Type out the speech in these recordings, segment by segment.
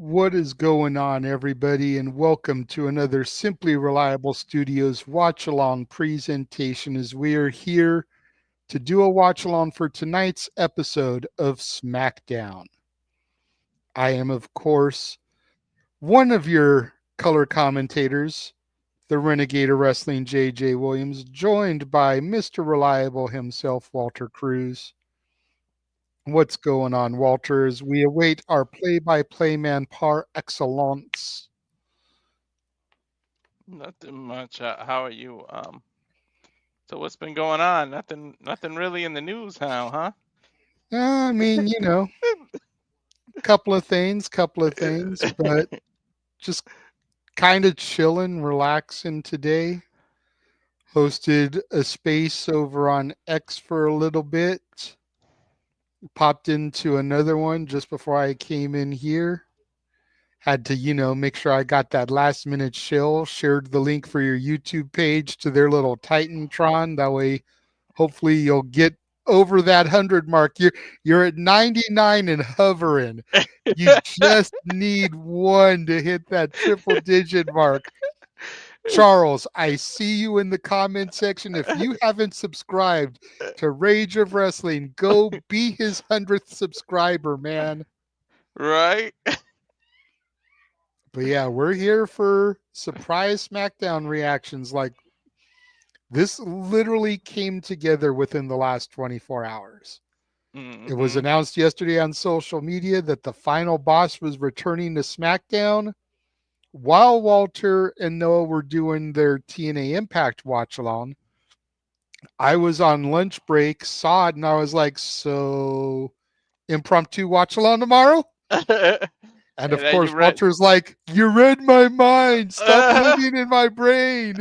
What is going on, everybody, and welcome to another Simply Reliable Studios watch along presentation as we are here to do a watch along for tonight's episode of Smackdown. I am, of course, one of your color commentators, the Renegade of Wrestling JJ Williams, joined by Mr. Reliable himself, Walter Cruz. What's going on, Walter, as we await our play-by-play man par excellence? Nothing much. How are you? So what's been going on? Nothing really in the news now, huh? I mean, couple of things, but just kind of chilling, relaxing today. Hosted a space over on X for a little bit. Popped into another one just before I came in here. Had to, make sure I got that last minute shill. Shared the link for your YouTube page to their little Titantron. That way, hopefully, you'll get over that 100 mark. You're at 99 and hovering. You just need one to hit that triple digit mark. Charles, I see you in the comment section. If you haven't subscribed to Rage of Wrestling, go be his 100th subscriber, man. Right? But yeah, we're here for surprise SmackDown reactions. Like, this literally came together within the last 24 hours. It was Mm-hmm. announced yesterday on social media that the final boss was returning to SmackDown while Walter and Noah were doing their TNA Impact watch along. I was on lunch break, saw it, and I was like, so impromptu watch along tomorrow? And And of then you course, read. Walter's like, you read my mind. Stop living in my brain.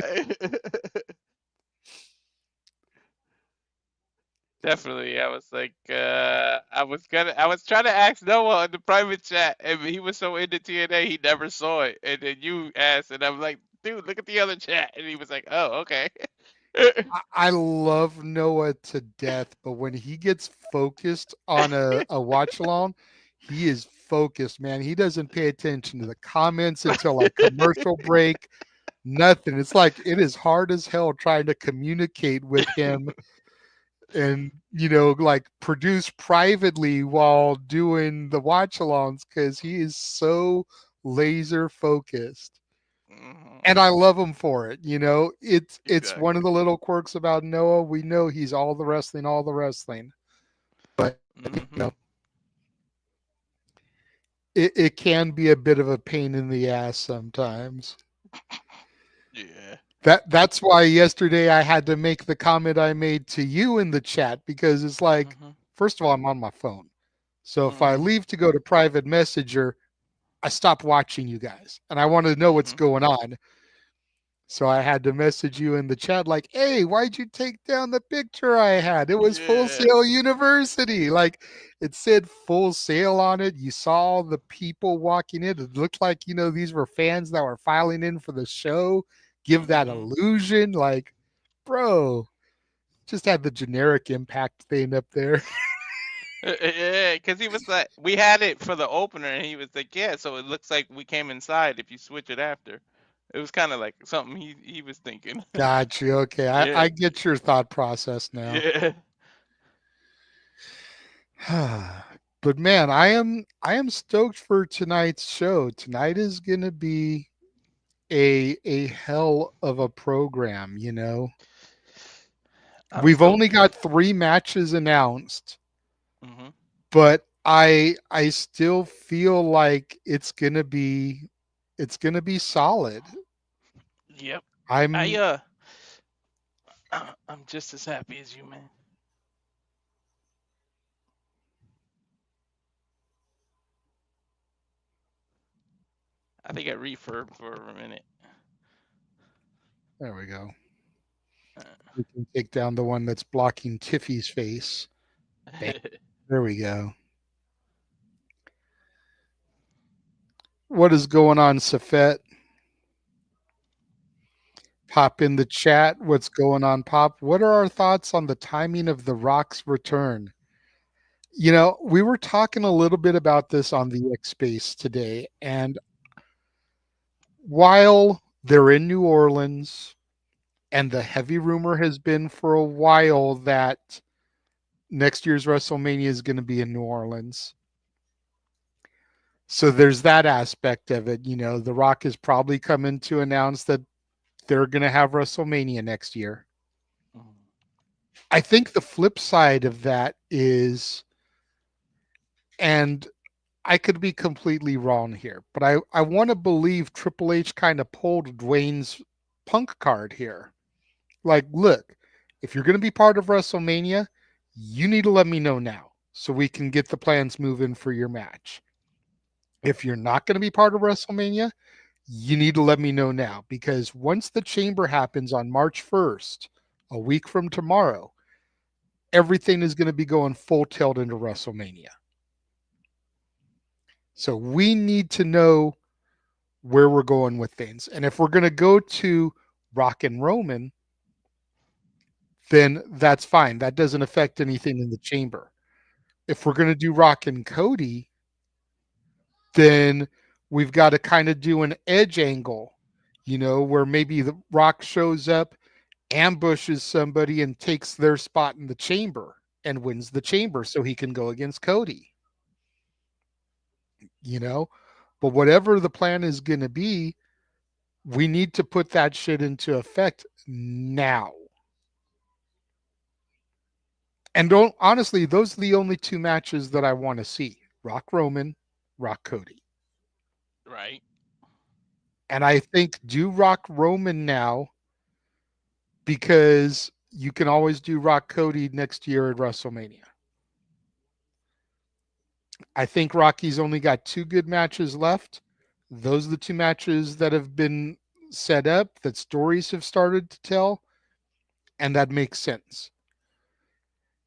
Definitely. I was like, I was trying to ask Noah in the private chat, and he was so into TNA he never saw it. And then you asked, and I'm like, dude, look at the other chat, and he was like, oh, okay. I love Noah to death, but when he gets focused on a watch along, he is focused, man. He doesn't pay attention to the comments until like commercial break, nothing. It's like it is hard as hell trying to communicate with him and, like produce privately while doing the watch alongs because he is so laser focused. Mhm. And I love him for it. It's one of Exactly. the little quirks about Noah. We know he's all the wrestling. But Hmm. it can be a bit of a pain in the ass sometimes. Yeah. That's why yesterday I had to make the comment I made to you in the chat because it's like, Hmm. first of all, I'm on my phone. So if I Hmm. leave to go to private messenger, I stop watching you guys and I want to know what's Hmm. going on. So I had to message you in the chat like, "Hey, why'd you take down the picture I had? It was Full Yeah. Sail University." Like it said Full Sail on it. You saw the people walking in. It looked like, these were fans that were filing in for the show. Give that Hmm. illusion. Like, bro, just had the generic impact thing up there. Yeah, because he was like, we had it for the opener, and he was like, yeah, so it looks like we came inside if you switch it after. It was kind of like something he was thinking. Got you. Okay. I, Yeah, I get your thought process now. yeah. But man, I am stoked for tonight's show. Tonight is gonna be a hell of a program. I'm We've stoked. only got 3 matches announced, Hmm. but I still feel like it's going to be solid. Yep. I I'm I'm just as happy as you, man. I think I refurb for a minute. There we go. Uh, We can take down the one that's blocking Tiffy's face. Bam. There we go. What is going on, Safet? Pop in the chat. What's going on, Pop? What are our thoughts on the timing of The Rock's return? We were talking a little bit about this on the X Space today, and while they're in New Orleans, and the heavy rumor has been for a while that next year's WrestleMania is going to be in New Orleans. So there's that aspect of it. The Rock is probably coming to announce that they're going to have WrestleMania next year. Mhm. I think the flip side of that is, and I could be completely wrong here, but I want to believe Triple H kind of pulled Dwayne's Punk card here. Like, look, if you're going to be part of WrestleMania, you need to let me know now so we can get the plans moving for your match. If you're not going to be part of WrestleMania, you need to let me know now, because once the chamber happens on March 1st, a week from tomorrow, everything is going to be going full tilt into WrestleMania. So we need to know where we're going with things. And if we're going to go to Rock and Roman, then that's fine. That doesn't affect anything in the chamber. If we're going to do Rock and Cody, then we've got to kind of do an edge angle, where maybe the Rock shows up, ambushes somebody, and takes their spot in the chamber and wins the chamber so he can go against Cody, you know? But whatever the plan is going to be, we need to put that shit into effect now. And don't honestly, those are the only two matches that I want to see. Rock Roman, Rock Cody. Right. And I think do Rock Roman now, because you can always do Rock Cody next year at WrestleMania. I think Rocky's only got two good matches left. Those are the two matches that have been set up, that stories have started to tell, and that makes sense.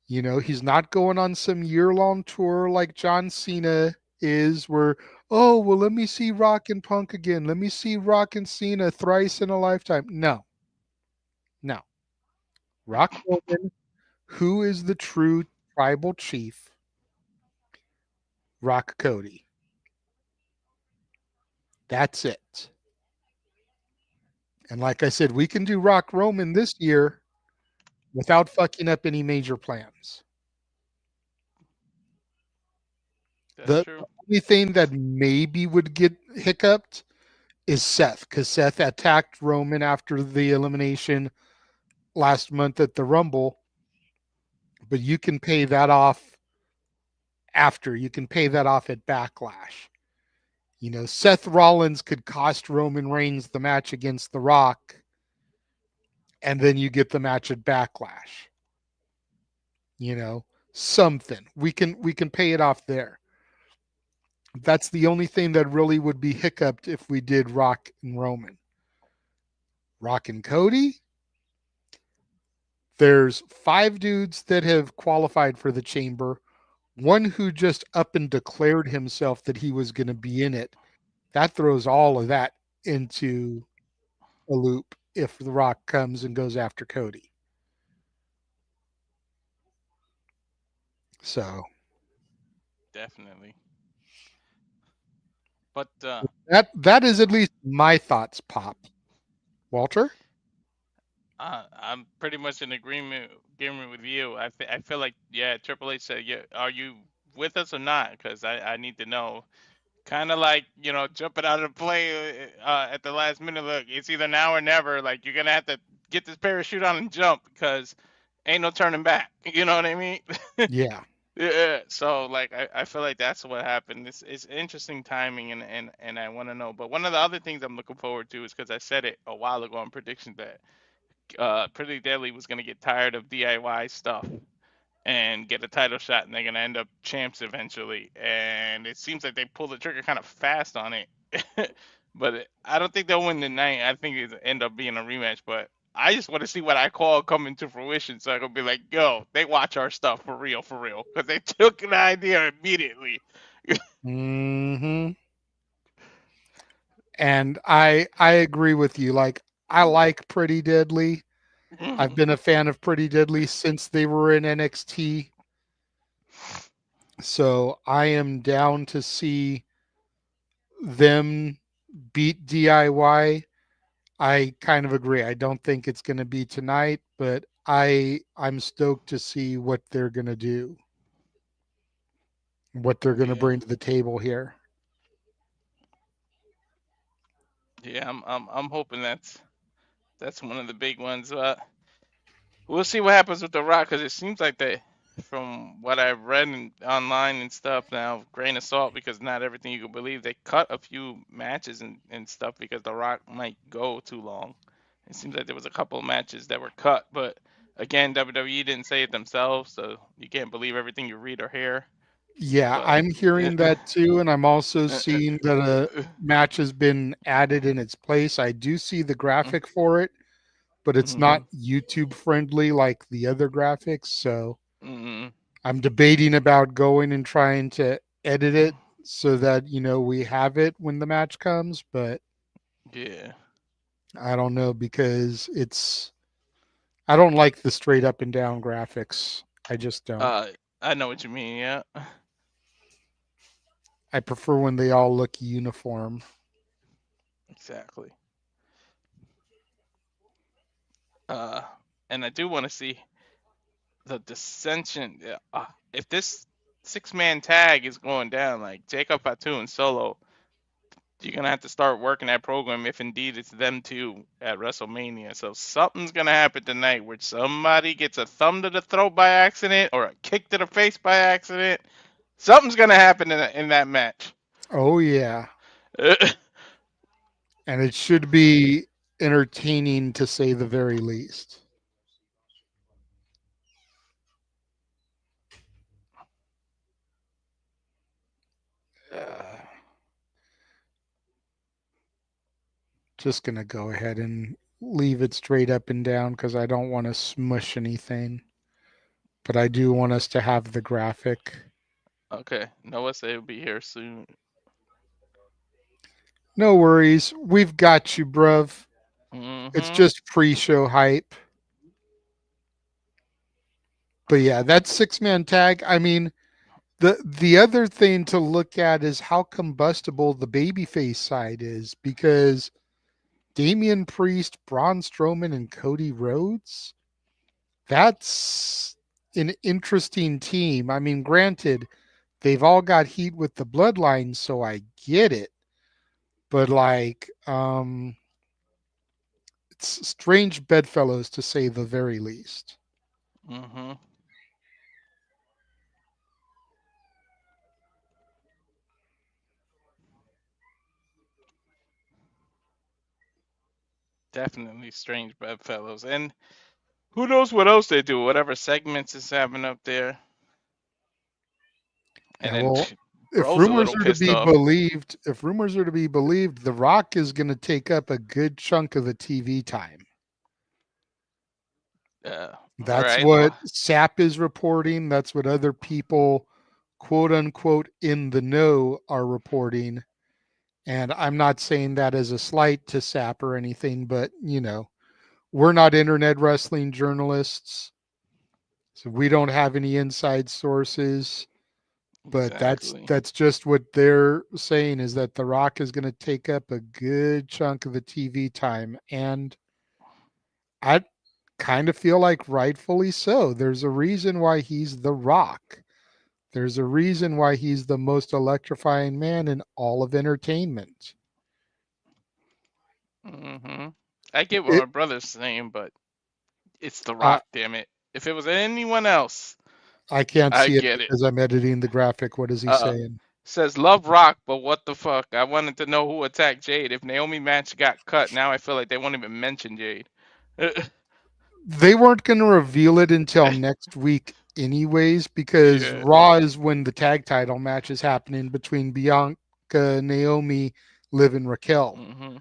He's not going on some year-long tour like John Cena is, where, oh, well, let me see Rock and Punk again. Let me see Rock and Cena thrice in a lifetime. No, no. Rock Roman, who is the true tribal chief? Rock Cody. That's it. And like I said, we can do Rock Roman this year without fucking up any major plans. That's The true. only thing that maybe would get hiccuped is Seth, because Seth attacked Roman after the elimination last month at the Rumble, but you can pay that off after. You can pay that off at Backlash. Seth Rollins could cost Roman Reigns the match against The Rock, and then you get the match at Backlash. Something. We can pay it off there. That's the only thing that really would be hiccuped if we did Rock and Roman. Rock and Cody, there's 5 dudes that have qualified for the chamber, one who just up and declared himself that he was going to be in it. That throws all of that into a loop if The Rock comes and goes after Cody. So Definitely. But that is at least my thoughts, Pop. Walter? I'm pretty much in agreement with you. I feel like, yeah, Triple H said, yeah, are you with us or not? Because I need to know. Kind of like, jumping out of the plane at the last minute. Look, it's either now or never. Like, you're gonna have to get this parachute on and jump, because ain't no turning back. You know what I mean? Yeah. Yeah. So like, I feel like that's what happened. It's interesting timing, and I want to know. But one of the other things I'm looking forward to is, because I said it a while ago on prediction, that Pretty Deadly was gonna get tired of DIY stuff and get a title shot, and they're gonna end up champs eventually. And it seems like they pulled the trigger kind of fast on it. But I don't think they'll win the night. I think it end up being a rematch. But I just want to see what I call coming to fruition, so I can be like, yo, they watch our stuff for real, because they took an idea immediately. Mhm. And I agree with you. Like, I like Pretty Deadly. I've been a fan of Pretty Deadly since they were in NXT. So I am down to see them beat DIY. I kind of agree. I don't think it's going to be tonight, but I'm stoked to see what they're going to do, what they're going to Yeah, bring to the table here. yeah. I'm hoping that's one of the big ones. We'll see what happens with The Rock because it seems like they, from what I've read online and stuff now, grain of salt because not everything you can believe. They cut a few matches and stuff because The Rock might go too long. It seems like there was a couple of matches that were cut, but again, WWE didn't say it themselves, so you can't believe everything you read or hear. Yeah, But I'm hearing that too, and I'm also seeing that a match has been added in its place. I do see the graphic for it, but it's not hmm YouTube friendly like the other graphics. So hmm I'm debating about going and trying to edit it so that, we have it when the match comes, but yeah. I don't know because I don't like the straight up and down graphics. I just don't. Uh, I know what you mean. Yeah, I prefer when they all look uniform. exactly. Uh, and I do want to see the dissension. Yeah, if this 6-man tag is going down, like Jacob Fatu and Solo, you're gonna have to start working that program if indeed it's them two at WrestleMania. So something's gonna happen tonight where somebody gets a thumb to the throat by accident or a kick to the face by accident. Something's gonna happen in that match. Oh yeah. And it should be entertaining to say the very least. Uh, just going to go ahead and leave it straight up and down because I don't want to smush anything. But I do want us to have the graphic. Okay, Noah said he'll be here soon. No worries. We've got you, bruv. It's Mm-hmm. just pre show hype. But yeah, that 6-man tag. I mean, the other thing to look at is how combustible the babyface side is because Damien Priest, Braun Strowman, and Cody Rhodes. That's an interesting team. I mean, granted, they've all got heat with the bloodline, so I get it. But it's strange bedfellows to say the very least. Mm-hmm. Definitely strange bedfellows. And who knows what else they do? Whatever segments is happening up there. And Yeah, then well, if Bro's a rumors little are to pissed be off. believed, The Rock is going to take up a good chunk of the TV time. All That's right. No. what SAP is reporting. That's what other people, quote unquote, in the know are reporting. And I'm not saying that as a slight to SAP or anything, but we're not internet wrestling journalists, so we don't have any inside sources. But that's Exactly. that's just what they're saying is that The Rock is going to take up a good chunk of the TV time, and I kind of feel like rightfully so. There's a reason why he's The Rock. There's a reason why he's the most electrifying man in all of entertainment. Mm-hmm. I get what It, my brother's saying, but it's The I, Rock, damn it. If it was anyone else, I can't I see it get it. because I'm editing the graphic. What is he Uh, saying? says love Rock, but what the fuck? I wanted to know who attacked Jade. If Naomi match got cut, now I feel like they won't even mention Jade. They weren't going to reveal it until next week, anyways, because Yeah. Raw is when the tag title match is happening between Bianca, Naomi, Liv, and Raquel. Mm-hmm.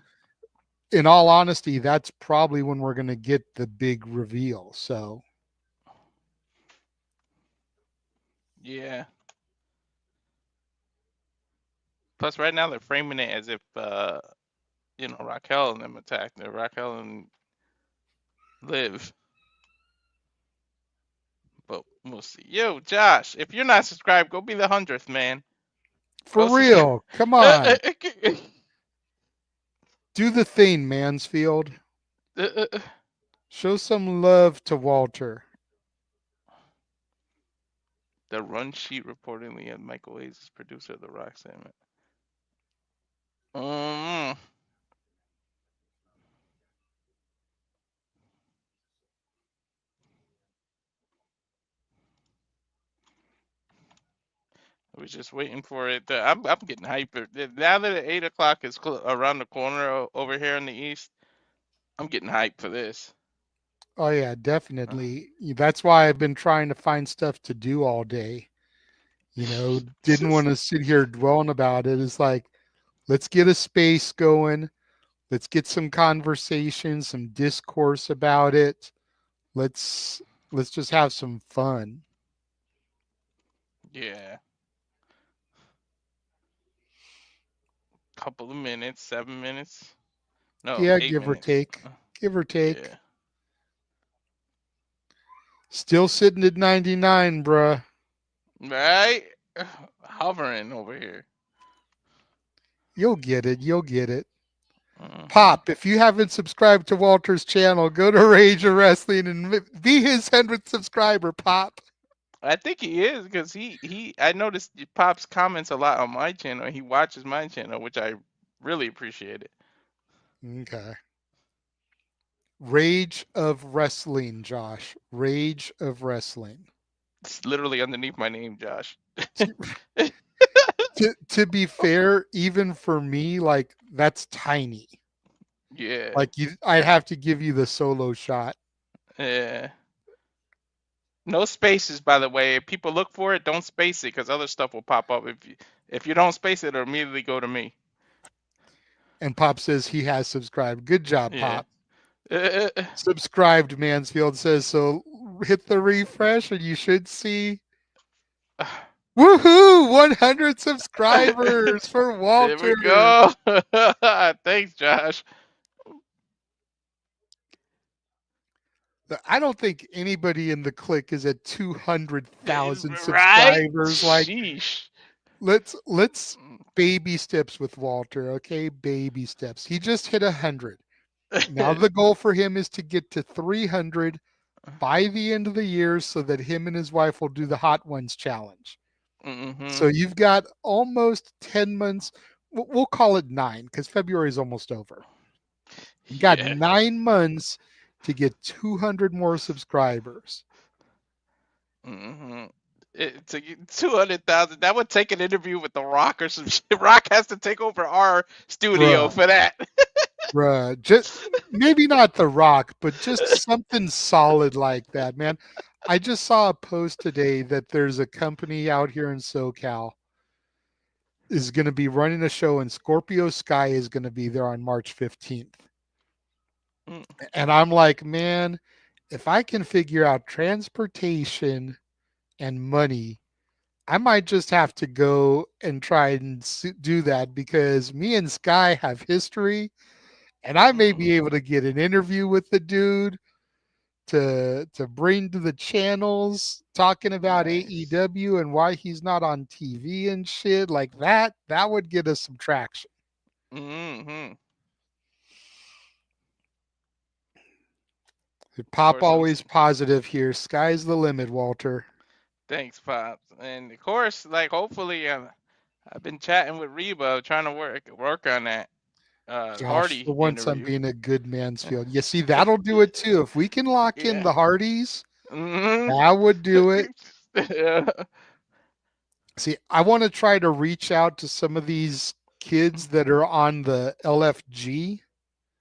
In all honesty, that's probably when we're going to get the big reveal. So, Yeah. Plus, right now they're framing it as if Raquel and them attacked Raquel and Liv. But we'll see. Yo, Josh, if you're not subscribed, go be the 100th man. For Go subscribe. real. Come on. Do the thing, Mansfield. Show some love to Walter. The run sheet reportedly had Michael Hayes as producer of the Rock segment. Mm. I was just waiting for it. I'm getting hyper now that 8 o'clock is around the corner over here in the east. I'm getting hyped for this. Oh yeah, Uh, definitely. That's why I've been trying to find stuff to do all day. Didn't want to sit here dwelling about it. It's like, let's get a space going. Let's get some conversation, some discourse about it. Let's let's just have some fun. yeah, couple of minutes, 7 minutes. No, Yeah, eight give or minutes. take. Give or take. Yeah. Still sitting at 99, bruh. Right? Hovering over here. You'll get it. You'll get it. Hmm. Pop, if you haven't subscribed to Walter's channel, go to Rage of Wrestling and be his 100th subscriber, Pop. I think he is because I noticed Pop's comments a lot on my channel. He watches my channel, which I really appreciate it. Okay. Rage of Wrestling, Josh. Rage of Wrestling. It's literally underneath my name, Josh. To be fair, even for me, like that's tiny. Yeah. Like I'd have to give you the solo shot. Yeah. No spaces, by the way. If people look for it, don't space it because other stuff will pop up. If you don't space it, it'll immediately go to me. And Pop says he has subscribed. Good job, Yeah. Pop. Subscribed, Mansfield says. So hit the refresh and you should see. Woohoo! 100 subscribers for There we Walter. go. Thanks, Josh. I don't think anybody in the clique is at 200,000 Right? subscribers. Like, Sheesh. let's baby steps with Walter, okay? Baby steps. He just hit 100. Now the goal for him is to get to 300 by the end of the year so that him and his wife will do the Hot Ones challenge. So you've got almost 10 months. We'll call it 9 because February is almost over. You got 9 months to get 200 more subscribers. To get 200,000, that would take an interview with The Rock or some shit. Rock has to take over our studio for that. Bruh, just maybe not The Rock, but just something solid like that, man. I just saw a post today that there's a company out here in SoCal is going to be running a show, and Scorpio Sky is going to be there on March 15th. And I'm like, man, if I can figure out transportation and money, I might just have to go and try and do that because me and Sky have history, and I may be able to get an interview with the dude to bring to the channels talking about AEW and why he's not on TV and shit like that. That would get us some traction. Pop always positive here. Sky's the limit, Walter. Thanks, Pops. And of course, like hopefully, I've been chatting with Reba, trying to work on that. Josh, Hardy for once I'm interview. being a good Mansfield. You see, that'll do it too. If we can lock in the Hardys, that would do it. See, I want to try to reach out to some of these kids that are on the LFG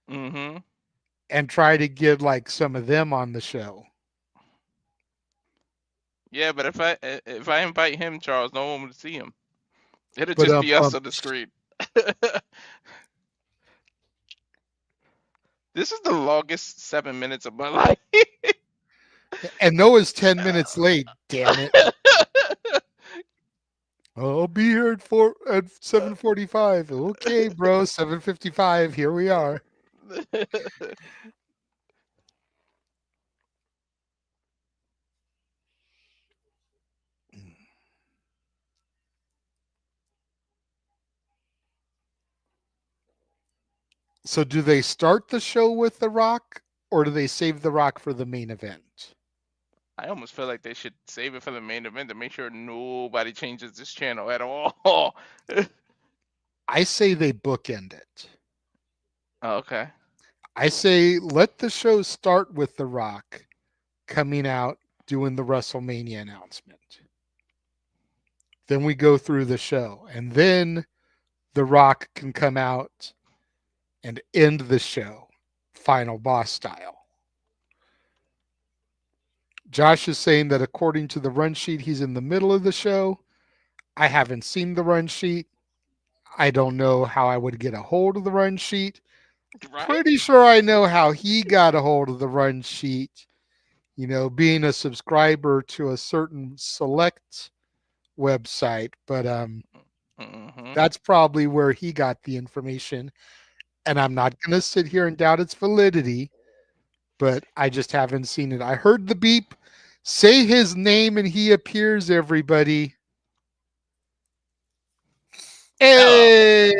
and try to get like some of them on the show. Yeah, but if I invite him, Charles, no one will see him. It'll just be us on the screen. This is the longest 7 minutes of my life. And Noah's 10 minutes late, damn it. I'll be here at 7:45. Okay, bro, 7:55. Here we are. So do they start the show with The Rock, or do they save The Rock for the main event? I almost feel like they should save it for the main event to make sure nobody changes this channel at all. I say they bookend it. Oh, okay. I say let the show start with The Rock coming out doing the WrestleMania announcement. Then we go through the show, and then The Rock can come out and end the show, final boss style. Josh is saying that according to the run sheet, he's in the middle of the show. I haven't seen the run sheet. I don't know how I would get a hold of the run sheet. Right? Pretty sure I know how he got a hold of the run sheet. You know, being a subscriber to a certain select website, but that's probably where he got the information. And I'm not going to sit here and doubt its validity, but I just haven't seen it. I heard the beep. Say his name and he appears, everybody. Hey!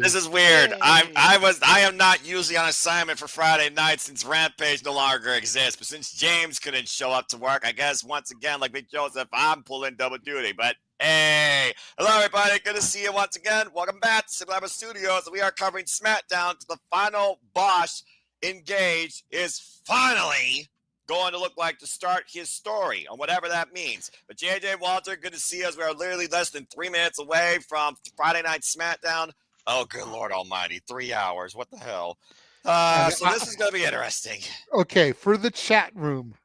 This is weird. Hey. I am not usually on assignment for Friday night since Rampage no longer exists. But since James couldn't show up to work, I guess once again, like Big Joseph, I'm pulling double duty. But hey, hello everybody, good to see you once again. Welcome back to Sublima Studios. We are covering SmackDown. The final boss engaged is finally going to look like to start his story, or whatever that means. But JJ Walter, good to see us. We are literally less than 3 minutes away from Friday Night SmackDown. Oh, good Lord Almighty, 3 hours. What the hell? So this is going to be interesting. Okay, for the chat room,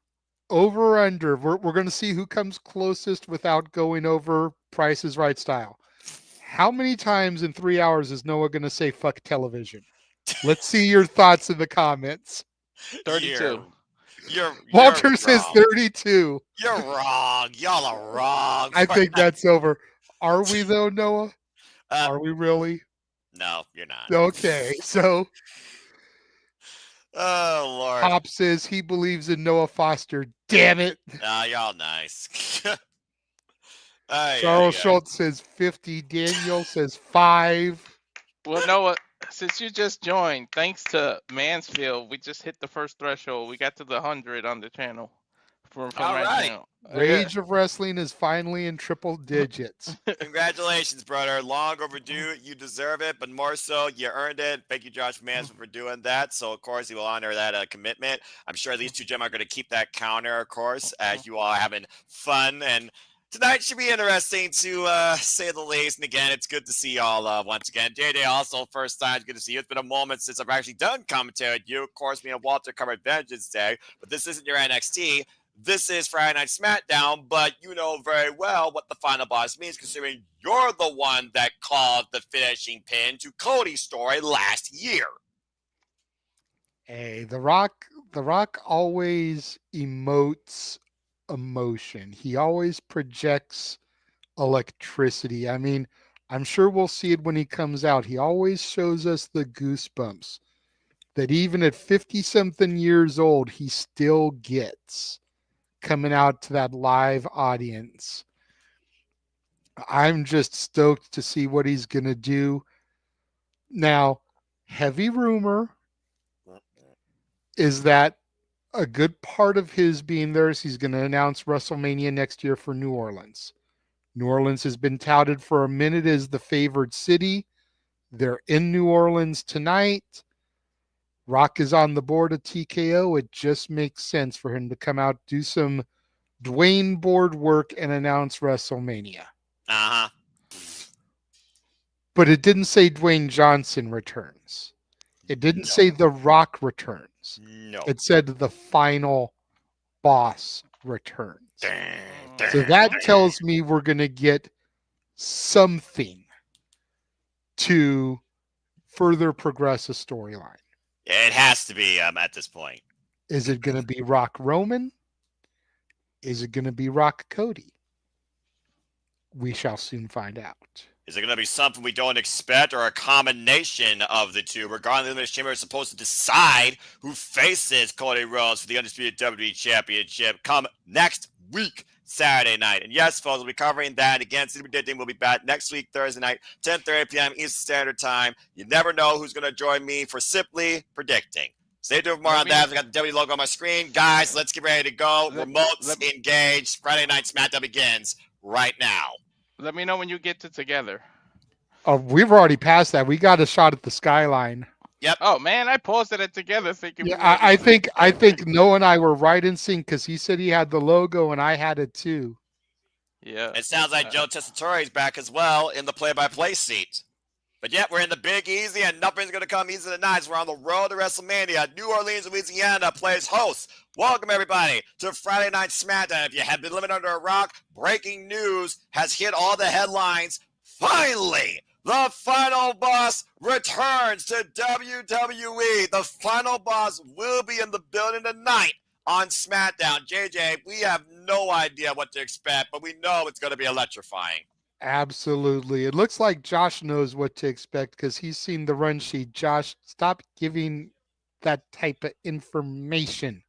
over or under, we're going to see who comes closest without going over Price is Right style. How many times in 3 hours is Noah going to say fuck television? Let's see your thoughts in the comments. 32. Walter you're says wrong. 32. You're wrong. Y'all are wrong. I think that's over. Are we though, Noah? Are we really? No, you're not. Okay, so Oh, Lord. Pop says he believes in Noah Foster. Damn it. Y'all nice. Charles Schultz says 50. Daniel says 5. Well, Noah, since you just joined, thanks to Mansfield, we just hit the first threshold. We got to the 100 on the channel. From All my right. channel. Rage of Wrestling is finally in triple digits. Congratulations, brother. Long overdue. You deserve it, but more so, you earned it. Thank you, Josh Mansfield, for doing that. So, of course, he will honor that commitment. I'm sure these two gentlemen are going to keep that counter, of course, as you all are having fun. And tonight should be interesting, to say the least. And again, it's good to see y'all once again. JJ, also, first time, it's good to see you. It's been a moment since I've actually done commentary with you. Of course, me and Walter covered Vengeance Day, but this isn't your NXT. This is Friday Night SmackDown, but you know very well what the final boss means, considering you're the one that called the finishing pin to Cody's story last year. Hey, The Rock always emotes emotion. He always projects electricity. I mean, I'm sure we'll see it when he comes out. He always shows us the goosebumps that even at 50-something years old, he still gets coming out to that live audience. I'm just stoked to see what he's going to do. Now, heavy rumor is that a good part of his being there is he's going to announce WrestleMania next year for New Orleans. New Orleans has been touted for a minute as the favored city. They're in New Orleans tonight. Rock is on the board of TKO. It just makes sense for him to come out, do some Dwayne board work, and announce WrestleMania. Uh-huh. But it didn't say Dwayne Johnson returns. It didn't say The Rock returns. No. It said the final boss returns. So that tells me we're going to get something to further progress a storyline. It has to be at this point. Is it going to be Rock Roman? Is it going to be Rock Cody? We shall soon find out. Is it going to be something we don't expect, or a combination of the two? Regardless, the Elimination Chamber is supposed to decide who faces Cody Rhodes for the undisputed WWE Championship come next week Saturday night. And yes, folks, we'll be covering that. Again, City Predicting will be back next week, Thursday night, 10:30 p.m. Eastern Standard Time. You never know who's going to join me for Simply Predicting. Stay tuned for more on that. I got the W logo on my screen. Guys, let's get ready to go. Remotes engaged. Friday Night SmackDown begins right now. Let me know when you get together. Oh, we've already passed that. We got a shot at the skyline. Yep. Oh man, I posted it together thinking. Yeah, I think Noah and I were right in sync because he said he had the logo and I had it too. Yeah. It sounds like Joe Tessitore's back as well in the play-by-play seat. But yet we're in the Big Easy, and nothing's going to come easy tonight. We're on the road to WrestleMania. New Orleans, Louisiana plays host. Welcome, everybody, to Friday Night SmackDown. If you have been living under a rock, breaking news has hit all the headlines. Finally, the final boss returns to WWE. The final boss will be in the building tonight on SmackDown. JJ, we have no idea what to expect, but we know it's going to be electrifying. Absolutely. It looks like Josh knows what to expect because he's seen the run sheet. Josh, stop giving that type of information.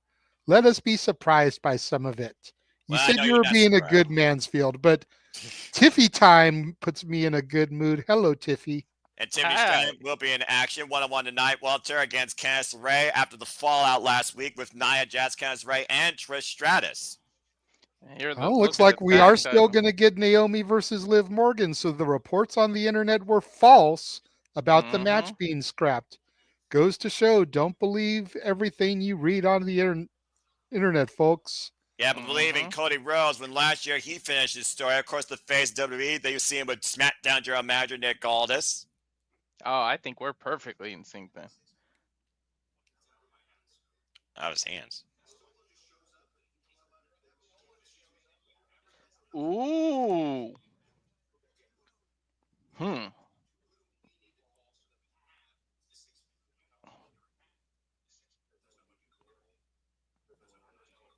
Let us be surprised by some of it. You said you were being a good Mansfield, but Tiffy time puts me in a good mood. Hello, Tiffy. And Timmy Stratton will be in action one-on-one tonight, Walter, against Candice LeRae after the fallout last week with Nia Jax, Candice LeRae, and Trish Stratus. Looks like we are still going to get Naomi versus Liv Morgan. So the reports on the internet were false about the match being scrapped. Goes to show, don't believe everything you read on the internet, folks. Yeah, but believing Cody Rhodes when last year he finished his story. Of course, the face WWE that you see him with SmackDown general manager Nick Aldis. Oh, I think we're perfectly in sync then. Out of his hands. Ooh.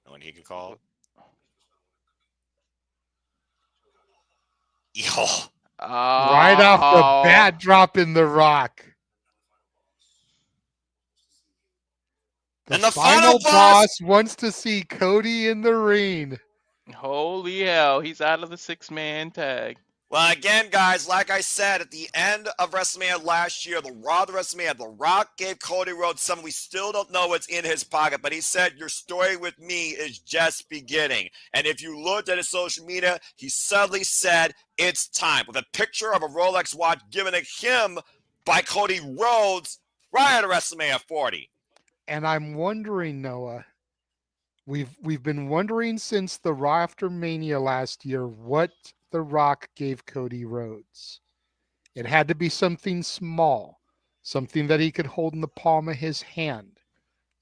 When he could call. Yo. Right off the bat, dropping the Rock. And the final boss wants to see Cody in the ring. Holy hell, he's out of the 6-man tag. Well, again, guys, like I said, at the end of WrestleMania last year, the Raw to WrestleMania, The Rock gave Cody Rhodes something we still don't know what's in his pocket, but he said, your story with me is just beginning. And if you looked at his social media, he suddenly said, it's time, with a picture of a Rolex watch given to him by Cody Rhodes prior to WrestleMania 40. And I'm wondering, Noah, we've been wondering since the Raw after Mania last year what The Rock gave Cody Rhodes. It had to be something small, something that he could hold in the palm of his hand.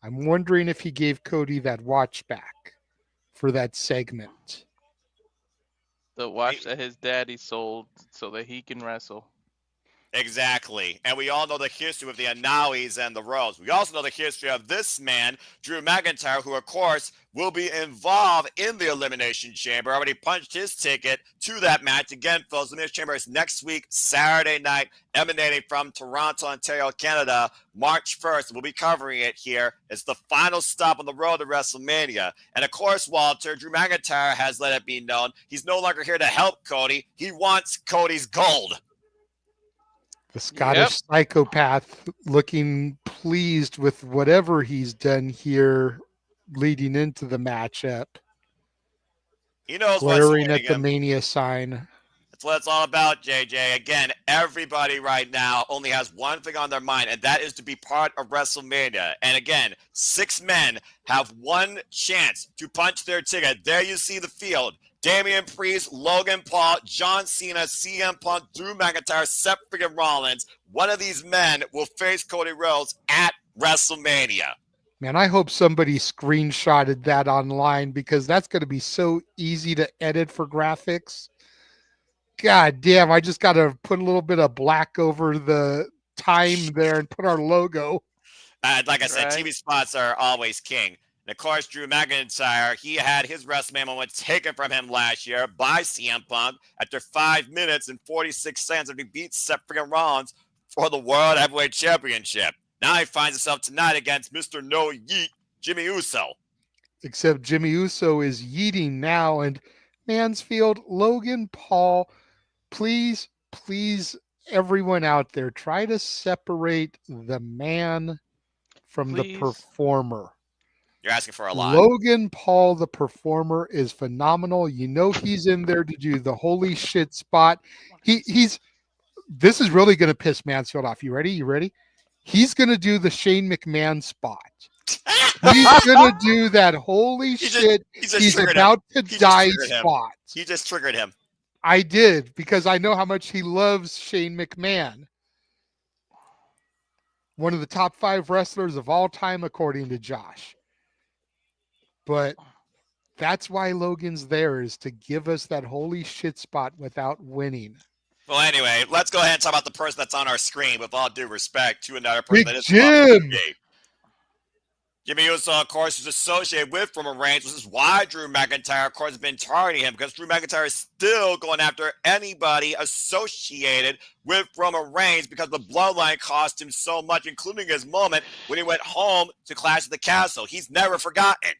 I'm wondering if he gave Cody that watch back for that segment. The watch that his daddy sold so that he can wrestle. Exactly. And we all know the history of the Anawis and the Rhodes. We also know the history of this man, Drew McIntyre, who, of course, will be involved in the Elimination Chamber. Already punched his ticket to that match. Again, folks, the Elimination Chamber is next week, Saturday night, emanating from Toronto, Ontario, Canada, March 1st. We'll be covering it here. It's the final stop on the road to WrestleMania. And, of course, Walter, Drew McIntyre has let it be known he's no longer here to help Cody. He wants Cody's gold. The Scottish psychopath looking pleased with whatever he's done here leading into the matchup. He knows glaring at the Mania sign. That's what it's all about, JJ. Again, everybody right now only has one thing on their mind, and that is to be part of WrestleMania. And again, 6 men have one chance to punch their ticket. There you see the field. Damien Priest, Logan Paul, John Cena, CM Punk, Drew McIntyre, Seth freaking Rollins. One of these men will face Cody Rhodes at WrestleMania. Man, I hope somebody screenshotted that online because that's going to be so easy to edit for graphics. God damn, I just got to put a little bit of black over the time there and put our logo. Like I said, TV spots are always king. And of course, Drew McIntyre, he had his WrestleMania moment taken from him last year by CM Punk after 5 minutes and 46 seconds after he beat Seth freaking Rollins for the World Heavyweight Championship. Now he finds himself tonight against Mr. No Yeet, Jimmy Uso. except Jimmy Uso is yeeting now. And Mansfield, Logan Paul, please, everyone out there, try to separate the man from the Please. performer. You're asking for a lot. Logan Paul, the performer, is phenomenal. You know he's in there to do the holy shit spot. He's this is really going to piss Mansfield off. You ready? You ready? He's going to do the Shane McMahon spot. He's going to do that holy shit. He's about to die spot. You just triggered him. I did, because I know how much he loves Shane McMahon. One of the top 5 wrestlers of all time, according to Josh. But that's why Logan's there, is to give us that holy shit spot without winning. Well, anyway, let's go ahead and talk about the person that's on our screen, with all due respect to another person Big that is Jim. Jimmy Uso, of course, is associated with Roman Reigns, which is why Drew McIntyre, of course, has been targeting him, because Drew McIntyre is still going after anybody associated with Roman Reigns, because the bloodline cost him so much, including his moment when he went home to Clash of the Castle. He's never forgotten.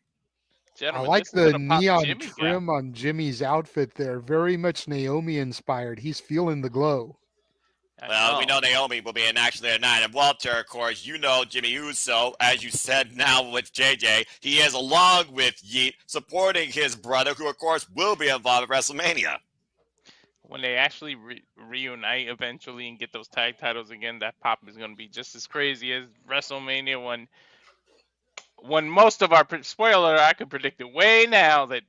Gentlemen, I like the neon trim on Jimmy's outfit there. Very much Naomi inspired. He's feeling the glow. Well, we know Naomi will be in Action there tonight. And Walter, of course, you know Jimmy Uso, as you said now with JJ. He is, along with Yeet, supporting his brother, who, of course, will be involved at WrestleMania. When they actually reunite eventually and get those tag titles again, that pop is going to be just as crazy as WrestleMania when most of our spoiler, I can predict it way now that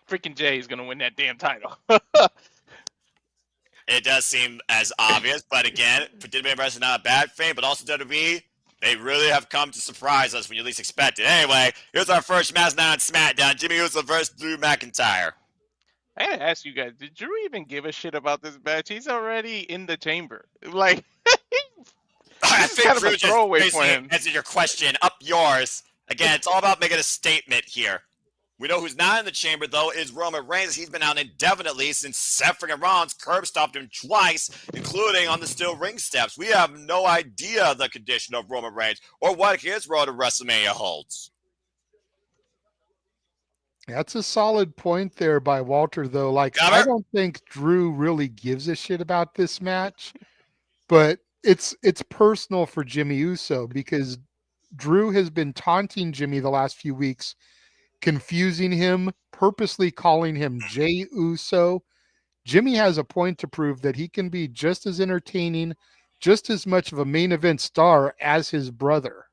freaking Jay is going to win that damn title. It does seem as obvious, but again, WWE is not a bad thing, but also WWE, they really have come to surprise us when you least expect it. Anyway, here's our first match now on SmackDown: Jimmy Uso versus Drew McIntyre. I gotta ask you guys, did Drew even give a shit about this match? He's already in the chamber. Like, I think kind of Drew a throwaway for him. Answer your question, up yours. Again, it's all about making a statement here. We know who's not in the chamber, though, is Roman Reigns. He's been out indefinitely since Seth freaking Rollins curb stopped him twice, including on the steel ring steps. We have no idea the condition of Roman Reigns or what his road to WrestleMania holds. That's a solid point there by Walter, though. Like, I don't think Drew really gives a shit about this match, but it's personal for Jimmy Uso, because Drew has been taunting Jimmy the last few weeks, confusing him, purposely calling him Jey Uso. Jimmy has a point to prove that he can be just as entertaining, just as much of a main event star as his brother.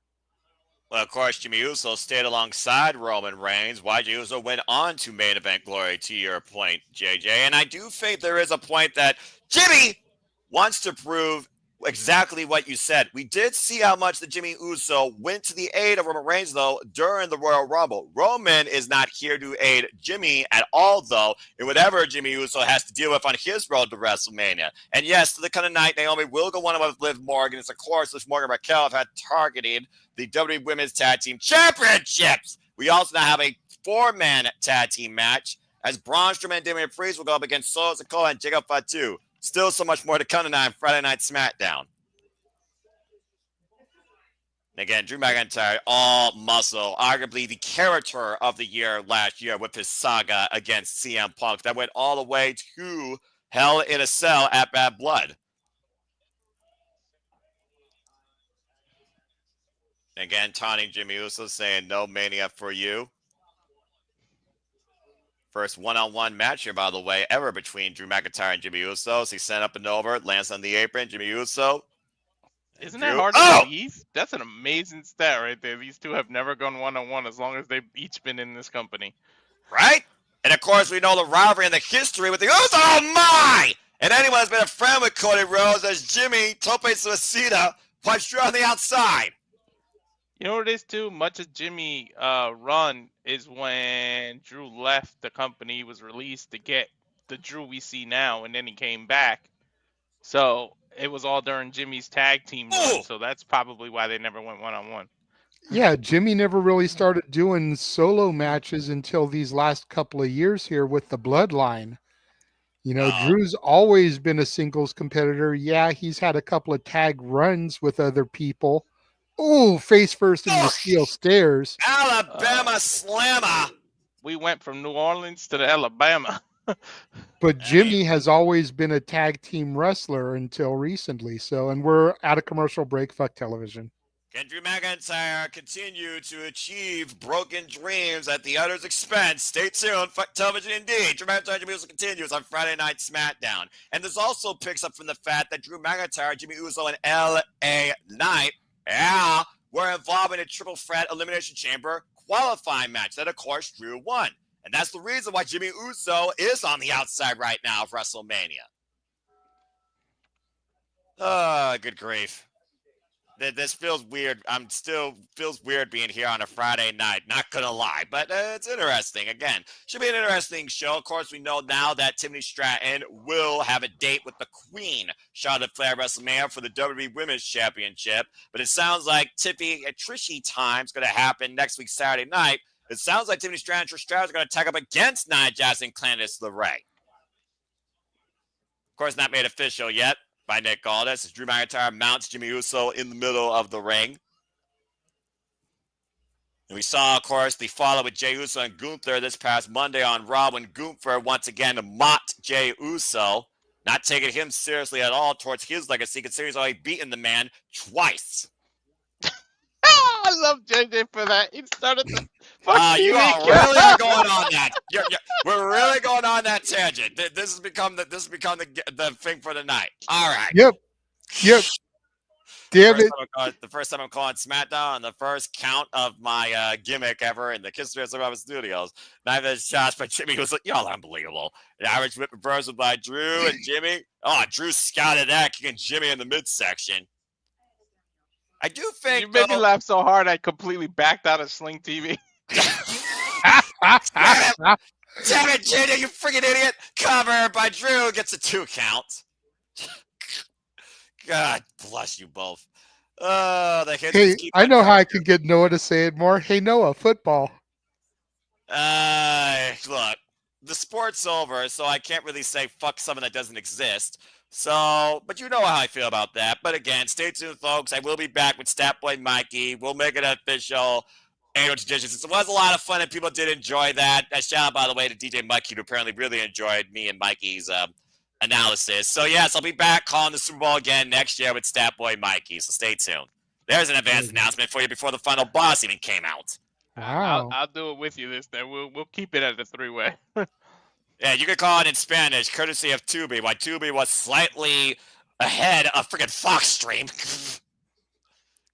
Well, of course, Jimmy Uso stayed alongside Roman Reigns. Why Jimmy Uso went on to main event glory, to your point, JJ. And I do think there is a point that Jimmy wants to prove exactly what you said. We did see how much the Jimmy Uso went to the aid of Roman Reigns, though, during the Royal Rumble. Roman is not here to aid Jimmy at all, though, in whatever Jimmy Uso has to deal with on his road to WrestleMania. And yes, to the kind of night, Naomi will go one-on-one with Liv Morgan. It's, of course, Liv Morgan and Raquel have had targeted the WWE Women's Tag Team Championships. We also now have a 4-man tag team match, as Braun, Strowman, and Damien will go up against Sikoa and Jacob Fatu. Still so much more to come tonight on Friday Night SmackDown. And again, Drew McIntyre, all muscle, arguably the character of the year last year with his saga against CM Punk. That went all the way to Hell in a Cell at Bad Blood. And again, taunting Jimmy Uso, saying no mania for you. First one-on-one match here, by the way, ever between Drew McIntyre and Jimmy Uso. So he sent up and over, lands on the apron. Jimmy Uso. Isn't that hard to believe? That's an amazing stat right there. These two have never gone one-on-one as long as they've each been in this company. Right? And, of course, we know the rivalry and the history with the Uso. Oh, my! And anyone who's been a friend with Cody Rhodes as Jimmy Tope Suicida punched Drew on the outside. You know what it is, too? Much as Jimmy run is when Drew left the company, he was released to get the Drew we see now, and then he came back. So it was all during Jimmy's tag team run, so that's probably why they never went one-on-one. Yeah, Jimmy never really started doing solo matches until these last couple of years here with the Bloodline. You know, Drew's always been a singles competitor. Yeah, he's had a couple of tag runs with other people, Oh, face first into the steel stairs. Alabama slammer. We went from New Orleans to the Alabama. But Jimmy has always been a tag team wrestler until recently. So, and we're at a commercial break. Fuck television. Can Drew McIntyre continue to achieve broken dreams at the other's expense? Stay tuned. Fuck television indeed. Drew McIntyre Jimmy Uso continues on Friday Night SmackDown. And this also picks up from the fact that Drew McIntyre, Jimmy Uso, and LA Knight, were involved in a triple threat elimination chamber qualifying match that, of course, Drew won. And that's the reason why Jimmy Uso is on the outside right now of WrestleMania. Good grief. This feels weird. Feels weird being here on a Friday night. Not gonna lie, but it's interesting. Again, should be an interesting show. Of course, we know now that Tiffany Stratton will have a date with the Queen, Charlotte Flair, WrestleMania for the WWE Women's Championship. But it sounds like Tiffy and Trishy time's gonna happen next week Saturday night. It sounds like Tiffany Stratton and Trish Stratus are gonna tag up against Nia Jax and Candice LeRae. Of course, not made official yet by Nick Aldis as Drew McIntyre mounts Jimmy Uso in the middle of the ring. And we saw, of course, the follow with Jey Uso and Gunther this past Monday on Raw when Gunther once again mocked Jey Uso, not taking him seriously at all towards his legacy, considering he's already beaten the man twice. I love JJ for that. He started the you are really going on that. We're really going on that tangent. This has become the thing for the night. All right. Yep. Damn it. The first time I'm calling SmackDown on the first count of my gimmick ever in the history of Survivor Studios. 9 minute shots by Jimmy was like, y'all unbelievable. An average whip reversal by Drew and Jimmy. Oh, Drew scouted that, kicking Jimmy in the midsection. I do think you made me laugh so hard I completely backed out of Sling TV. Damn it, Jimmy, you freaking idiot! Cover by Drew gets a 2 count. God bless you both. Hey, I know how I can get Noah to say it more. Hey, Noah, football. Look, the sport's over, so I can't really say fuck something that doesn't exist. So, but you know how I feel about that. But again, stay tuned, folks. I will be back with Statboy Mikey. We'll make it official. Annual traditions. It was a lot of fun, and people did enjoy that. Shout out, by the way, to DJ Mikey, who apparently really enjoyed me and Mikey's analysis. So, yes, I'll be back calling the Super Bowl again next year with Statboy Mikey. So, stay tuned. There's an advanced announcement for you before the final boss even came out. Wow. I'll do it with you this time. We'll keep it at a 3-way. Yeah, you could call it in Spanish, courtesy of Tubi. Why Tubi was slightly ahead of freaking Fox Stream.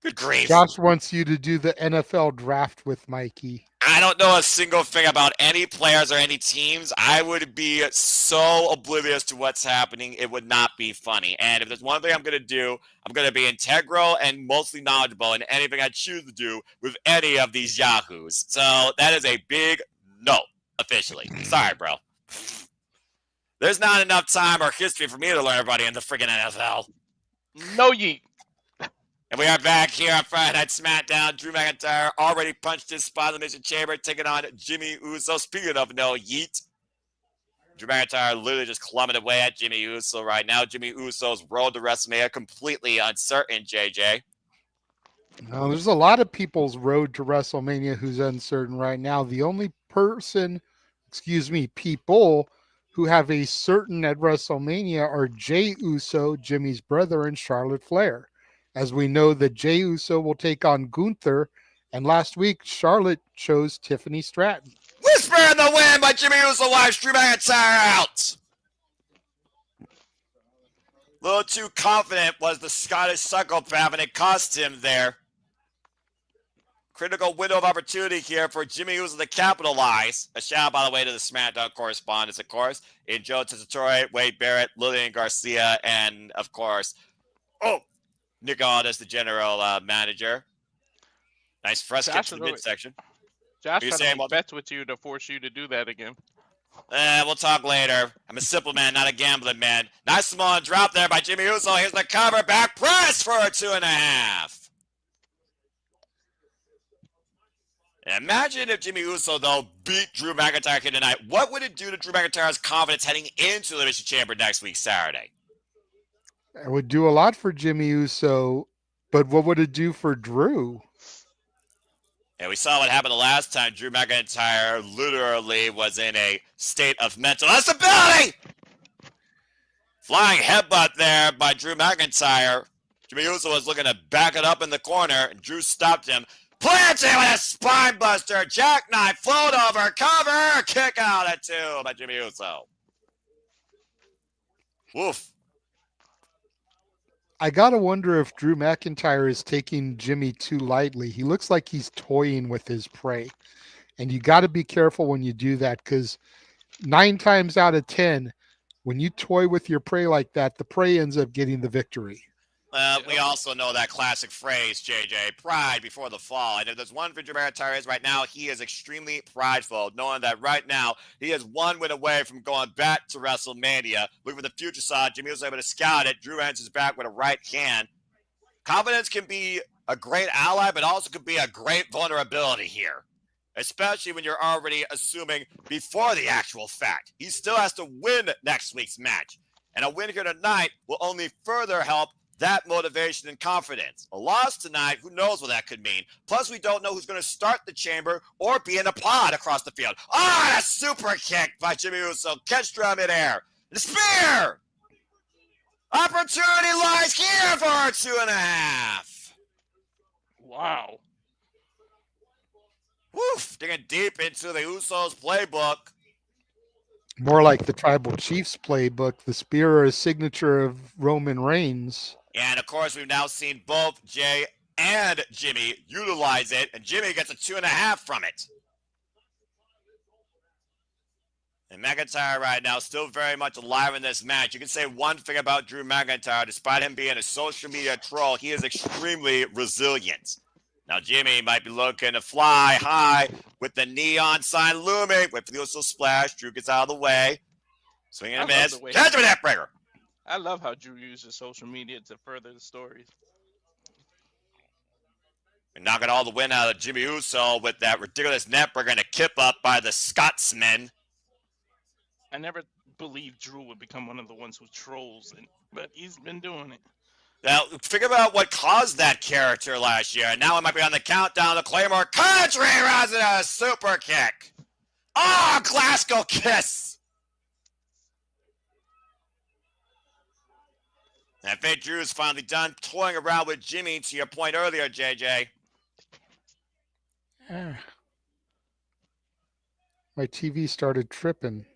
Good grief. Josh wants you to do the NFL draft with Mikey. I don't know a single thing about any players or any teams. I would be so oblivious to what's happening, it would not be funny. And if there's one thing I'm going to do, I'm going to be integral and mostly knowledgeable in anything I choose to do with any of these yahoos. So that is a big no, officially. Sorry, bro. There's not enough time or history for me to learn everybody in the friggin' NFL. No yeet. And we are back here on Friday Night SmackDown. Drew McIntyre already punched his spot in the Elimination Chamber, taking on Jimmy Uso. Speaking of no yeet, Drew McIntyre literally just clumbing away at Jimmy Uso right now. Jimmy Uso's road to WrestleMania completely uncertain, JJ. No, there's a lot of people's road to WrestleMania who's uncertain right now. The only people who have a certain at WrestleMania are Jey Uso, Jimmy's brother, and Charlotte Flair. As we know that Jey Uso will take on Gunther, and last week Charlotte chose Tiffany Stratton. Whisper in the wind by Jimmy Uso live Drew McIntyre out. A little too confident was the Scottish psychopath, and it cost him there. Critical window of opportunity here for Jimmy Uso to capitalize. A shout out, by the way, to the SmackDown correspondents, of course, in Joe Tessitore, Wade Barrett, Lillian Garcia, and, of course, Nick Aldis, the general manager. Nice fresh kick to the midsection. Josh trying to make bets with you to force you to do that again. We'll talk later. I'm a simple man, not a gambling man. Nice small drop there by Jimmy Uso. Here's the cover. Back press for a 2.5. Imagine if Jimmy Uso, though, beat Drew McIntyre here tonight. What would it do to Drew McIntyre's confidence heading into the Elimination Chamber next week, Saturday? It would do a lot for Jimmy Uso, But what would it do for Drew? And we saw what happened the last time. Drew McIntyre literally was in a state of mental instability. Flying headbutt there by Drew McIntyre. Jimmy Uso was looking to back it up in the corner, and Drew stopped him. Planted with a spine buster, jackknife, float over, cover, kick out at 2 by Jimmy Uso. Woof. I gotta wonder if Drew McIntyre is taking Jimmy too lightly. He looks like he's toying with his prey. And you got to be careful when you do that, because 9 times out of 10, when you toy with your prey like that, the prey ends up getting the victory. We also know that classic phrase, JJ, pride before the fall. And if there's one for Drew McIntyre is right now, he is extremely prideful, knowing that right now he is 1 win away from going back to WrestleMania. Looking for the future side, Jimmy was able to scout it. Drew answers back with a right hand. Confidence can be a great ally, but also could be a great vulnerability here, especially when you're already assuming before the actual fact. He still has to win next week's match. And a win here tonight will only further help that motivation and confidence. A loss tonight, who knows what that could mean. Plus, we don't know who's going to start the chamber or be in a pod across the field. Ah, a super kick by Jimmy Uso. Catch Drew midair. The spear! Opportunity lies here for a 2.5. Wow. Woof, digging deep into the Usos playbook. More like the Tribal Chiefs playbook. The spear is a signature of Roman Reigns. And, of course, we've now seen both Jay and Jimmy utilize it, and Jimmy gets a 2.5 from it. And McIntyre right now still very much alive in this match. You can say one thing about Drew McIntyre. Despite him being a social media troll, he is extremely resilient. Now, Jimmy might be looking to fly high with the neon sign looming. Wait for the Uso splash. Drew gets out of the way. Swinging and a miss. Catch him with that breaker. I love how Drew uses social media to further the stories. And knocking all the wind out of Jimmy Uso with that ridiculous neckbreaker and a kip up by the Scotsman. I never believed Drew would become one of the ones who trolls, but he's been doing it. Now, figure out what caused that character last year. Now it might be on the countdown. The Claymore country rising a super kick. Oh, Glasgow kiss. And I think Drew's finally done toying around with Jimmy, to your point earlier, JJ. My TV started tripping.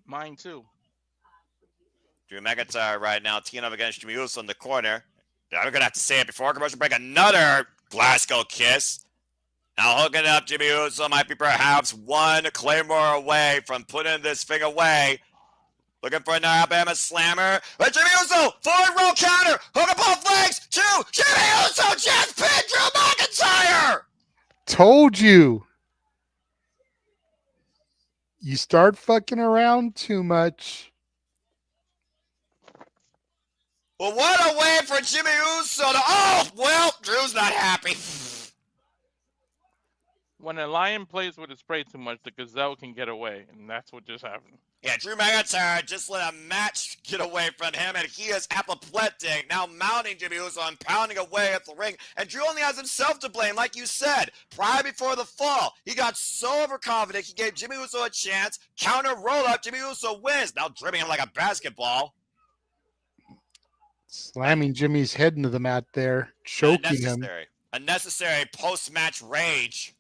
Mine too. Drew McIntyre right now teeing up against Jimmy Uso in the corner. I'm going to have to say it before commercial break. Another Glasgow kiss. Now hooking up, Jimmy Uso might be perhaps 1 Claymore away from putting this thing away. Looking for an Alabama slammer. But Jimmy Uso, forward roll counter. Hook up both legs. 2. Jimmy Uso just pinned Drew McIntyre. Told you. You start fucking around too much. Well, what a way for Jimmy Uso to... Oh, well, Drew's not happy. When a lion plays with his prey too much, the gazelle can get away, and that's what just happened. Yeah, Drew McIntyre just let a match get away from him, and he is apoplectic, now mounting Jimmy Uso and pounding away at the ring. And Drew only has himself to blame, like you said. Pride before the fall. He got so overconfident, he gave Jimmy Uso a chance. Counter roll-up, Jimmy Uso wins. Now dribbling him like a basketball. Slamming Jimmy's head into the mat there, choking him. Unnecessary post-match rage.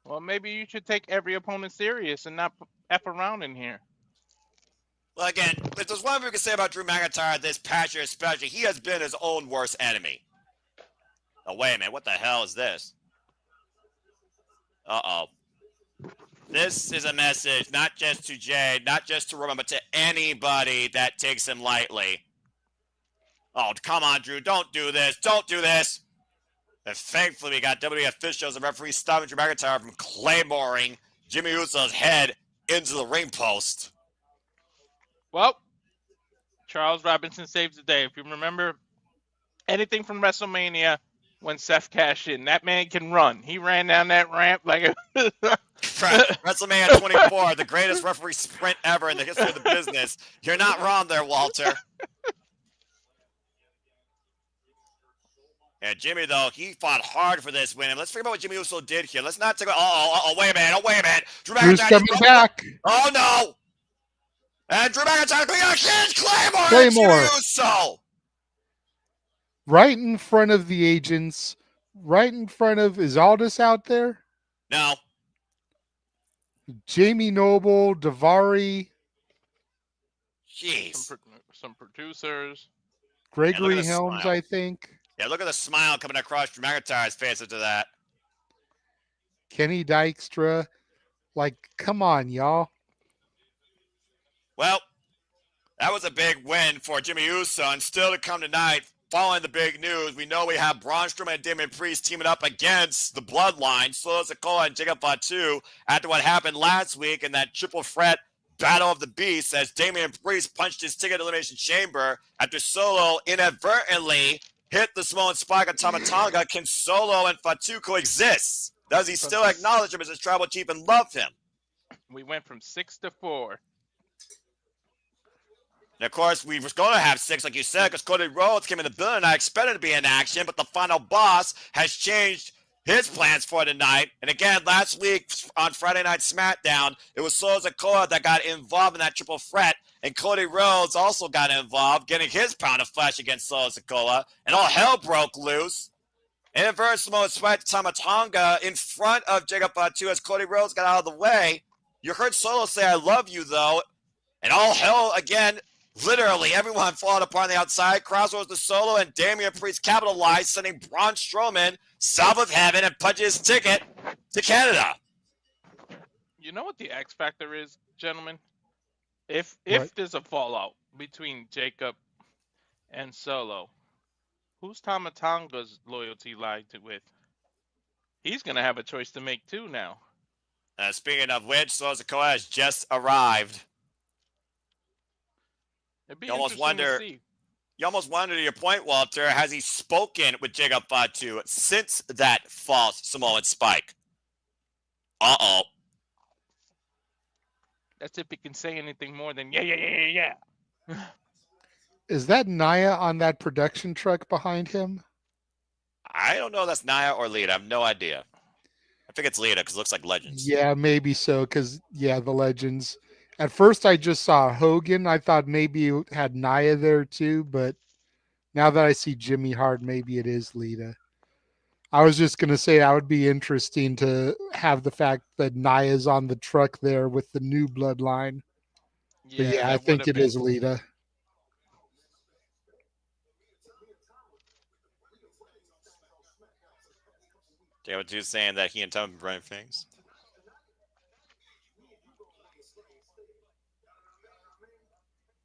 Well, maybe you should take every opponent serious and not F around in here. Well, again, if there's one thing we can say about Drew McIntyre this past year especially, he has been his own worst enemy. Oh, wait a minute. What the hell is this? Uh-oh. This is a message not just to Jay, not just to Roman, but to anybody that takes him lightly. Oh, come on, Drew. Don't do this. Don't do this. And thankfully, we got WWE officials and referees stopping Drew McIntyre from claymoring Jimmy Uso's head into the ring post. Well, Charles Robinson saves the day. If you remember anything from WrestleMania when Seth cashed in, that man can run. He ran down that ramp like a... WrestleMania 24, the greatest referee sprint ever in the history of the business. You're not wrong there, Walter. And Jimmy, though, he fought hard for this win. And let's forget about what Jimmy Uso did here. Let's not take. Wait a minute. Drew Drew's McIntyre coming just back. Oh no! And Drew McIntyre doing a huge Claymore to Claymore. Jimmy Uso. Right in front of the agents. Right in front of, is Aldis out there? No. Jamie Noble, Davari, Jeez. Some producers. Gregory Helms, smile. I think. Yeah, look at the smile coming across Drew McIntyre's face after that. Kenny Dykstra. Like, come on, y'all. Well, that was a big win for Jimmy Uso. And still to come tonight, following the big news, we know we have Braun Strowman and Damien Priest teaming up against the Bloodline, Sikoa and Jacob Fatu, after what happened last week in that triple threat Battle of the Beasts, as Damien Priest punched his ticket to Elimination Chamber after Solo inadvertently hit the Samoan Spike on Tonga. Can Solo and Fatu coexist? Does he still acknowledge him as his tribal chief and love him? We went from 6-4. And of course, we was going to have 6, like you said, because Cody Rhodes came in the building. I expected to be in action, but the final boss has changed his plans for tonight. And again, last week on Friday Night SmackDown, it was Sikoa that got involved in that triple threat, and Cody Rhodes also got involved, getting his pound of flesh against Sikoa, and all hell broke loose. Inverted Samoan Spike to Tonga in front of Jacob Fatu as Cody Rhodes got out of the way. You heard Solo say, "I love you," though, and all hell again. Literally, everyone falling apart on the outside. Crossroads to Solo, and Damien Priest capitalized, sending Braun Strowman south of heaven and punching his ticket to Canada. You know what the X factor is, gentlemen? If there's a fallout between Jacob and Solo, who's Tonga's loyalty lie with? He's gonna have a choice to make too now. Speaking of which, Sikoa has just arrived. You almost wonder. You almost wonder, to your point, Walter, has he spoken with Jacob Fatu since that false Samoan Spike? Uh-oh. That's if he can say anything more than yeah. Is that Naya on that production truck behind him? I don't know if that's Naya or Lita. I have no idea. I think it's Lita because it looks like Legends. Yeah, maybe so, because, yeah, the Legends. At first, I just saw Hogan. I thought maybe it had Naya there too, but now that I see Jimmy Hart, maybe it is Lita. I was just going to say that would be interesting to have the fact that Naya's on the truck there with the new Bloodline. Yeah, I think it is Lita. David Two's saying that he and Tom are running things.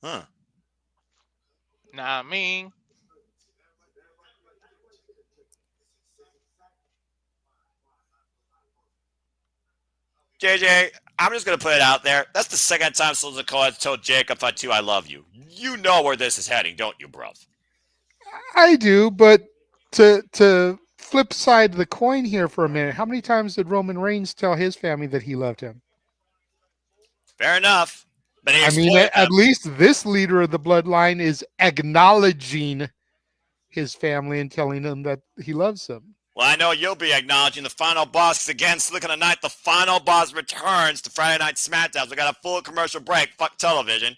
Huh. Nah, me. JJ, I'm just going to put it out there. That's the second time Sikoa has told Jacob Fatu, "I love you." You know where this is heading, don't you, bruv? I do, but to flip side the coin here for a minute, how many times did Roman Reigns tell his family that he loved him? Fair enough. But I mean, at least this leader of the Bloodline is acknowledging his family and telling them that he loves them. Well, I know you'll be acknowledging the final boss again. So look at the night, the final boss returns to Friday Night SmackDown. We got a full commercial break. Fuck television.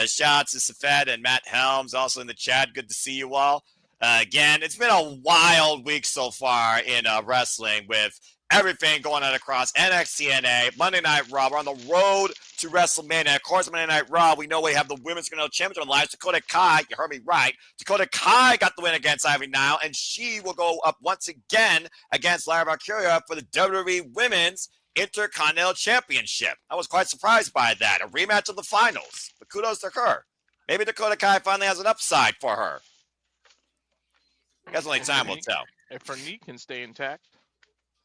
Shout out to Safed and Matt Helms also in the chat. Good to see you all. Again, it's been a wild week so far in wrestling with everything going on across NXT, TNA, Monday Night Raw. We're on the road to WrestleMania. Of course, Monday Night Raw, we know we have the Women's Continental Championship on live. Dakota Kai, you heard me right. Dakota Kai got the win against Ivy Nile, and she will go up once again against Lara Valkyria for the WWE Women's Intercontinental Championship. I was quite surprised by that. A rematch of the finals. But kudos to her. Maybe Dakota Kai finally has an upside for her. I guess only time will tell. If her knee can stay intact.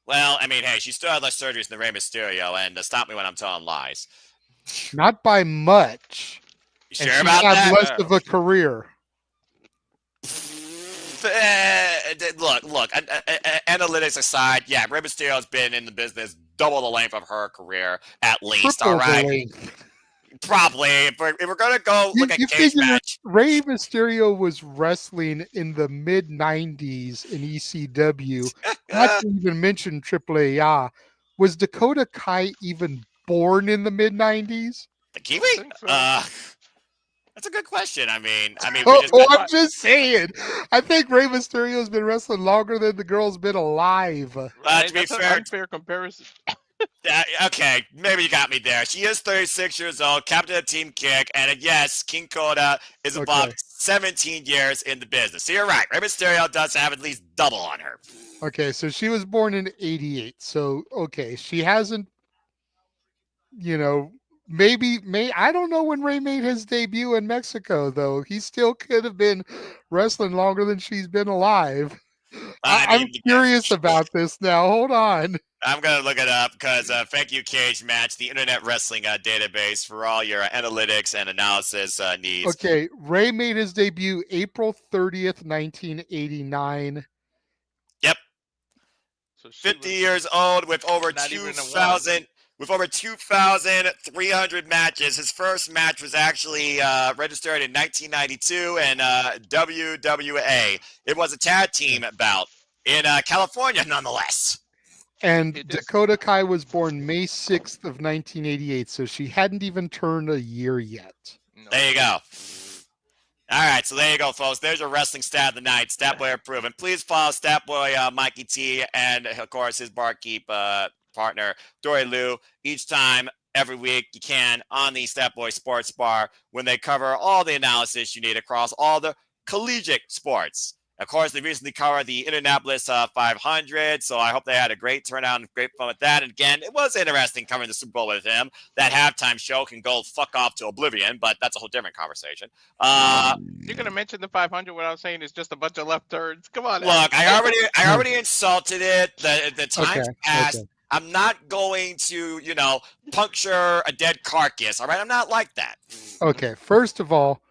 Well, I mean, hey, she still had less surgeries than Rey Mysterio, and stop me when I'm telling lies. Not by much. You sure about that? Less of a career. Look. Analytics aside, yeah, Rey Mysterio's been in the business double the length of her career, at least. Triple all right. the length. Probably. If we're going to go look at You cage figure match. Rey Mysterio was wrestling in the mid '90s in ECW. Not to even mention AAA. Was Dakota Kai even born in the mid '90s? The Kiwi? I think so. That's a good question. I mean, we Oh, just I'm just saying. I think Rey Mysterio's been wrestling longer than the girl's been alive. Right, to be that's an fair, unfair comparison. okay, maybe you got me there. She is 36 years old, captain of Team Kick, and yes, King Coda is involved 17 years in the business. So you're right. Rey Mysterio does have at least double on her. Okay, so she was born in '88. So okay, she hasn't, I don't know when Rey made his debut in Mexico though. He still could have been wrestling longer than she's been alive. I'm curious about this now. Hold on. I'm going to look it up because thank you, Cage Match, the Internet Wrestling database, for all your analytics and analysis needs. Okay, Rey made his debut April 30th, 1989. Yep. So 50 years old with over 2,300 matches. His first match was actually registered in 1992 in WWA. It was a tag team bout in California, nonetheless. And Dakota Kai was born May 6th of 1988, so she hadn't even turned a year yet. No. There you go. All right, so there you go, folks. There's your wrestling stat of the night. Statboy approved. And please follow Statboy Mikey T and, of course, his barkeep partner, Dory Lou, each time, every week you can on the Statboy Sports Bar when they cover all the analysis you need across all the collegiate sports. Of course, they recently covered the Indianapolis 500, so I hope they had a great turnout and great fun with that. And again, it was interesting covering the Super Bowl with him. That halftime show can go fuck off to oblivion, but that's a whole different conversation. You're gonna mention the 500 without saying it's just a bunch of left turns. Come on. Look, I already insulted it. The time's passed. Okay. I'm not going to, puncture a dead carcass. All right, I'm not like that. Okay, first of all,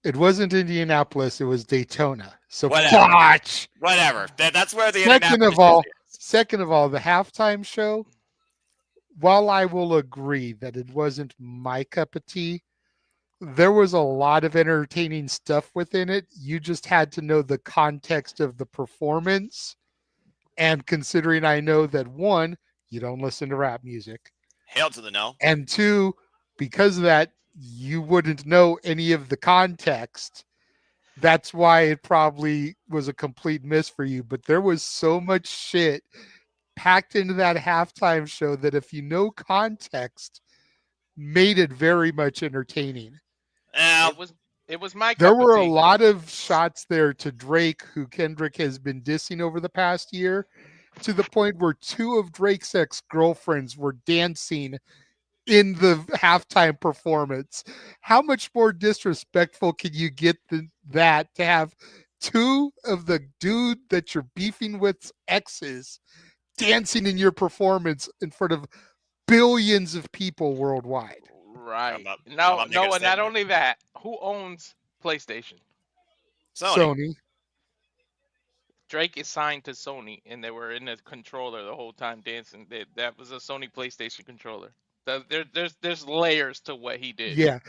it wasn't Indianapolis; it was Daytona. So watch. Whatever. That's where the Second of all, the halftime show, while I will agree that it wasn't my cup of tea, there was a lot of entertaining stuff within it. You just had to know the context of the performance. And considering I know that, one, you don't listen to rap music. Hail to the no. And two, because of that, you wouldn't know any of the context. That's why it probably was a complete miss for you. But there was so much shit packed into that halftime show that if you know context, made it very much entertaining. It was my There were a lot of shots there to Drake, who Kendrick has been dissing over the past year, to the point where two of Drake's ex-girlfriends were dancing in the halftime performance. How much more disrespectful can you get than that, to have two of the dude that you're beefing with exes dancing in your performance in front of billions of people worldwide? Right. No, and not only that, who owns PlayStation? Sony. Drake is signed to Sony, and they were in a controller the whole time dancing. That was a Sony PlayStation controller. There's layers to what he did. Yeah.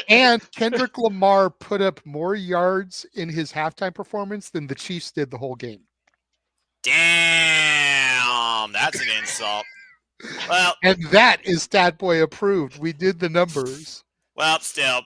And Kendrick Lamar put up more yards in his halftime performance than the Chiefs did the whole game. Damn, that's an insult. Well, and that is Statboy approved. We did the numbers. Well, still,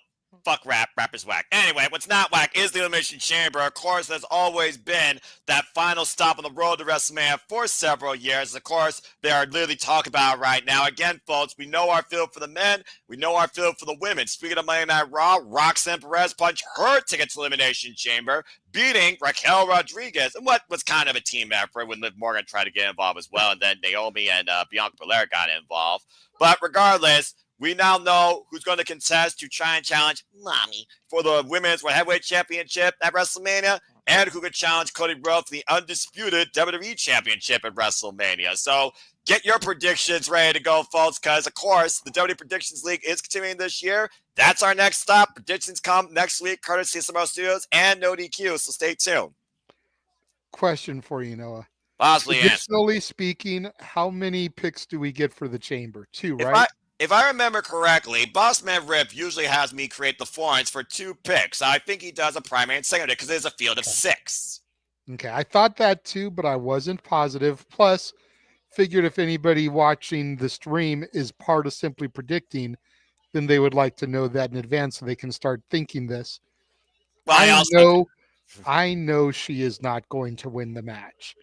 fuck rap. Rap is whack. Anyway, what's not whack is the Elimination Chamber. Of course, there's always been that final stop on the road to WrestleMania for several years. Of course, they are literally talking about it right now. Again, folks, we know our feel for the men. We know our feel for the women. Speaking of Monday Night Raw, Roxanne Perez punched her ticket to Elimination Chamber, beating Raquel Rodriguez, and what was kind of a team effort when Liv Morgan tried to get involved as well, and then Naomi and Bianca Belair got involved. But regardless, we now know who's going to contest to try and challenge Mommy for the Women's World Heavyweight Championship at WrestleMania, and who could challenge Cody Rhodes for the undisputed WWE Championship at WrestleMania. So get your predictions ready to go, folks, because, of course, the WWE Predictions League is continuing this year. That's our next stop. Predictions come next week, courtesy of Sumo Studios and No DQ, so stay tuned. Question for you, Noah. Possibly, Additionally speaking, how many picks do we get for the chamber? 2, right? if I remember correctly, Bossman Rip usually has me create the forums for 2 picks. I think he does a primary and secondary because there's a field of 6. Okay, I thought that too, but I wasn't positive. Plus, figured if anybody watching the stream is part of simply predicting, then they would like to know that in advance so they can start thinking this. Well, I know she is not going to win the match.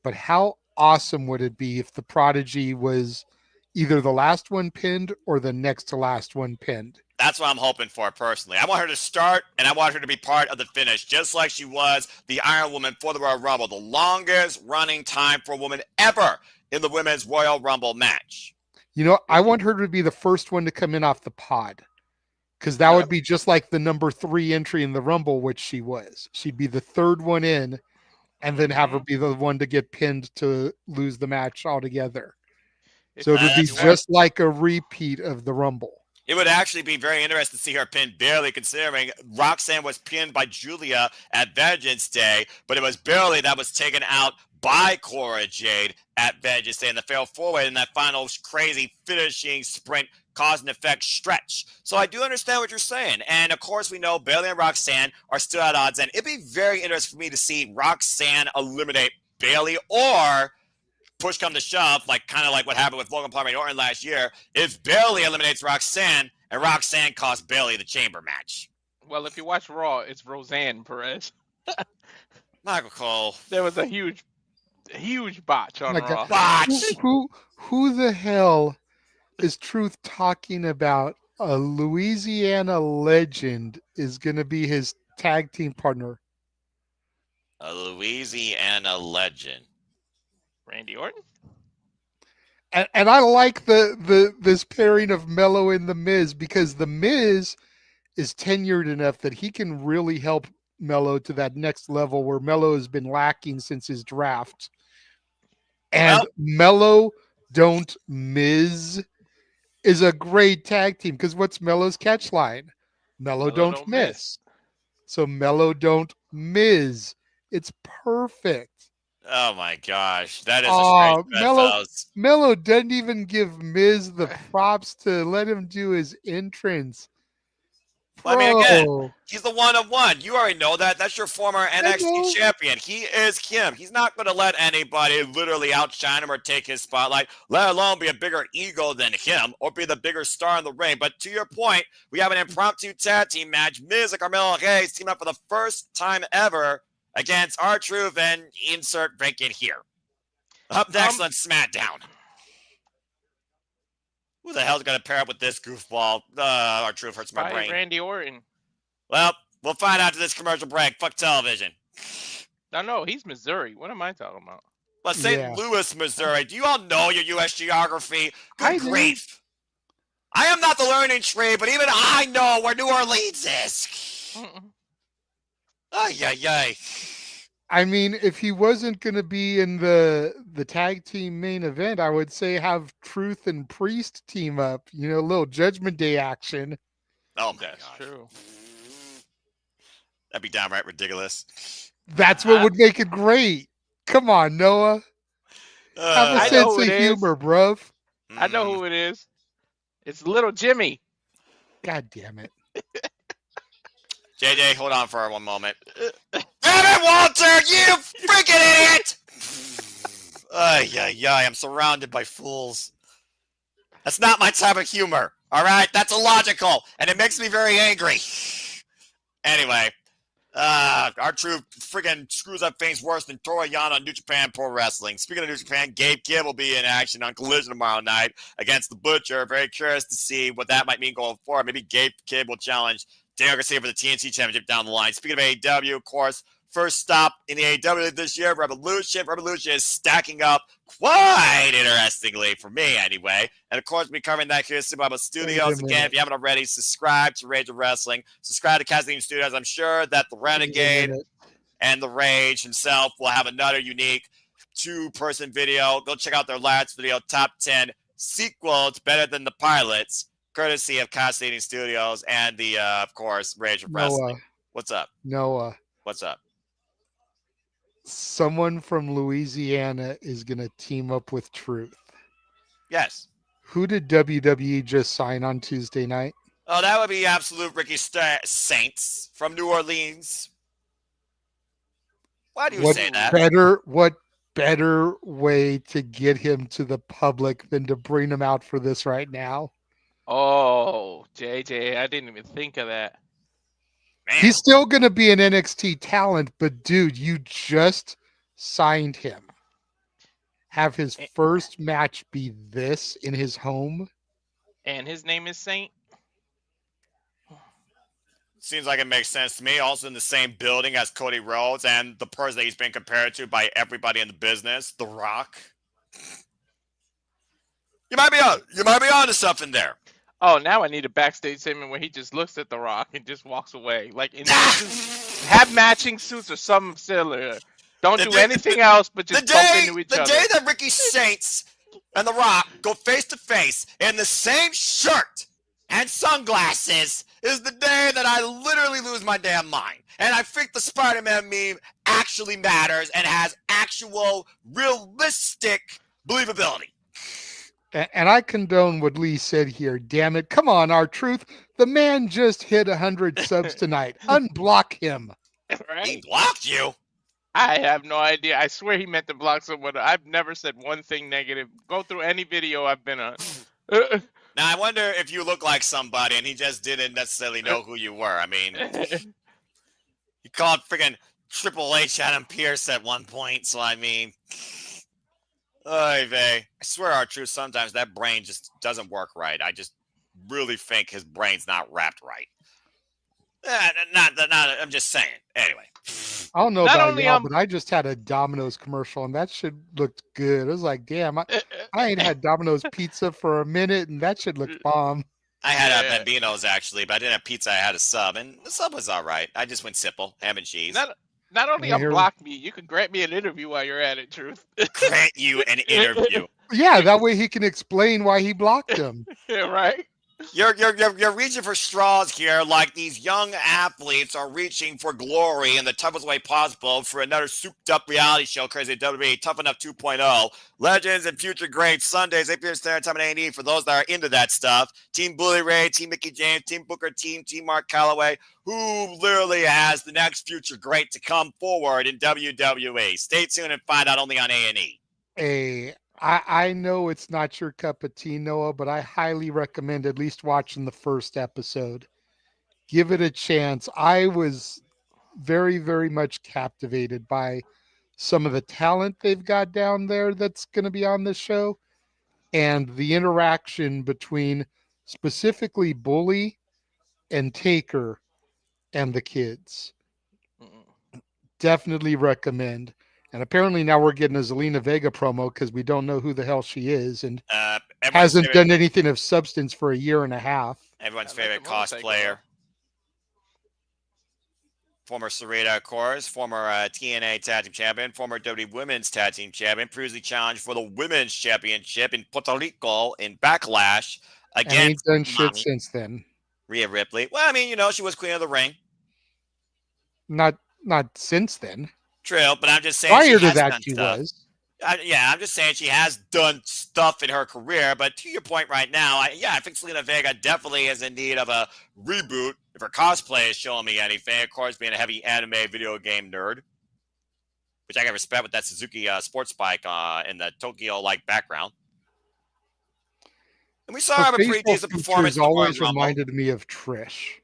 But how awesome would it be if the Prodigy was either the last one pinned or the next to last one pinned? That's what I'm hoping for personally. I want her to start, and I want her to be part of the finish, just like she was the Iron Woman for the Royal Rumble, the longest running time for a woman ever in the Women's Royal Rumble match. You know, I want her to be the first one to come in off the pod, because that would be just like the number 3 entry in the Rumble, which she was. She'd be the third one in, and then have her be the one to get pinned to lose the match altogether. So it would be just like a repeat of the Rumble. It would actually be very interesting to see her pin Bayley, considering Roxanne was pinned by Julia at Vengeance Day, but it was Bayley that was taken out by Cora Jade at Vengeance Day in the Fatal 4-Way in that final crazy finishing sprint cause and effect stretch. So I do understand what you're saying. And of course, we know Bayley and Roxanne are still at odds. And it'd be very interesting for me to see Roxanne eliminate Bayley, or push come to shove, kind of like what happened with Logan Paul and Orton last year, if Bayley eliminates Roxanne and Roxanne costs Bayley the chamber match. Well, if you watch Raw, it's Roseanne Perez. Michael Cole. There was a huge botch on Raw. Botch! Who the hell is Truth talking about? A Louisiana legend is going to be his tag team partner. A Louisiana legend. Randy Orton? And I like this pairing of Mello and The Miz, because The Miz is tenured enough that he can really help Mello to that next level where Mello has been lacking since his draft. And Mello don't Miz is a great tag team, because what's Mello's catch line? Mello don't miss. So Mello don't Miz. It's perfect. Oh my gosh, that is a strange Mello doesn't even give Miz the props to let him do his entrance. Well, I mean, again, he's the one-of-one. You already know that. That's your former NXT champion. He is him. He's not going to let anybody literally outshine him or take his spotlight, let alone be a bigger ego than him or be the bigger star in the ring. But to your point, we have an impromptu tag team match. Miz and Carmelo Hayes team up for the first time ever against R-Truth and insert break in here. Up next on SmackDown. Who the hell's going to pair up with this goofball? R-Truth hurts my brain. Randy Orton. Well, we'll find out after this commercial break. Fuck television. No, he's Missouri. What am I talking about? Well, St. Louis, Missouri. Do you all know your U.S. geography? Good grief. I am not the learning tree, but even I know where New Orleans is. Ay, ay, ay. I mean, if he wasn't going to be in the tag team main event, I would say have Truth and Priest team up. You know, a little Judgment Day action. Oh, that's true. That'd be downright ridiculous. That's what would make it great. Come on, Noah. Have a sense of humor, bruv. I know who it is. It's Little Jimmy. God damn it. JJ, hold on for one moment. Damn it, Walter! You freaking idiot! Ay, ay, ay, I'm surrounded by fools. That's not my type of humor, all right? That's illogical, and it makes me very angry. Anyway, R-Truth freaking screws up things worse than Toru Yano on New Japan Pro Wrestling. Speaking of New Japan, Gabe Kidd will be in action on Collision tomorrow night against The Butcher. Very curious to see what that might mean going forward. Maybe Gabe Kidd will challenge Daniel Garcia for the TNT Championship down the line. Speaking of AEW, of course, first stop in the AEW this year, Revolution. Revolution is stacking up quite interestingly, for me anyway. And of course, we're covering that here at Super Studios. Again, if you haven't already, subscribe to Rage of Wrestling. Subscribe to Casting Studios. I'm sure that the Renegade and the Rage himself will have another unique 2-person video. Go check out their last video, Top 10 Sequels Better Than the Pilots, courtesy of Casting Studios and the, of course, Rage of Wrestling. What's up? Noah. What's up? Someone from Louisiana is going to team up with Truth. Yes. Who did WWE just sign on Tuesday night? Oh, that would be absolute Ricky Saints from New Orleans. Why do you say that? What better way to get him to the public than to bring him out for this right now? Oh, JJ, I didn't even think of that. Man. He's still going to be an NXT talent, but dude, you just signed him. Have his first match be this in his home. And his name is Saint? Seems like it makes sense to me. Also in the same building as Cody Rhodes and the person that he's been compared to by everybody in the business, The Rock. You might be onto something there. Oh, now I need a backstage segment where he just looks at The Rock and just walks away. Like, have matching suits or something similar. Don't do anything else but just bump into each other. The day that Ricky Saints and The Rock go face to face in the same shirt and sunglasses is the day that I literally lose my damn mind. And I think the Spider-Man meme actually matters and has actual realistic believability. And I condone what Lee said here. Damn it. Come on, R-Truth. The man just hit 100 subs tonight. Unblock him. Right? He blocked you? I have no idea. I swear he meant to block someone. I've never said one thing negative. Go through any video I've been on. Now, I wonder if you look like somebody and he just didn't necessarily know who you were. I mean, he called friggin' Triple H Adam Pierce at one point, so I mean... Oy vey. I swear, R-Truth, sometimes that brain just doesn't work right. I just really think his brain's not wrapped right. I'm just saying. Anyway. I don't know about y'all, but I just had a Domino's commercial, and that shit looked good. I was like, damn, I ain't had Domino's pizza for a minute, and that shit looked bomb. I had Bambino's, actually, but I didn't have pizza. I had a sub, and the sub was all right. I just went simple, ham and cheese. Not only unblock me, you can grant me an interview while you're at it, Truth. Grant you an interview. Yeah, that way he can explain why he blocked him. Yeah, right? You're reaching for straws here, like these young athletes are reaching for glory in the toughest way possible for another souped-up reality show, crazy WWE, Tough Enough 2.0. Legends and future greats, Sundays, 8 p.m. Standard Time at A&E for those that are into that stuff. Team Bully Ray, Team Mickey James, Team Booker, Team Mark Calloway, who literally has the next future great to come forward in WWE. Stay tuned and find out only on A&E. Hey, I know it's not your cup of tea, Noah, but I highly recommend at least watching the first episode. Give it a chance. I was very, very much captivated by some of the talent they've got down there that's going to be on this show and the interaction between specifically Bully and Taker and the kids. Definitely recommend. And apparently now we're getting a Zelina Vega promo because we don't know who the hell she is and hasn't done anything of substance for a year and a half. Everyone's favorite cosplayer. Former Sarita, of course. Former TNA Tag Team Champion. Former WWE Women's Tag Team Champion. Previously challenged for the Women's Championship in Puerto Rico in Backlash. Against and ain't done shit since then. Rhea Ripley. Well, I mean, she was Queen of the Ring. Not since then. True, but I'm just saying prior to that she was. I'm just saying she has done stuff in her career. But to your point right now, I think Zelina Vega definitely is in need of a reboot. If her cosplay is showing me anything, of course, being a heavy anime video game nerd, which I can respect with that Suzuki sports bike in the Tokyo-like background. And we saw her have a pretty decent performance. Always reminded me of Trish.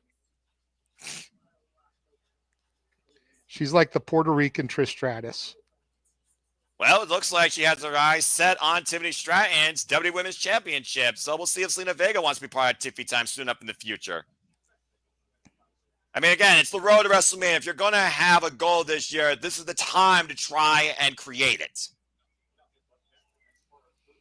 She's like the Puerto Rican Trish Stratus. Well, it looks like she has her eyes set on Tiffany Stratton's WWE Women's Championship. So we'll see if Zelina Vega wants to be part of Tiffy time soon up in the future. I mean, again, it's the road to WrestleMania. If you're going to have a goal this year, this is the time to try and create it.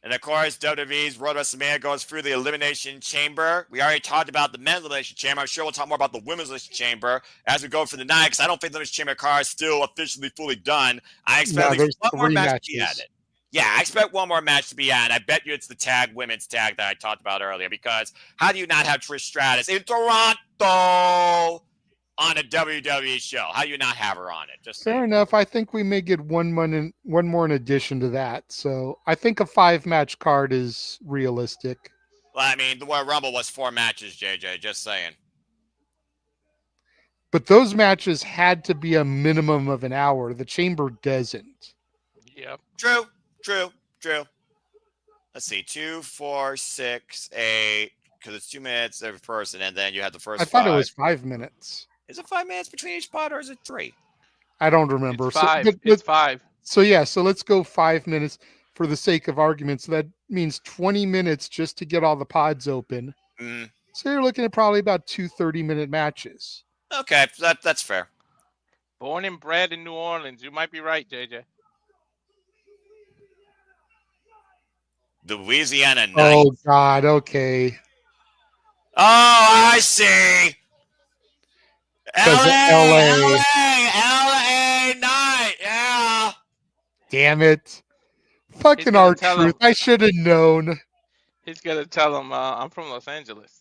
And, of course, WWE's Road to WrestleMania goes through the Elimination Chamber. We already talked about the men's Elimination Chamber. I'm sure we'll talk more about the women's Elimination Chamber as we go for the night, because I don't think the Elimination Chamber card is still officially fully done. I expect at least one more match to be added. Yeah, I expect one more match to be added. I bet you it's the women's tag that I talked about earlier, because how do you not have Trish Stratus in Toronto on a WWE show? How do you not have her on it? Just fair enough. I think we may get one more in addition to that. So I think a 5-match card is realistic. Well, I mean, the Royal Rumble was 4 matches, JJ. Just saying. But those matches had to be a minimum of an hour. The Chamber doesn't. Yep. True. Let's see, 2, 4, 6, 8. Because it's 2 minutes every person, and then you have the first. I thought 5. it was 5 minutes. Is it 5 minutes between each spot, or is it 3? I don't remember. It's 5. It's 5. So yeah, so let's go 5 minutes for the sake of argument. So that means 20 minutes just to get all the pods open. Mm. So you're looking at probably about 2 30-minute matches. Okay, that's fair. Born and bred in New Orleans. You might be right, JJ. The Louisiana Knights. Oh God, okay. Oh, I see. LA Knight. Yeah. Damn it. Fucking R-Truth. I should have known. He's gonna tell him I'm from Los Angeles.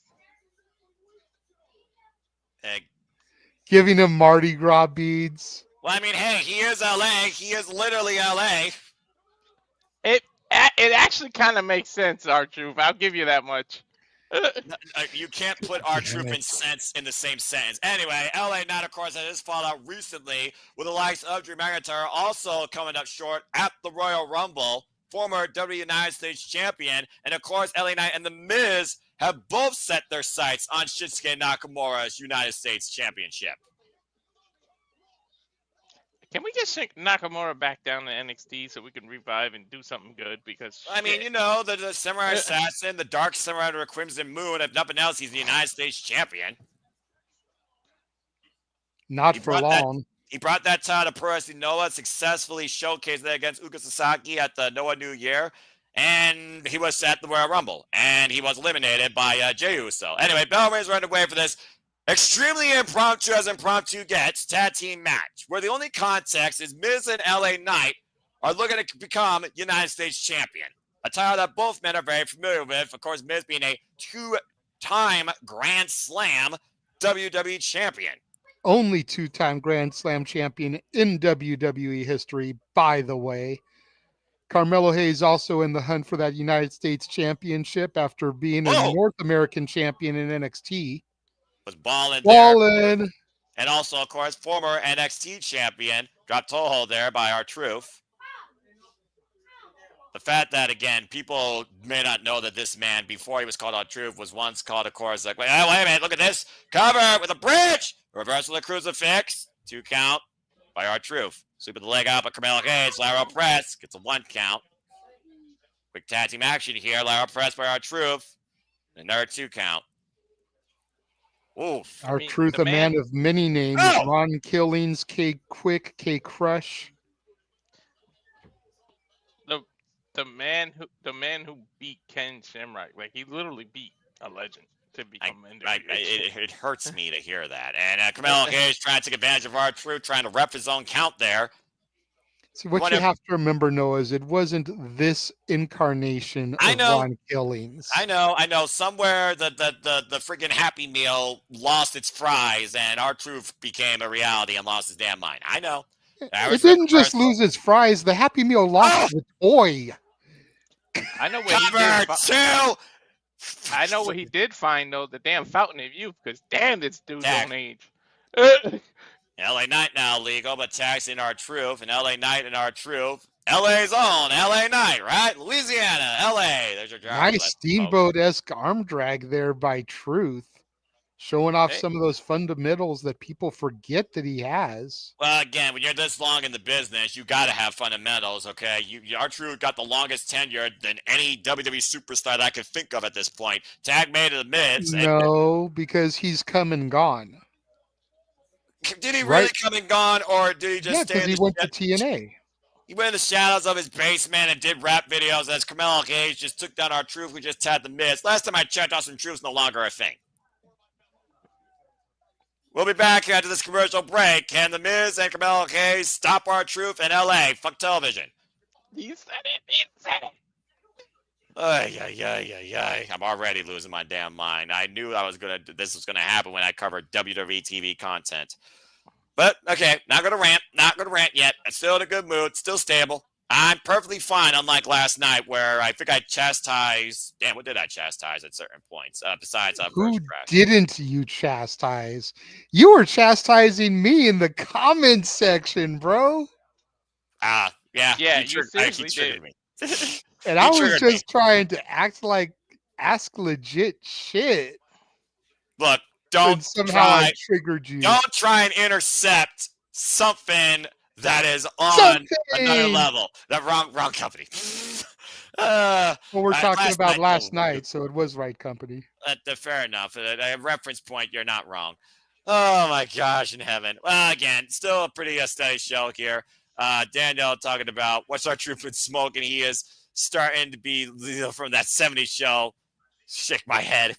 Giving him Mardi Gras beads. Well, I mean, hey, he is LA. He is literally LA. It actually kind of makes sense, R-Truth. I'll give you that much. You can't put R-Truth and sense in the same sentence. Anyway, LA Knight, of course, had his fallout recently with the likes of Drew McIntyre also coming up short at the Royal Rumble. Former WWE United States Champion. And, of course, LA Knight and The Miz have both set their sights on Shinsuke Nakamura's United States Championship. Can we get Nakamura back down to NXT so we can revive and do something good? Because I mean, you know, the Samurai Assassin, the Dark Samurai under a Crimson Moon. If nothing else, he's the United States Champion. Not for long. He brought that title to Pro Wrestling Noah, successfully showcased that against Uka Sasaki at the Noah New Year, and he was at the Royal Rumble, and he was eliminated by Jey Uso. Anyway, Bell Ray's running away for this extremely impromptu as impromptu gets tag team match, where the only context is Miz and LA Knight are looking to become United States Champion, a title that both men are very familiar with. Of course, Miz being a 2-time Grand Slam WWE Champion. Only 2-time Grand Slam champion in WWE history, by the way. Carmelo Hayes also in the hunt for that United States Championship after being a North American champion in NXT. Was balling. And also, of course, former NXT champion, dropped toehold there by R-Truth. The fact that, again, people may not know that this man, before he was called R-Truth, was once called, of course, like, wait a minute, look at this. Cover with a bridge. Reversal of crucifix. 2 count by R-Truth. Sweep of the leg out by Carmelo Hayes. Lateral press. Gets a 1 count. Quick tag team action here. Lateral press by R-Truth. Another 2 count. Oof. R-Truth, a man of many names. Ron Killings, K Quick, K Crush. The man who beat Ken Shamrock, like he literally beat a legend to become it hurts me to hear that. And Carmelo Hayes trying to take advantage of R-Truth, trying to rep his own count there. See, what you have to remember, Noah, is it wasn't this incarnation of Ron Killings. I know. Somewhere the freaking Happy Meal lost its fries, and R-Truth became a reality and lost his damn mind. I know. It didn't just lose its fries. The Happy Meal lost the toy. I know what he did. I know what he did find, though, the damn Fountain of Youth, because damn, this dude's own age. LA Knight now legal, but taxing R-Truth, and LA Knight and R-Truth. LA's own, LA Knight, right? Louisiana, LA. There's your driver. Nice Steamboat-esque arm drag there by Truth. Showing off some of those fundamentals that people forget that he has. Well, again, when you're this long in the business, you got to have fundamentals, okay? R-Truth got the longest tenure than any WWE superstar that I could think of at this point. Tag made of the Miz. No, because he's come and gone. Did he really come and gone, or did he just stay in he went to TNA. He went in the shadows of his basement and did rap videos as Carmelo Hayes just took down R-Truth. We just tagged the Miz. Last time I checked, Austin Truth's no longer a thing. We'll be back after this commercial break. Can The Miz and Carmelo Hayes stop R-Truth in LA? Fuck television. You said it. Ay. I'm already losing my damn mind. I knew this was gonna happen when I covered WWE TV content. But okay, not gonna rant yet. I'm still in a good mood, still stable. I'm perfectly fine, unlike last night where I think I chastised. Damn, what did I chastise at certain points? Besides Who first crash. didn't you chastise? You were chastising me in the comments section, bro. Yeah, Yeah, you you he seriously triggered did. me. And He I was triggered me. just trying to ask legit shit. Look, And somehow I triggered you. don't try and intercept something that is on another Something. level. The wrong company. Well, we're talking about last night. night, so it was right company. Fair enough. A reference point, you're not wrong. Oh my gosh in heaven. Well, again, still a pretty steady show here. Daniel talking about what's our truth with smoke, and he is starting to be from that 70s show. Shake my head.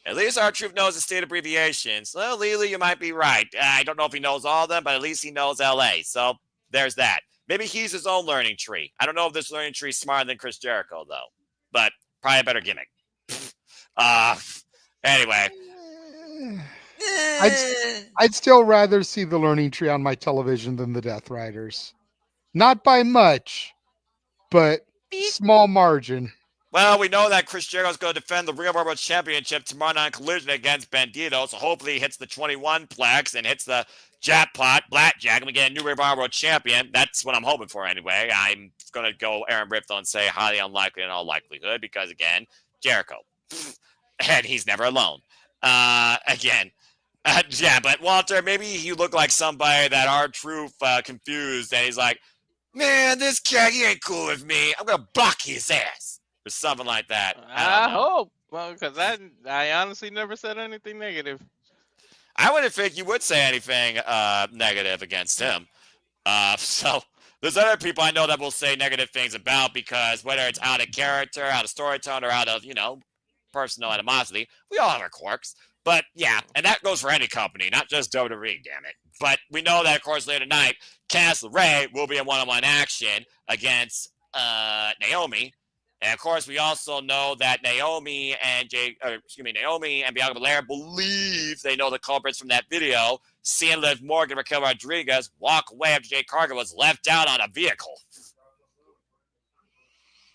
At least our truth knows the state abbreviations. Well, Lily, you might be right. I don't know if he knows all of them, but at least he knows LA. So there's that. Maybe he's his own learning tree. I don't know if this learning tree is smarter than Chris Jericho, though. But probably a better gimmick. Anyway. I'd still rather see the learning tree on my television than the Death Riders. Not by much, but small margin. Well, we know that Chris Jericho's going to defend the Real World Championship tomorrow night Collision against Bandito, so hopefully he hits the 21 plex and hits the jackpot, blackjack, and we get a new Real World Champion. That's what I'm hoping for anyway. I'm going to go Aaron Ripto and say highly unlikely in all likelihood because, again, Jericho. And he's never alone. Again. Yeah, but Walter, maybe you look like somebody that R-Truth confused, and he's like, man, this cat, he ain't cool with me. I'm going to block his ass. Or something like that. I hope. Well, because I honestly never said anything negative. I wouldn't think you would say anything negative against him. So there's other people I know that will say negative things about because whether it's out of character, out of storytelling, or out of, personal animosity, we all have our quirks. But yeah, and that goes for any company, not just WWE, damn it. But we know that, of course, later tonight, Candice LeRae will be in one-on-one action against Naomi. And of course, we also know that Naomi and Bianca Belair believe they know the culprits from that video, seeing Liv Morgan, Raquel Rodriguez walk away after Jade Cargill was left out on a vehicle.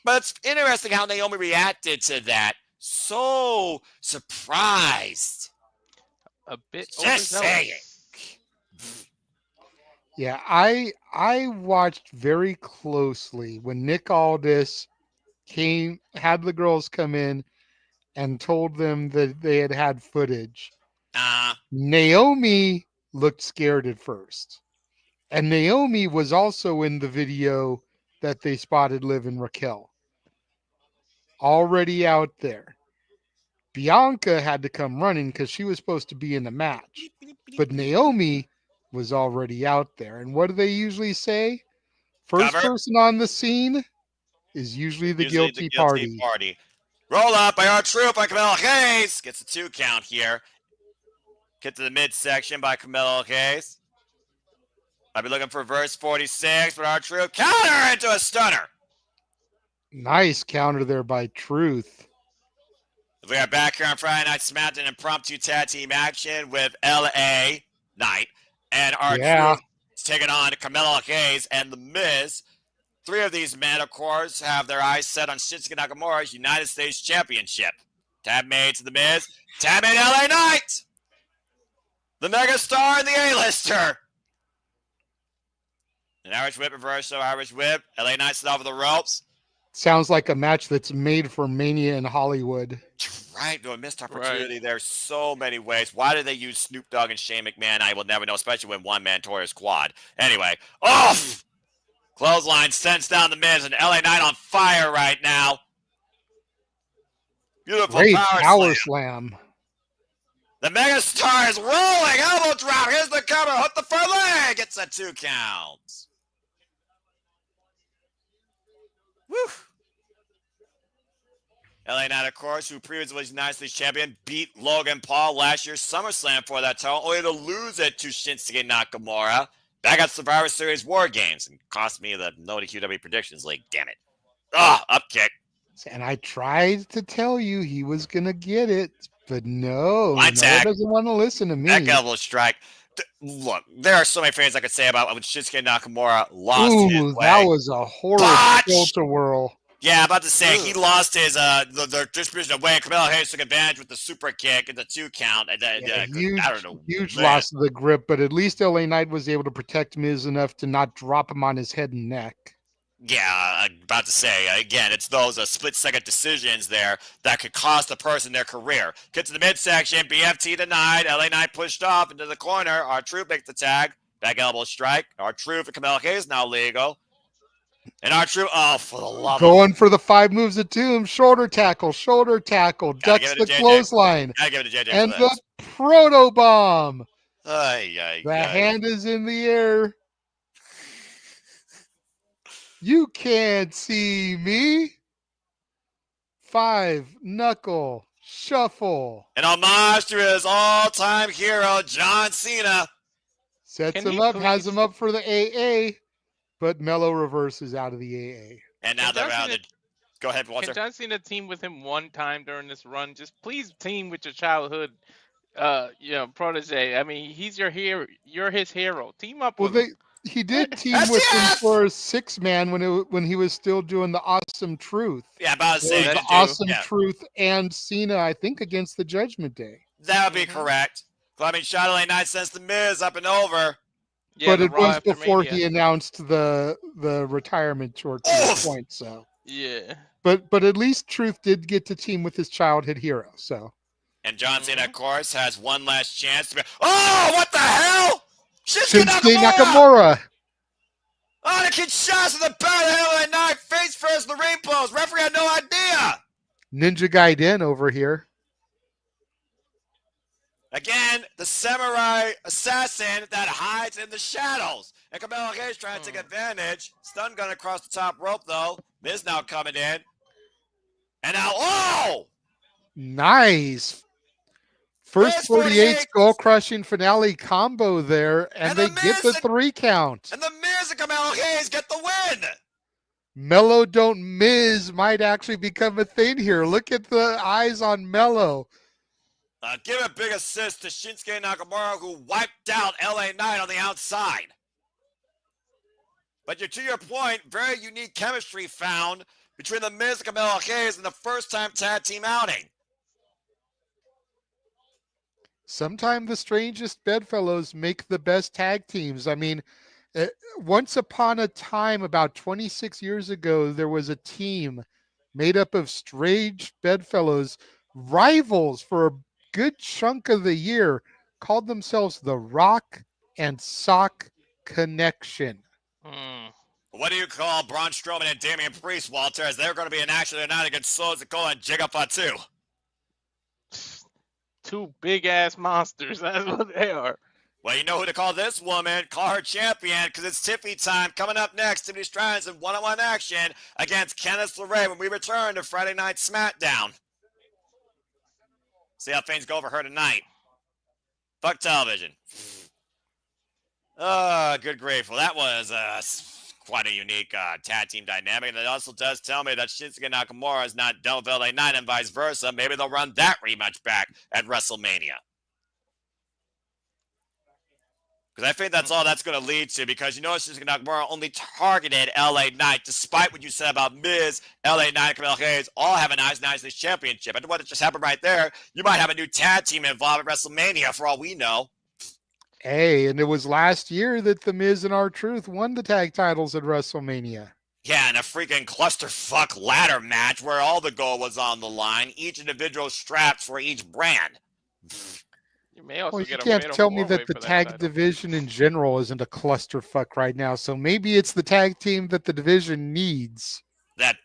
But it's interesting how Naomi reacted to that. So surprised. A bit Just saying. Yeah, I watched very closely when Nick Aldis had the girls come in and told them that they had footage. Naomi looked scared at first. And Naomi was also in the video that they spotted Liv and Raquel. Already out there. Bianca had to come running because she was supposed to be in the match. But Naomi was already out there. And what do they usually say? First person on the scene is usually the guilty party. Roll up by R-Truth by Camilo Hayes. Gets a 2 count here. Get to the midsection by Camilo Hayes. I'll be looking for verse 46, but R-Truth counter into a stunner. Nice counter there by Truth. We are back here on Friday Night Smackdown, impromptu tag team action with LA Knight and R-Truth taking on Camilo Hayes and The Miz. 3 of these men, of course, have their eyes set on Shinsuke Nakamura's United States Championship. Tab made to The Miz. Tab made LA Knight! The megastar and the A-lister. An Irish whip reversal, Irish whip. LA Knight set off with the ropes. Sounds like a match that's made for Mania in Hollywood. Right, a missed opportunity. Right. There's so many ways. Why did they use Snoop Dogg and Shane McMahon? I will never know, especially when one man tore his quad. Anyway, off! Clothesline sends down The Miz, and LA Knight on fire right now. Beautiful great power slam. The megastar is rolling. Elbow drop. Here's the cover. Hook the front leg. Gets a 2 count. Woo. LA Knight, of course, who previously was United States champion, beat Logan Paul last year's SummerSlam for that title, only to lose it to Shinsuke Nakamura. Back at Survivor Series War Games and cost me the No QW Predictions League. Damn it. Up kick. And I tried to tell you he was going to get it, but no, Line tag. doesn't want to listen to me. Back elbow strike. Look, there are so many things I could say about when Shinsuke Nakamura lost his Ooh, way. that was a horrid Botch! tilt-a-whirl. Yeah, I'm about to say he Ugh. lost his the distribution of weight. Carmelo Hayes took advantage with the super kick and the 2 count. And Yeah, I don't know. huge man. loss of the grip, but at least LA Knight was able to protect Miz enough to not drop him on his head and neck. Yeah, I'm about to say, again, it's those split-second decisions there that could cost the person their career. Get to the midsection, BFT denied, LA Knight pushed off into the corner, R-Truth makes the tag, back elbow strike, R-Truth and Carmelo Hayes now legal. And R-Truth, oh, for the love of... Going for the 5 moves of doom, shoulder tackle, ducks the clothesline, Gotta give it to JJ and for the this. proto bomb. The The hand is in the air. You can't see me. 5 knuckle shuffle. An homage to his all-time hero, John Cena. Sets Can him he up, has please- him up for the AA, but Mello reverses out of the AA. And now Can they're John out. Cena- Go ahead, Walter. Can John Cena team with him one time during this run? Just please team with your childhood, protege. I mean, he's your hero. You're his hero. Team up Well, with him. he did team with him for a 6-man when he was still doing the Awesome Truth. Yeah, about to It say was the that's true. Awesome Yeah. Truth and Cena, I think, against the Judgment Day. That would be Mhm. correct. Well, I mean, Shadow Lane Knight sends the Miz up and over. Yeah, but the it Raw was after before Mania. he announced the retirement tour to Oof! this point. So, Yeah. but at least Truth did get to team with his childhood hero. So And John Cena, of Mhm. course, has one last chance to be. Oh, what the hell? Shinsuke Nakamura! Nakamura. Oh, the kid shots in the back of the hell of that night. Face first in the ring post. Referee had no idea. Ninja Gaiden over here. Again, the samurai assassin that hides in the shadows. And Carmelo Hayes trying to take advantage. Stun gun across the top rope, though. Miz now coming in. And now, oh! Nice. First Miz 48 48. skull crushing finale combo there, and And they the get the Miz- 3 count. And the Miz and Carmelo Hayes get the win. Mello don't Miz might actually become a thing here. Look at the eyes on Mello. Give a big assist to Shinsuke Nakamura, who wiped out LA Knight on the outside. But to your point, very unique chemistry found between the Miz and Carmelo Hayes in the first-time tag team outing. Sometimes the strangest bedfellows make the best tag teams. I mean, once upon a time, about 26 years ago, there was a team made up of strange bedfellows, rivals for a good chunk of the year, called themselves the Rock and Sock Connection. Mm. What do you call Braun Strowman and Damien Priest, Walter, as they're going to be in action tonight against Sikoa and Jigga Fatu? 2 big ass monsters. That's what they are. Well, you know who to call this woman. Call her champion, because it's Tiffy time. Coming up next, Tiffany Stratton's in one-on-one action against Candice LeRae when we return to Friday Night SmackDown. See how things go for her tonight. Fuck television. Good grief. Well, that was quite a unique tag team dynamic. And it also does tell me that Shinsuke Nakamura is not done with LA Knight and vice versa. Maybe they'll run that rematch back at WrestleMania. Because I think that's all that's going to lead to, because you know Shinsuke Nakamura only targeted LA Knight, despite what you said about Miz, LA Knight, and Carmelo Hayes all have a nice championship. And what just happened right there, you might have a new tag team involved at WrestleMania for all we know. Hey, and it was last year that The Miz and R-Truth won the tag titles at WrestleMania. Yeah, and a freaking clusterfuck ladder match where all the gold was on the line, each individual straps for each brand. You may also Well, you get a can't fatal tell me four-way that the for tag title. division in general isn't a clusterfuck right now. So maybe it's the tag team that the division needs. That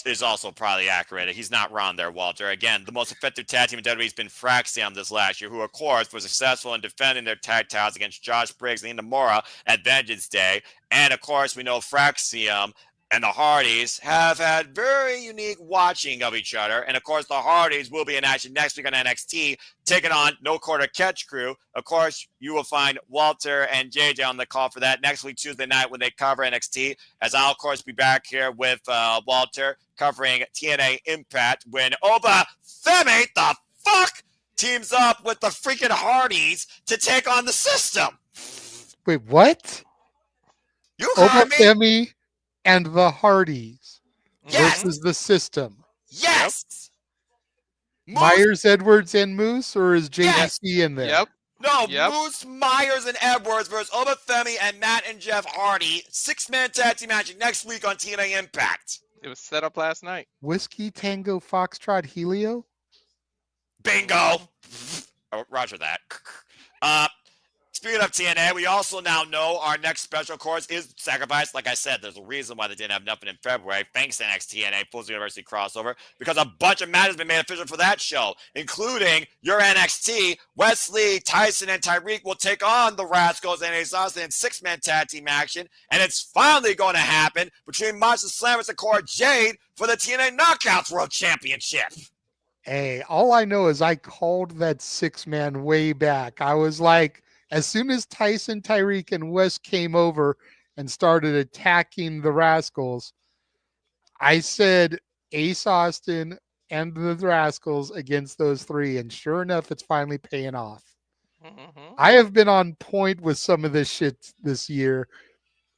is also probably accurate. He's not wrong there, Walter. Again, the most effective tag team in WWE has been Fraxium this last year, who, of course, was successful in defending their tag titles against Josh Briggs and Inamura at Vengeance Day. And, of course, we know Fraxium and the Hardys have had very unique watching of each other. And, of course, the Hardys will be in action next week on NXT, taking on No Quarter Catch Crew. Of course, you will find Walter and JJ on the call for that next week, Tuesday night, when they cover NXT, as I'll, of course, be back here with Walter covering TNA Impact when Oba Femi, the fuck, teams up with the freaking Hardys to take on the system. Wait, what? You heard me? Obafemi and the Hardys Yes. versus the System. Yes. Moose. Myers, Edwards, and Moose, or is Yes. JDC in there? Yep. No, Yep. Moose, Myers, and Edwards versus Obafemi and Matt and Jeff Hardy. 6-man tag team match next week on TNA Impact. It was set up last night. Whiskey Tango Foxtrot Helio? Bingo. Oh, roger that. Speaking of TNA, we also now know our next special course is Sacrifice. Like I said, there's a reason why they didn't have nothing in February, thanks to NXT Full University crossover, because a bunch of matches have been made official for that show, including your NXT. Wesley, Tyson, and Tyreek will take on the Rascals and Ace Austin in 6-man tag team action, and it's finally going to happen between Monster Slammers and Cora Jade for the TNA Knockouts World Championship. Hey, all I know is I called that 6-man way back. I was like, as soon as Tyson, Tyreek, and West came over and started attacking the Rascals, I said Ace Austin and the Rascals against those three. And sure enough, it's finally paying off. Mm-hmm. I have been on point with some of this shit this year.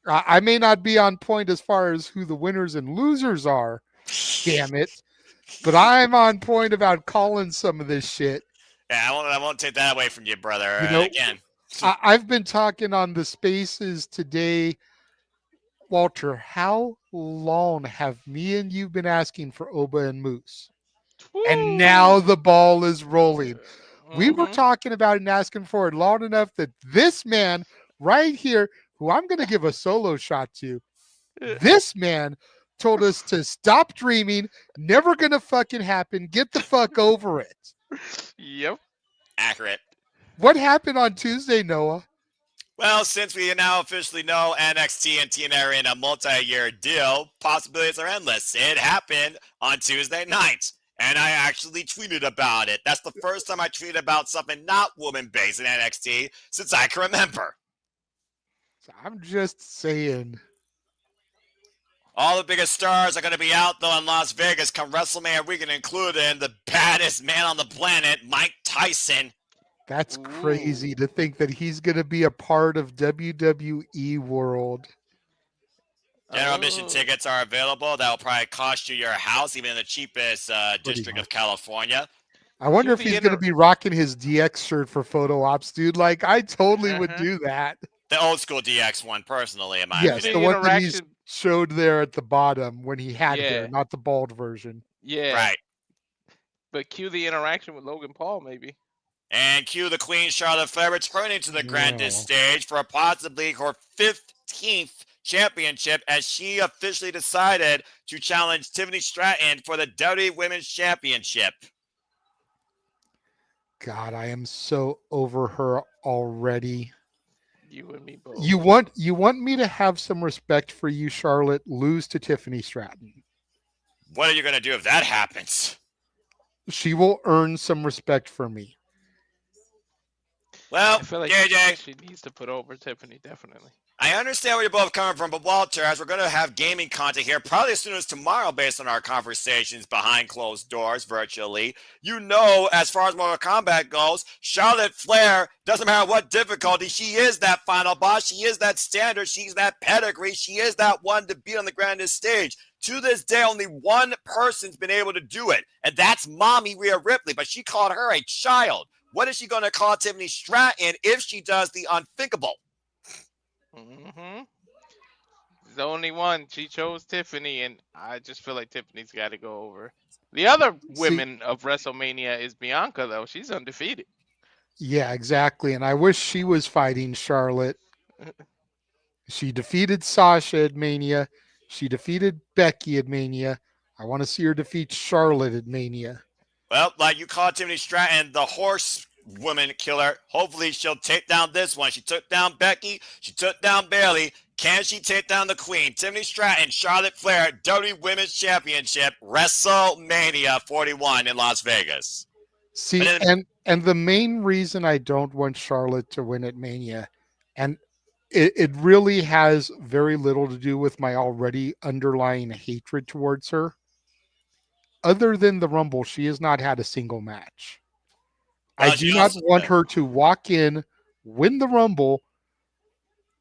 I may not be on point as far as who the winners and losers are, damn it. But I'm on point about calling some of this shit. Yeah, I won't take that away from you, brother. You know, Again. I've been talking on the spaces today. Walter, how long have me and you been asking for Oba and Moose? And now the ball is rolling. We were talking about it and asking for it long enough that this man right here, who I'm going to give a solo shot to, this man told us to stop dreaming, never going to fucking happen, get the fuck over it. Yep. Accurate. What happened on Tuesday, Noah? Well, since we now officially know NXT and TNA are in a multi-year deal, possibilities are endless. It happened on Tuesday night, and I actually tweeted about it. That's the first time I tweeted about something not woman-based in NXT since I can remember. I'm just saying. All the biggest stars are going to be out, though, in Las Vegas come WrestleMania weekend, including the baddest man on the planet, Mike Tyson. That's crazy to think that he's going to be a part of WWE World. General admission tickets are available. That'll probably cost you your house, even in the cheapest district of California. I wonder if he's going to be rocking his DX shirt for photo ops, dude. Like, I totally would do that. The old school DX one, personally, in my Yes, opinion. the one that he showed there at the bottom when he had hair, not the bald version. Yeah. Right. But cue the interaction with Logan Paul, maybe. And cue the Queen Charlotte Flair returning to the grandest stage for possibly her 15th championship, as she officially decided to challenge Tiffany Stratton for the WWE Women's Championship. God, I am so over her already. You and me both. You want me to have some respect for you, Charlotte, lose to Tiffany Stratton. What are you going to do if that happens? She will earn some respect for me. Well, I feel like JJ, she needs to put over Tiffany, definitely. I understand where you're both coming from, but Walter, as we're going to have gaming content here, probably as soon as tomorrow, based on our conversations behind closed doors virtually, you know, as far as Mortal Kombat goes, Charlotte Flair, doesn't matter what difficulty, she is that final boss, she is that standard, she's that pedigree, she is that one to be on the grandest stage. To this day, only one person's been able to do it, and that's Mommy Rhea Ripley, but she called her a child. What is she going to call Tiffany Stratton if she does the unthinkable? Mm-hmm. The only one. She chose Tiffany, and I just feel like Tiffany's got to go over. The other women of WrestleMania is Bianca, though. She's undefeated. Yeah, exactly. And I wish she was fighting Charlotte. She defeated Sasha at Mania. She defeated Becky at Mania. I want to see her defeat Charlotte at Mania. Well, like you call Tiffany Stratton the horse woman killer. Hopefully she'll take down this one. She took down Becky. She took down Bayley. Can she take down the Queen? Tiffany Stratton, Charlotte Flair, WWE Women's Championship, WrestleMania 41 in Las Vegas. See, and the main reason I don't want Charlotte to win at Mania, and it really has very little to do with my already underlying hatred towards her. Other than the Rumble, she has not had a single match. I do not want her to walk in, win the Rumble,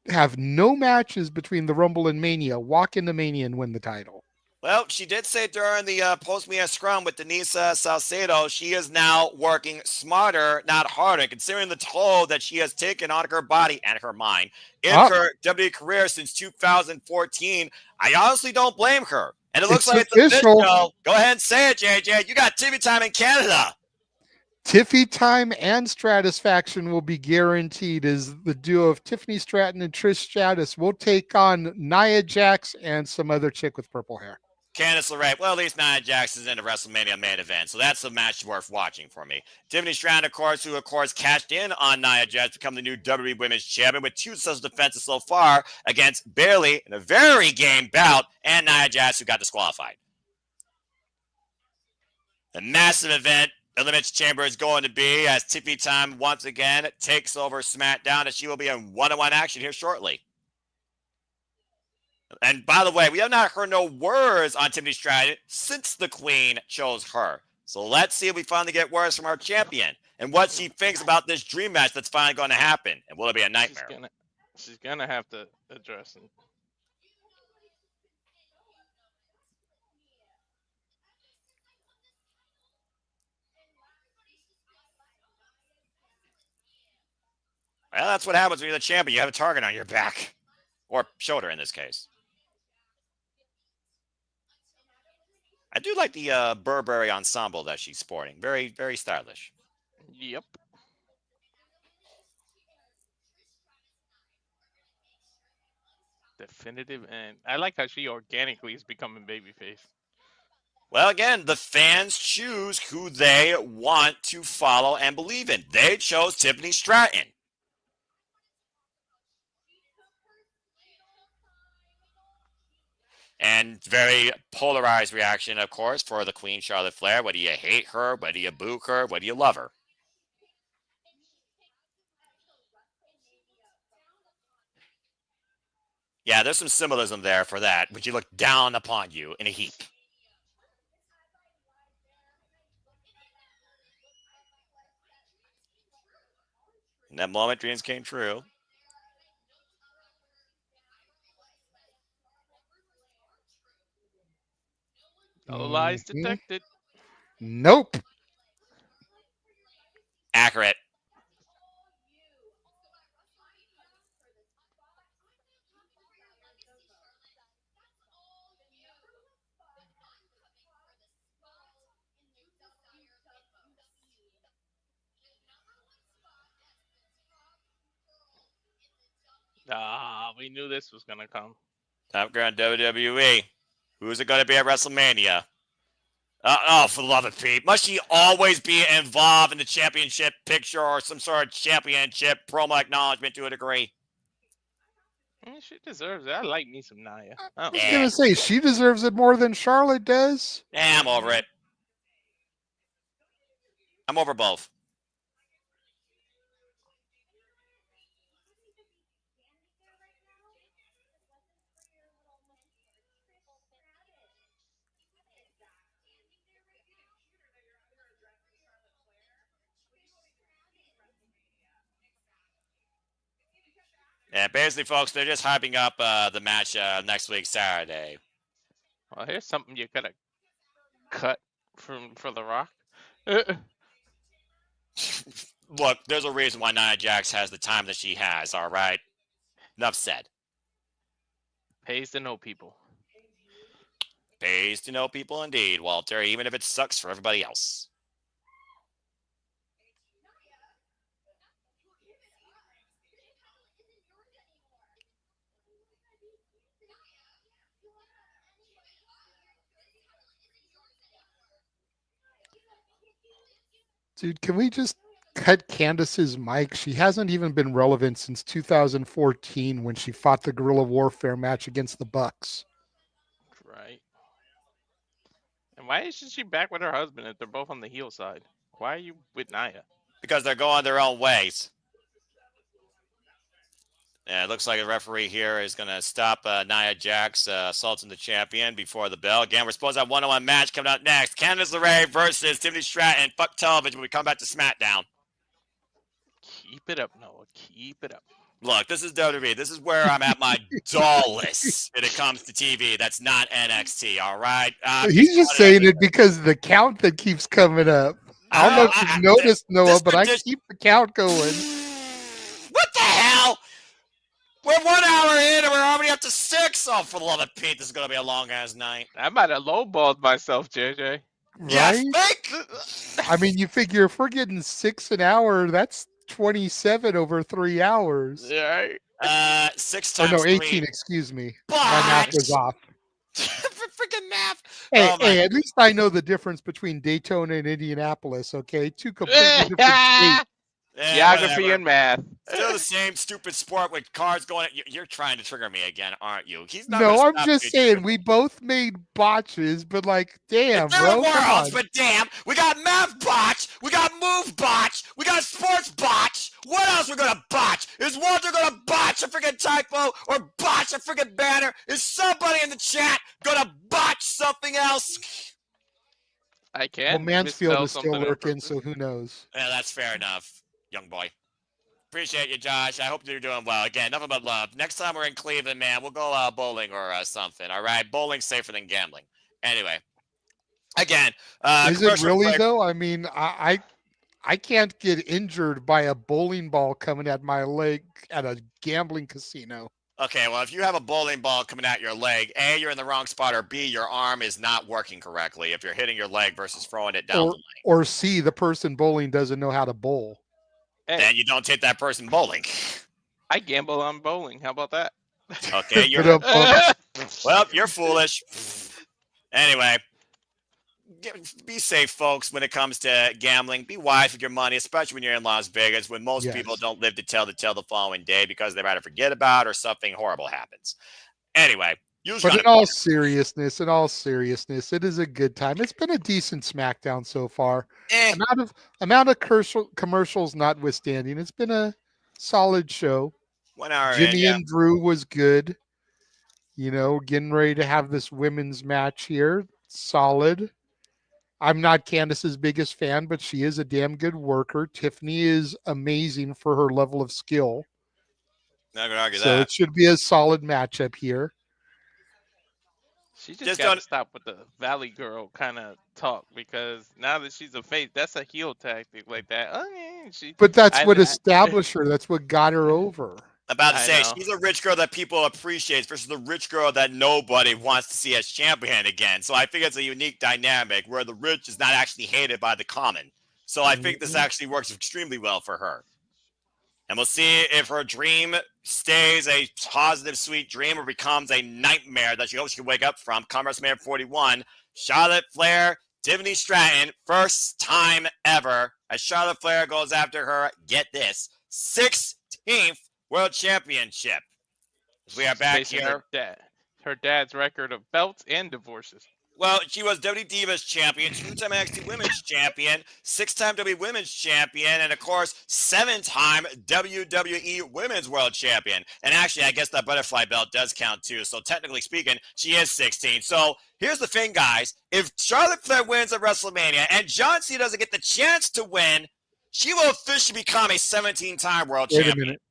have no matches between the Rumble and Mania, walk into Mania and win the title. Well, she did say during the post-Mania scrum with Denise Salcedo, she is now working smarter, not harder. Considering the toll that she has taken on her body and her mind in her WWE career since 2014, I honestly don't blame her. And it looks like it's official. Go ahead and say it, JJ. You got TV time in Canada. Tiffy time and Stratusfaction will be guaranteed as the duo of Tiffany Stratton and Trish Stratus will take on Nia Jax and some other chick with purple hair. Candice LeRae. Well, at least Nia Jax is in the WrestleMania main event, so that's a match worth watching for me. Tiffany Stratton, of course, who, of course, cashed in on Nia Jax to become the new WWE Women's Champion with 2 successful defenses so far against Bayley in a very game bout, and Nia Jax, who got disqualified. The massive event Elimination Chamber is going to be as Tiffy Time once again takes over SmackDown, and she will be in one-on-one action here shortly. And by the way, we have not heard no words on Tiffany Stratton since the Queen chose her. So let's see if we finally get words from our champion and what she thinks about this dream match that's finally going to happen. And will it be a nightmare? She's gonna have to address it. Well, that's what happens when you're the champion. You have a target on your back. Or shoulder in this case. I do like the Burberry ensemble that she's sporting. Very, very stylish. Yep. Definitive, and I like how she organically is becoming babyface. Well, again, the fans choose who they want to follow and believe in. They chose Tiffany Stratton. And very polarized reaction, of course, for the Queen Charlotte Flair. Whether you hate her, whether you boo her, whether you love her. Yeah, there's some symbolism there for that, but you look down upon you in a heap. In that moment, dreams came true. No lies detected. Nope. Accurate. We knew this was gonna come. Top girl in WWE. Who's it going to be at WrestleMania? Oh, for the love of Pete. Must she always be involved in the championship picture or some sort of championship promo acknowledgement to a degree? She deserves it. I like me some Nia. I was going to say, she deserves it more than Charlotte does. Yeah, I'm over it. I'm over both. Yeah, basically, folks, they're just hyping up the match next week, Saturday. Well, here's something you could have cut for The Rock. Look, there's a reason why Nia Jax has the time that she has, all right? Enough said. Pays to know people. Pays to know people indeed, Walter, even if it sucks for everybody else. Dude, can we just cut Candace's mic? She hasn't even been relevant since 2014 when she fought the guerrilla warfare match against the Bucks. Right. And why isn't she back with her husband if they're both on the heel side? Why are you with Nia? Because they're going their own ways. And it looks like a referee here is going to stop Nia Jax assaulting the champion before the bell. Again, we're supposed to have one-on-one match coming up next. Candice LeRae versus Tiffany Stratton. Fuck television when we come back to SmackDown. Keep it up, Noah. Keep it up. Look, this is WWE. This is where I'm at my dullest when it comes to TV. That's not NXT, all right? He's just saying it because of the count that keeps coming up. I don't know if you've noticed, Noah, but I keep the count going. What the hell? We're 1 hour in and we're already up to 6. Oh, for the love of Pete, this is going to be a long-ass night. I might have lowballed myself, JJ. Right? I mean, you figure if we're getting 6 an hour, that's 27 over 3 hours. Yeah. 6 times 18, 3. excuse me. Botch. My math was off. Freaking math. Hey, at least I know the difference between Daytona and Indianapolis, okay? 2 completely different states. Geography and math. Still the same stupid sport with cars going. You're trying to trigger me again, aren't you? He's not. No, I'm just saying we both made botches, but like, damn, bro. Worlds, but damn, we got math botch, we got move botch, we got sports botch. What else we're gonna botch? Is Walter gonna botch a freaking typo or botch a freaking banner? Is somebody in the chat gonna botch something else? I can't. Well, Mansfield is still working, so who knows? Yeah, that's fair enough, young boy. Appreciate you, Josh. I hope you're doing well. Again, nothing but love. Next time we're in Cleveland, man, we'll go bowling or something. All right, bowling's safer than gambling. Anyway, again, is it really though? I mean, I can't get injured by a bowling ball coming at my leg at a gambling casino. Okay, well, if you have a bowling ball coming at your leg, A, you're in the wrong spot, or B, your arm is not working correctly if you're hitting your leg versus throwing it down the lane. Or C, the person bowling doesn't know how to bowl. Hey, then you don't take that person bowling. I gamble on bowling. How about that? Okay, well, you're foolish. Anyway, be safe, folks, when it comes to gambling. Be wise with your money, especially when you're in Las Vegas, when most people don't live to tell the following day because they either forget about or something horrible happens. Anyway, but in all seriousness, it is a good time. It's been a decent SmackDown so far. Amount of commercials notwithstanding, it's been a solid show. 1 hour Jimmy and Drew was good. You know, getting ready to have this women's match here. Solid. I'm not Candice's biggest fan, but she is a damn good worker. Tiffany is amazing for her level of skill. Not gonna argue so it should be a solid matchup here. She just got to stop with the Valley Girl kind of talk because now that she's a face, that's a heel tactic like that. But that's what established her. That's what got her over. About to say, she's a rich girl that people appreciate versus the rich girl that nobody wants to see as champion again. So I think it's a unique dynamic where the rich is not actually hated by the common. So I think this actually works extremely well for her. And we'll see if her dream stays a positive, sweet dream or becomes a nightmare that she hopes she can wake up from. Come WrestleMania 41, Charlotte Flair, Tiffany Stratton, first time ever as Charlotte Flair goes after her, get this, 16th World Championship. We are back here. Her dad's record of belts and divorces. Well, she was WWE Divas champion, 2-time NXT Women's champion, 6-time WWE Women's champion, and of course, 7-time WWE Women's World champion. And actually, I guess that butterfly belt does count too. So technically speaking, she is 16. So here's the thing, guys. If Charlotte Flair wins at WrestleMania and John Cena doesn't get the chance to win, she will officially become a 17-time world champion. Wait a minute.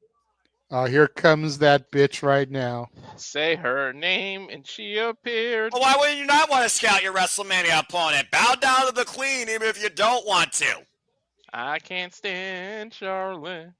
Here comes that bitch right now. Say her name and she appeared. Well, why would you not want to scout your WrestleMania opponent? Bow down to the queen even if you don't want to. I can't stand Charlotte.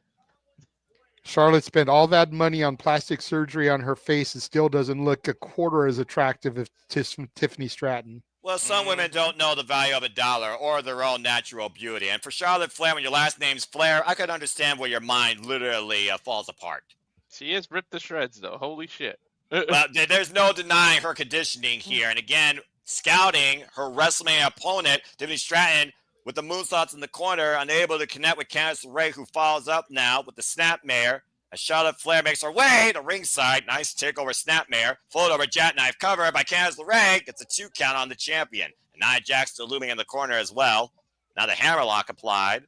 Charlotte spent all that money on plastic surgery on her face and still doesn't look a quarter as attractive as Tiffany Stratton. Well, some women don't know the value of a dollar or their own natural beauty. And for Charlotte Flair, when your last name's Flair, I could understand where your mind literally falls apart. She is ripped to shreds, though. Holy shit. Well, there's no denying her conditioning here. And again, scouting her WrestleMania opponent, Tiffany Stratton, with the moonsaults in the corner, unable to connect with Candice LeRae, who follows up now with the snapmare. As Charlotte Flair makes her way to ringside. Nice takeover snapmare. Float over jackknife cover by Candice LeRae. Gets a 2 count on the champion. And Nia Jax still looming in the corner as well. Now the hammerlock applied.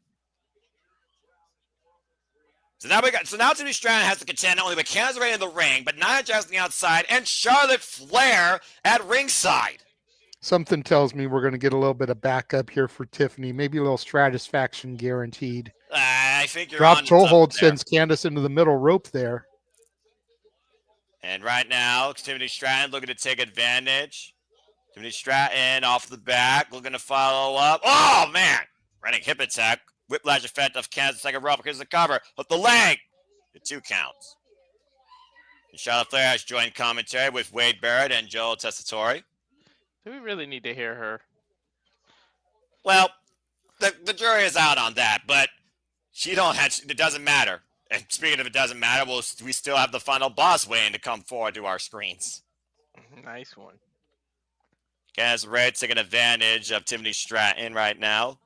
So now Tiffany Stratton has to contend not only with Candice LeRae in the ring, but Nia Jax on the outside and Charlotte Flair at ringside. Something tells me we're going to get a little bit of backup here for Tiffany. Maybe a little Stratusfaction guaranteed. I think you're Drop on toe hold there. sends Candace into the middle rope there. And right now, Tiffany Stratton looking to take advantage. Tiffany Stratton off the back, looking to follow up. Oh, man. Running hip attack. Whiplash effect of Candace second rope. Here's the cover. Hook the leg. The 2 counts. And Charlotte Flair has joined commentary with Wade Barrett and Joe Tessitore. Do we really need to hear her? Well, the jury is out on that, but it doesn't matter. And speaking of it doesn't matter, we still have the final boss waiting to come forward to our screens. Nice one. Candace Ray taking advantage of Tiffany Stratton right now.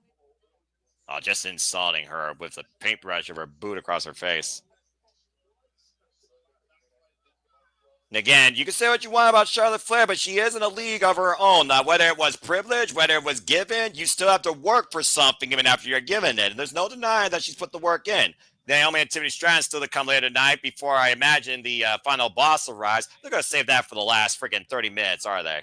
Oh, just insulting her with a paintbrush of her boot across her face. And again, you can say what you want about Charlotte Flair, but she is in a league of her own. Now, whether it was privilege, whether it was given, you still have to work for something even after you're given it. And there's no denying that she's put the work in. Naomi and Tiffany Stratton still to come later tonight before I imagine the final boss arrives. They're going to save that for the last freaking 30 minutes, are they?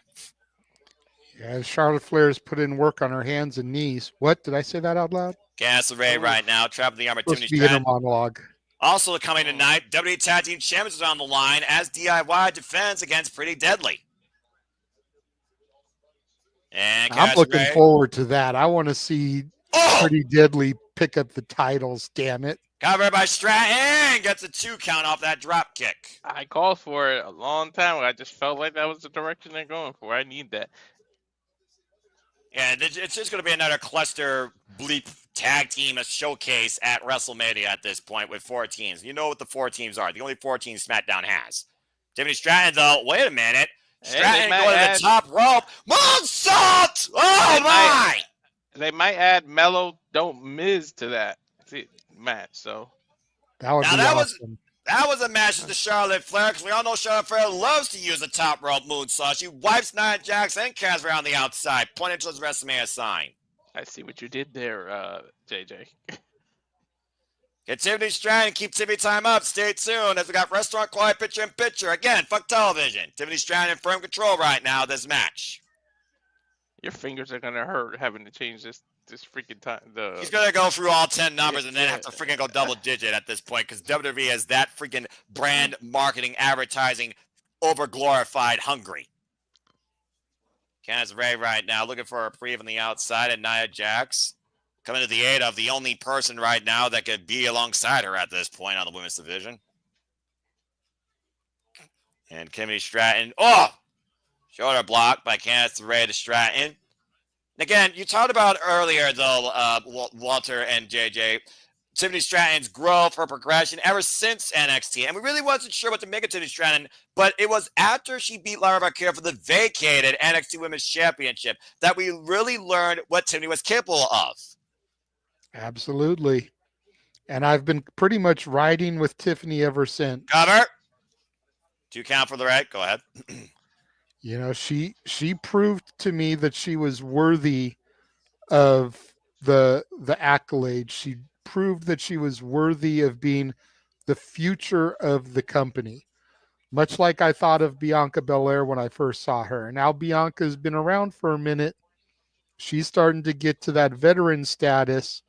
Yeah, Charlotte Flair's put in work on her hands and knees. What? Did I say that out loud? Candace LeRae right now, trapping the armor. Supposed Tiffany to be inner Stratton. monologue. Also coming tonight, WWE Tag Team Champions is on the line as DIY defends against Pretty Deadly. And I'm looking LeRae. forward to that. I want to see Pretty Deadly pick up the titles, damn it. Covered by Stratton. Gets a 2 count off that drop kick. I called for it a long time ago. I just felt like that was the direction they're going for. I need that. Yeah, it's just going to be another cluster bleep tag team showcase at WrestleMania at this point with 4 teams. You know what the 4 teams are. The only 4 teams SmackDown has. Tiffany Stratton, though, wait a minute. Stratton going to the top rope. Moonsault! Oh, my! They might add Mellow Don't Miz to that match, so. That would be awesome. That was a match to Charlotte Flair, because we all know Charlotte Flair loves to use a top rope moonsault. She wipes Nia Jax and Cass around the outside, pointing to his WrestleMania sign. I see what you did there, JJ. Get Tiffany Stratton, keep Tiffany time up. Stay tuned as we got Restaurant Quiet Picture in Picture. Again, fuck television. Tiffany Stratton in firm control right now of this match. Your fingers are going to hurt having to change this freaking time. He's going to go through all 10 numbers and then have to freaking go double digit at this point because WWE is that freaking brand marketing, advertising, over-glorified hungry. Candace Ray right now looking for a reprieve on the outside, and Nia Jax coming to the aid of the only person right now that could be alongside her at this point on the women's division. And Tiffany Stratton, shoulder block by Candace Ray to Stratton. Again, you talked about earlier, though, Walter and JJ, Tiffany Stratton's growth, her progression ever since NXT. And we really wasn't sure what to make of Tiffany Stratton, but it was after she beat Lara Valkyria for the vacated NXT Women's Championship that we really learned what Tiffany was capable of. Absolutely. And I've been pretty much riding with Tiffany ever since. Cover. 2 count for the right. Go ahead. You know, she proved to me that she was worthy of the accolades. She proved that she was worthy of being the future of the company. Much like I thought of Bianca Belair when I first saw her. Now Bianca's been around for a minute. She's starting to get to that veteran status.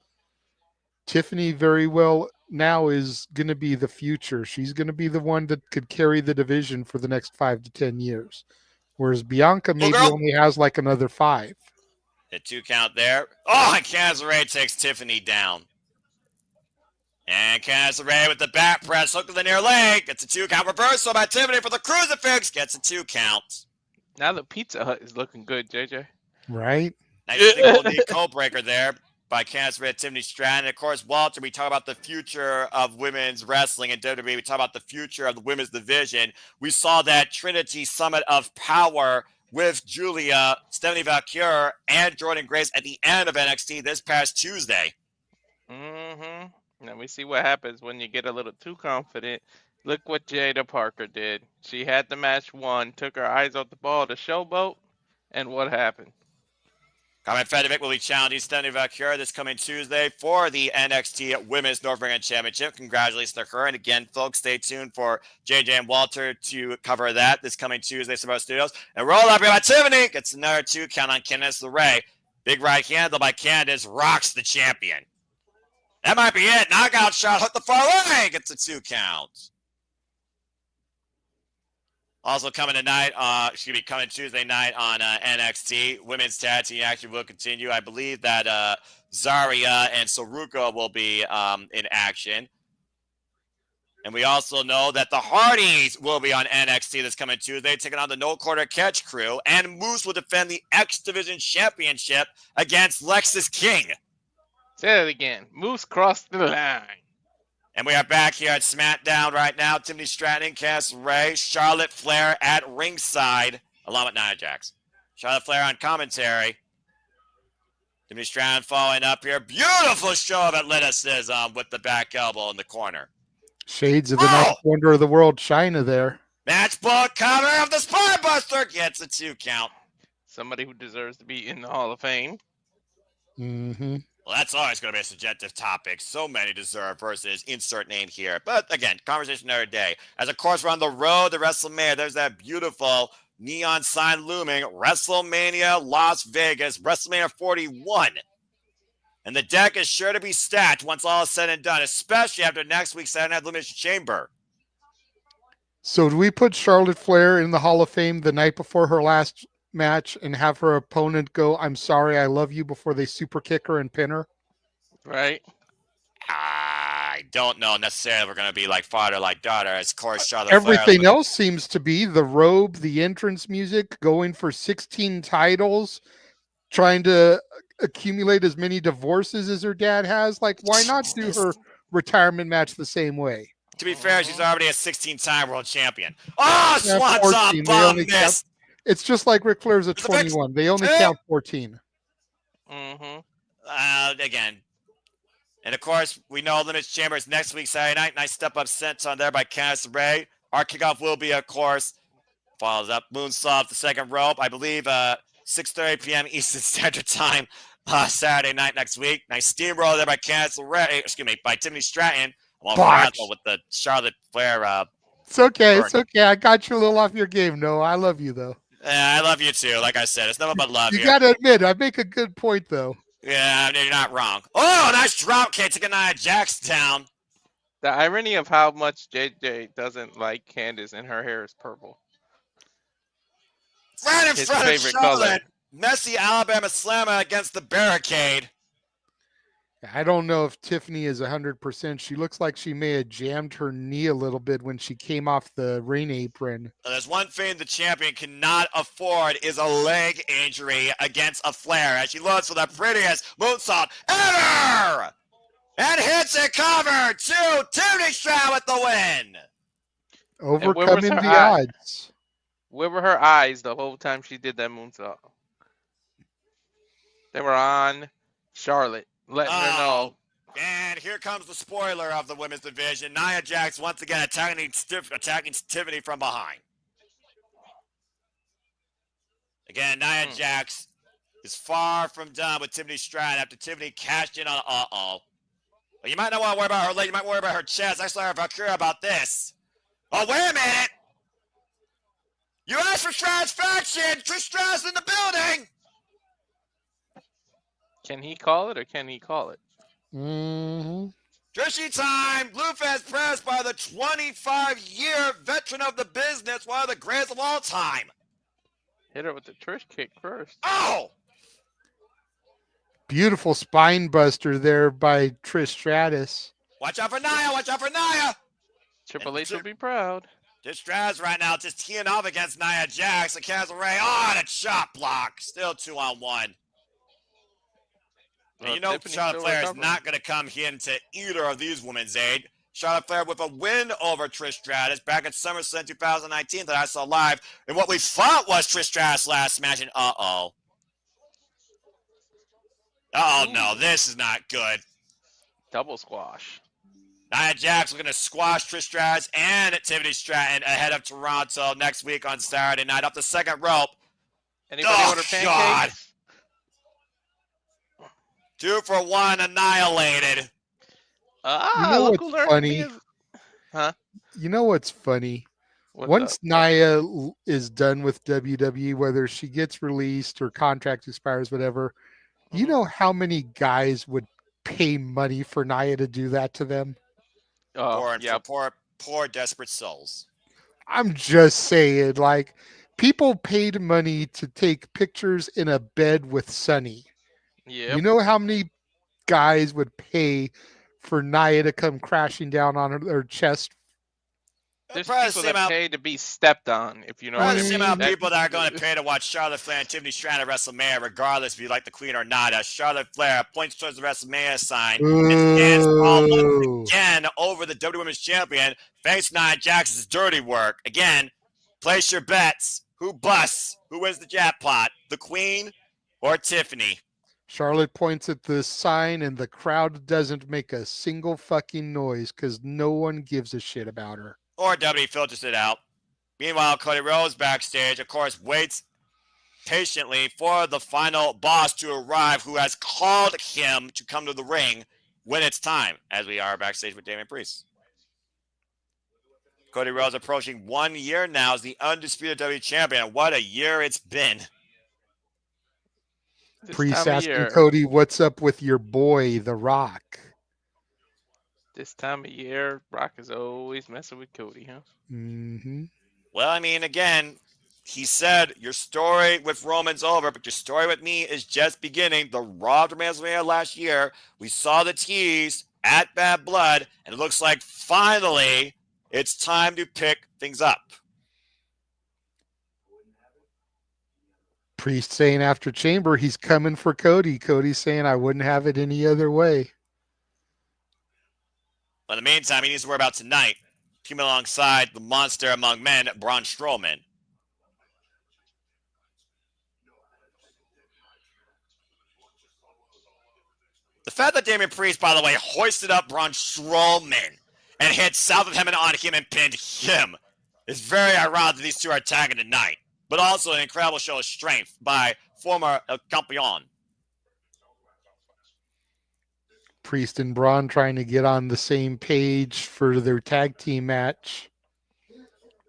Tiffany very well now is going to be the future. She's going to be the one that could carry the division for the next 5 to 10 years. Whereas Bianca maybe only has like another 5. The 2 count there. And Candace Ray takes Tiffany down. And Candace Ray with the back press, hook to the near leg. Gets a 2 count reversal by Tiffany for the crucifix. Gets a 2 count. Now the Pizza Hut is looking good, JJ. Right. Nice single knee code breaker there by Candace Ray, Tiffany Stratton. And of course, Walter, we talk about the future of women's wrestling in WWE. We talk about the future of the women's division. We saw that Trinity Summit of Power with Julia, Stephanie Valkyrie, and Jordan Grace at the end of NXT this past Tuesday. Now we see what happens when you get a little too confident. Look what Jada Parker did. She had the match won, took her eyes off the ball to showboat, and what happened? Carmen Fedovic will be challenging Stephanie Valkyrie this coming Tuesday for the NXT Women's North American Championship. Congratulations to her. And again, folks, stay tuned for JJ and Walter to cover that this coming Tuesday, Samoa Studios. And roll up here by Tiffany. Gets another 2 count on Candice LeRae. Big right handle by Candice rocks the champion. That might be it. Knockout shot. Hook the far leg. It's a 2 count. Also coming tonight, coming Tuesday night on NXT. Women's tag team action will continue. I believe that Zarya and Saruka will be in action. And we also know that the Hardys will be on NXT this coming Tuesday, taking on the No Quarter Catch crew. And Moose will defend the X Division Championship against Lexus King. Say it again. Moose crossed the line. And we are back here at SmackDown right now. Tiffany Stratton, Cass Ray, Charlotte Flair at ringside, along with Nia Jax. Charlotte Flair on commentary. Tiffany Stratton following up here. Beautiful show of athleticism with the back elbow in the corner. Shades of the ninth wonder of the world, China there. Matchbook cover of the Spinebuster gets a 2 count. Somebody who deserves to be in the Hall of Fame. Mm-hmm. Well, that's always going to be a subjective topic. So many deserve versus insert name here. But again, conversation every day. As of course, we're on the road to WrestleMania. There's that beautiful neon sign looming. WrestleMania Las Vegas, WrestleMania 41. And the deck is sure to be stacked once all is said and done, especially after next week's Saturday Night Elimination Chamber. So do we put Charlotte Flair in the Hall of Fame the night before her last match and have her opponent go, "I'm sorry, I love you," before they super kick her and pin her? Right. I don't know necessarily we're going to be like father, like daughter. As of course, Charlotte Everything Flair, else seems to be the robe, the entrance music, going for 16 titles, trying to accumulate as many divorces as her dad has. Like, why not do her retirement match the same way? To be fair, she's already a 16-time world champion. Oh, Yeah, Swan's 14. on bum miss. It's just like Ric Flair's at It's a fix. 21. They only count 14. Mm-hmm. Again. And of course, we know Elimination Chamber is next week, Saturday night. Nice step up sent on there by Cass Ray. Our kickoff will be, of course, follows up moonsault the second rope. I believe 6:30 p.m. Eastern Standard Time Saturday night next week. Nice steamroll there by Cass Ray. Excuse me, by Tiffany Stratton. With the Charlotte Flair. It's okay. burn. It's okay. I got you a little off your game, Noah. I love you, though. I love you too. Like I said, it's nothing but love You here. got to admit, I make a good point, though. Yeah, you're not wrong. Oh, nice drop kick to Nia Jax down. The irony of how much JJ doesn't like Candice and her hair is purple. Right in His front of favorite Charlotte. color. Messy Alabama slammer against the barricade. I don't know if Tiffany is 100%. She looks like she may have jammed her knee a little bit when she came off the ring apron. There's one thing the champion cannot afford is a leg injury against a Flair as she looks for the prettiest moonsault ever! And hits it cover to Tiffany Stratton with the win! Overcoming her the eye? odds. Where were her eyes the whole time she did that moonsault? They were on Charlotte, letting her know. And here comes the spoiler of the women's division. Nia Jax once again attacking Tiffany from behind. Again, Nia Jax is far from done with Tiffany Stratton after Tiffany cashed in on Well, you might not want to worry about her leg. You might worry about her chest. Actually, I'm curious about this. Oh, wait a minute. You asked for satisfaction. Trish Stratus in the building. Can he call it or can he call it? Mm-hmm. Trishy time. Bluefest pressed by the 25-year veteran of the business, one of the greatest of all time. Hit her with the Trish kick first. Oh! Beautiful spine buster there by Trish Stratus. Watch out for Nia. Watch out for Nia. Triple H will be proud. Trish Stratus right now just teeing off against Nia Jax. And Castle Ray on a chop block. Still 2-on-1. And you know Tiffany's Charlotte still Flair is recovering. not going to come into either of these women's aid. Charlotte Flair with a win over Trish Stratus back at SummerSlam 2019 that I saw live. And what we thought was Trish Stratus' last match. And uh-oh. Oh, no. This is not good. Double squash. Nia Jax looking to squash Trish Stratus and Tiffany Stratton ahead of Toronto next week on Saturday night up the second rope. Anybody order pancakes? God. 2 for 1 annihilated. Ah, You know look what's who learned funny? to be Huh? You know what's funny? What's Once up? Nia is done with WWE, whether she gets released or contract expires, whatever, you Mhm. know how many guys would pay money for Nia to do that to them? Oh, yeah. Poor desperate souls. I'm just saying, like, people paid money to take pictures in a bed with Sunny. Yep. You know how many guys would pay for Nia to come crashing down on their chest? There's Probably the people same that amount- pay to be stepped on, if you know what Probably I the same mean. amount of That- people that are going to pay to watch Charlotte Flair and Tiffany Stratton at WrestleMania, regardless if you like the Queen or not. As Charlotte Flair points towards the WrestleMania sign and stands tall once again over the WWE Women's Champion, thanks to Nia Jax's dirty work. Again, place your bets. Who busts? Who wins the jackpot? The Queen or Tiffany? Charlotte points at the sign and the crowd doesn't make a single fucking noise because no one gives a shit about her. Or WWE filters it out. Meanwhile, Cody Rhodes backstage, of course, waits patiently for the final boss to arrive, who has called him to come to the ring when it's time, as we are backstage with Damien Priest. Cody Rhodes approaching 1 year now as the undisputed WWE champion. What a year it's been. this Priest time of asking year, Cody, what's up with your boy, The Rock? this time of year, Brock is always messing with Cody, huh? Mm-hmm. Well, I mean, again, he said your story with Roman's over, but your story with me is just beginning. The Raw after WrestleMania last year, we saw the tease at Bad Blood, and it looks like finally it's time to pick things up. Priest saying after Chamber he's coming for Cody. Cody's saying I wouldn't have it any other way. But in the meantime, he needs to worry about tonight, teaming alongside the monster among men, Braun Strowman. The fact that Damien Priest, by the way, hoisted up Braun Strowman and hit south of him and on him and pinned him is very ironic that these two are attacking tonight. But also an incredible show of strength by former El Campeon. Priest and Braun trying to get on the same page for their tag team match.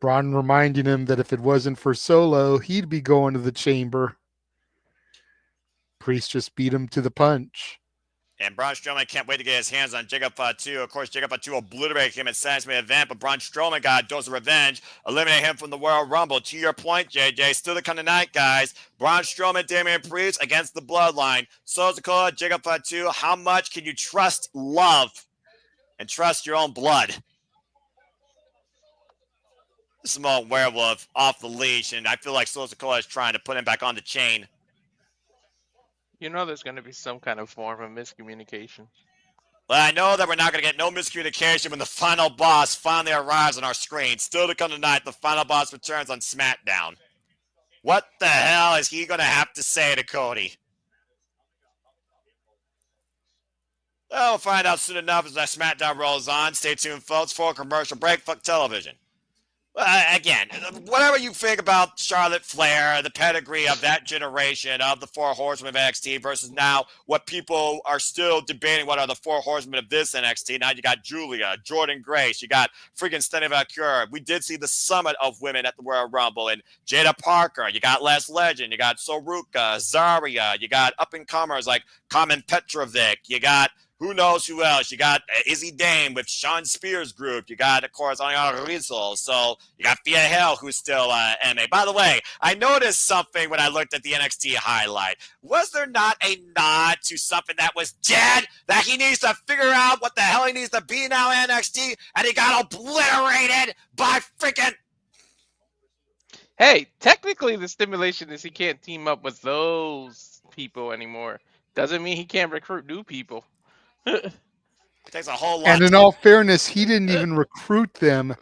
Braun reminding him that if it wasn't for Solo, he'd be going to the Chamber. Priest just beat him to the punch. And Braun Strowman can't wait to get his hands on Jacob Fatu. Of course, Jacob Fatu obliterated him at Saturday's main event, but Braun Strowman got a dose of revenge, eliminating him from the Royal Rumble. To your point, JJ, still to come tonight, guys. Braun Strowman, Damien Priest against the Bloodline. Sikoa, Jacob Fatu, how much can you trust love and trust your own blood? Small werewolf off the leash, and I feel like Sikoa is trying to put him back on the chain. You know there's going to be some kind of form of miscommunication. Well, I know that we're not going to get no miscommunication when the final boss finally arrives on our screen. Still to come tonight, the final boss returns on SmackDown. What the hell is he going to have to say to Cody? Well, we'll find out soon enough as that SmackDown rolls on. Stay tuned, folks, for a commercial break. Fuck television. Again, whatever you think about Charlotte Flair, the pedigree of that generation of the Four Horsemen of NXT versus now what people are still debating what are the Four Horsemen of this NXT. Now you got Julia, Jordan Grace, you got freaking Stephanie Valkyrie. We did see the summit of women at the Royal Rumble, and Jada Parker, you got Les Legend, you got Soruka, Zarya, you got up-and-comers like Carmen Petrovic, you got who knows who else? You got Izzy Dame with Sean Spears' group. You got, of course, Anya Rizzo. So you got Fia Hell, who's still MA. By the way, I noticed something when I looked at the NXT highlight. Was there not a nod to something that was dead? That he needs to figure out what the hell he needs to be now in NXT? And he got obliterated by freaking... Hey, technically the stipulation is he can't team up with those people anymore. Doesn't mean he can't recruit new people. It takes a whole lot. And in all fairness, he didn't even recruit them.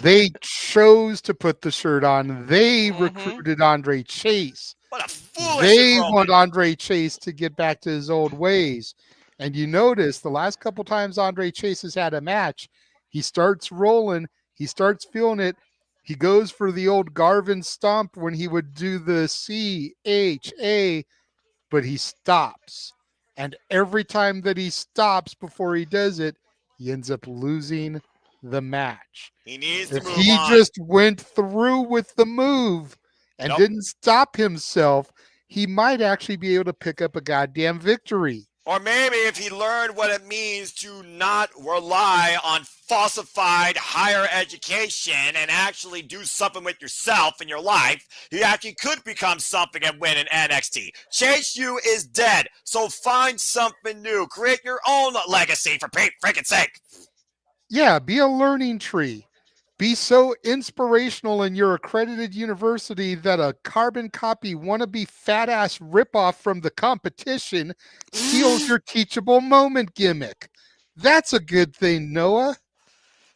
They chose to put the shirt on. They recruited Andre Chase. What a foolish They enrollment. want Andre Chase to get back to his old ways. And you notice the last couple times Andre Chase has had a match, he starts rolling. He starts feeling it. He goes for the old Garvin stomp when he would do the CHA, but he stops. And every time that he stops before he does it, he ends up losing the match. He needs to If move he on. just went through with the move and Nope. didn't stop himself, he might actually be able to pick up a goddamn victory. Or maybe if he learned what it means to not rely on falsified higher education and actually do something with yourself in your life, he actually could become something and win in NXT. Chase U is dead, so find something new. Create your own legacy, for freaking sake. Yeah, be a learning tree. Be so inspirational in your accredited university that a carbon copy wannabe fat ass ripoff from the competition steals your teachable moment gimmick. That's a good thing, Noah.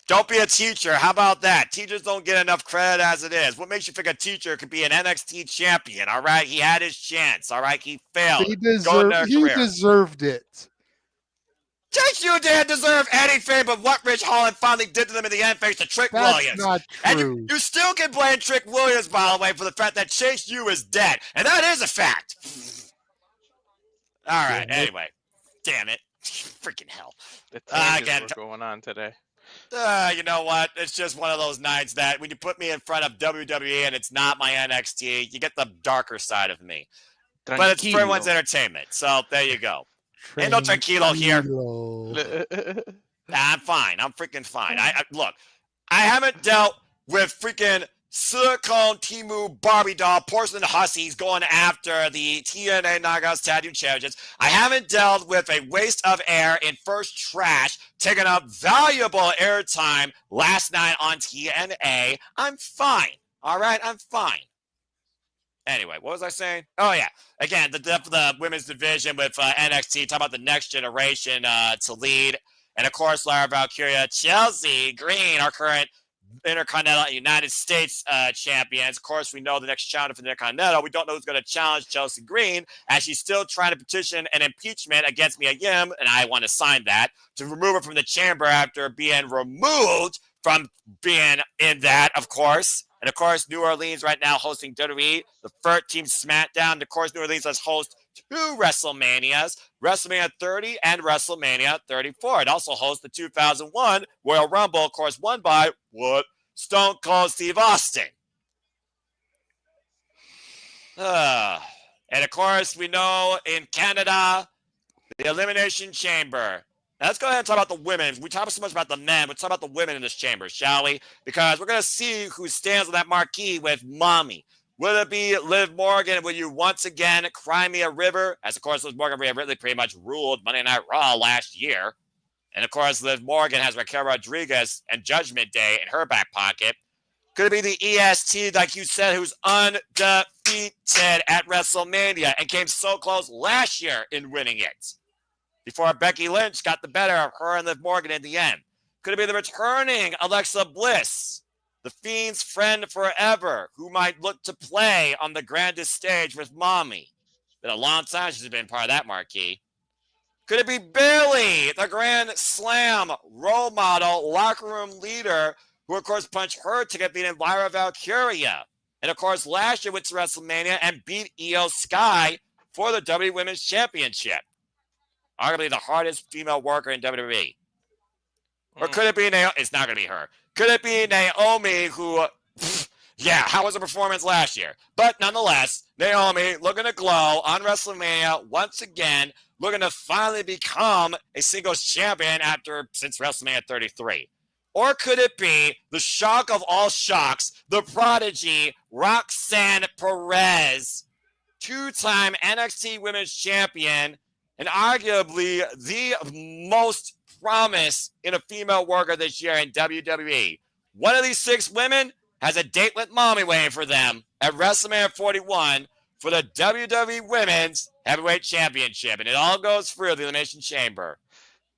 Don't be a teacher. How about that? Teachers don't get enough credit as it is. What makes you think a teacher could be an NXT champion? All right, he had his chance. All right, he failed. He deserved it. Chase U didn't deserve anything but what Rich Holland finally did to them in the end thanks to Trick That's Williams. not And true. you still can blame Trick Williams, by the way, for the fact that Chase U is dead. And that is a fact. All right, anyway. Damn it. Freaking hell. The tangents were going on today. You know what? It's just one of those nights that when you put me in front of WWE and it's not my NXT, you get the darker side of me. But it's for everyone's entertainment. So there you go. Ain't no tranquilo here. I'm fine. I'm freaking fine. Look, I haven't dealt with freaking Silicone Timu Barbie doll porcelain hussies going after the TNA Nagas Tattoo Champions. I haven't dealt with a waste of air in First Trash taking up valuable airtime last night on TNA. I'm fine. All right, I'm fine. Anyway, what was I saying? Oh, yeah. Again, the women's division with NXT, talking about the next generation to lead. And, of course, Lara Valkyria, Chelsea Green, our current Intercontinental United States champions. Of course, we know the next challenger for the Intercontinental. We don't know who's going to challenge Chelsea Green, as she's still trying to petition an impeachment against Mia Yim, and I want to sign that, to remove her from the chamber after being removed from being in that, of course. And, of course, New Orleans right now hosting WWE, the 13th SmackDown. And, of course, New Orleans has hosted 2 WrestleManias, WrestleMania 30 and WrestleMania 34. It also hosts the 2001 Royal Rumble, of course, won by, Stone Cold Steve Austin. And, of course, we know in Canada, the Elimination Chamber. Now, let's go ahead and talk about the women. We talk so much about the men. Let's talk about the women in this chamber, shall we? Because we're going to see who stands on that marquee with Mommy. Will it be Liv Morgan? Will you once again cry me a river? As, of course, Liv Morgan really pretty much ruled Monday Night Raw last year. And, of course, Liv Morgan has Raquel Rodriguez and Judgment Day in her back pocket. Could it be the EST, like you said, who's undefeated at WrestleMania and came so close last year in winning it? Before Becky Lynch got the better of her and Liv Morgan in the end. Could it be the returning Alexa Bliss, the Fiend's friend forever, who might look to play on the grandest stage with Mommy? Been a long time she's been part of that marquee. Could it be Bayley, the Grand Slam role model, locker room leader, who of course punched her ticket beating Lyra Valkyria? And of course last year went to WrestleMania and beat Io Sky for the WWE Women's Championship. Arguably the hardest female worker in WWE. Or could it be Naomi? It's not going to be her. Could it be Naomi who, how was her performance last year? But nonetheless, Naomi looking to glow on WrestleMania once again, looking to finally become a singles champion since WrestleMania 33. Or could it be the shock of all shocks, the prodigy Roxanne Perez, 2-time NXT Women's Champion, and arguably the most promise in a female worker this year in WWE. One of these 6 women has a date with Mommy waiting for them at WrestleMania 41 for the WWE Women's Heavyweight Championship. And it all goes through the Elimination Chamber.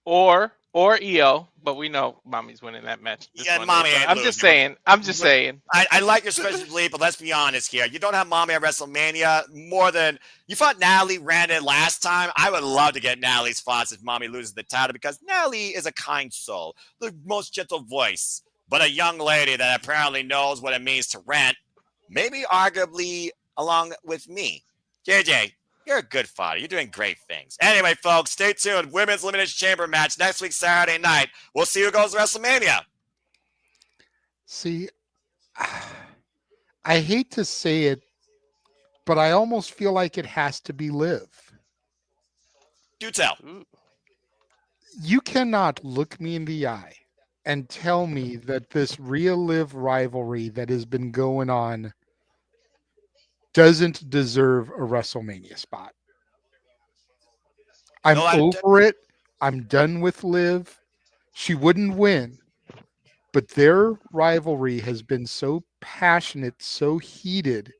Or EO, but we know Mommy's winning that match. Mommy ain't I'm just saying. I like your special belief, but let's be honest here. You don't have Mommy at WrestleMania more than you fought Natalie Randon last time. I would love to get Natalie's thoughts if Mommy loses the title because Natalie is a kind soul, the most gentle voice, but a young lady that apparently knows what it means to rant, maybe arguably along with me. JJ, you're a good father. You're doing great things. Anyway, folks, stay tuned. Women's Elimination Chamber match next week, Saturday night. We'll see who goes to WrestleMania. See, I hate to say it, but I almost feel like it has to be Liv. Do tell. Ooh. You cannot look me in the eye and tell me that this Rhea Liv rivalry that has been going on doesn't deserve a WrestleMania spot. I'm No, over it. I'm done with Liv. She wouldn't win, but their rivalry has been so passionate, so heated.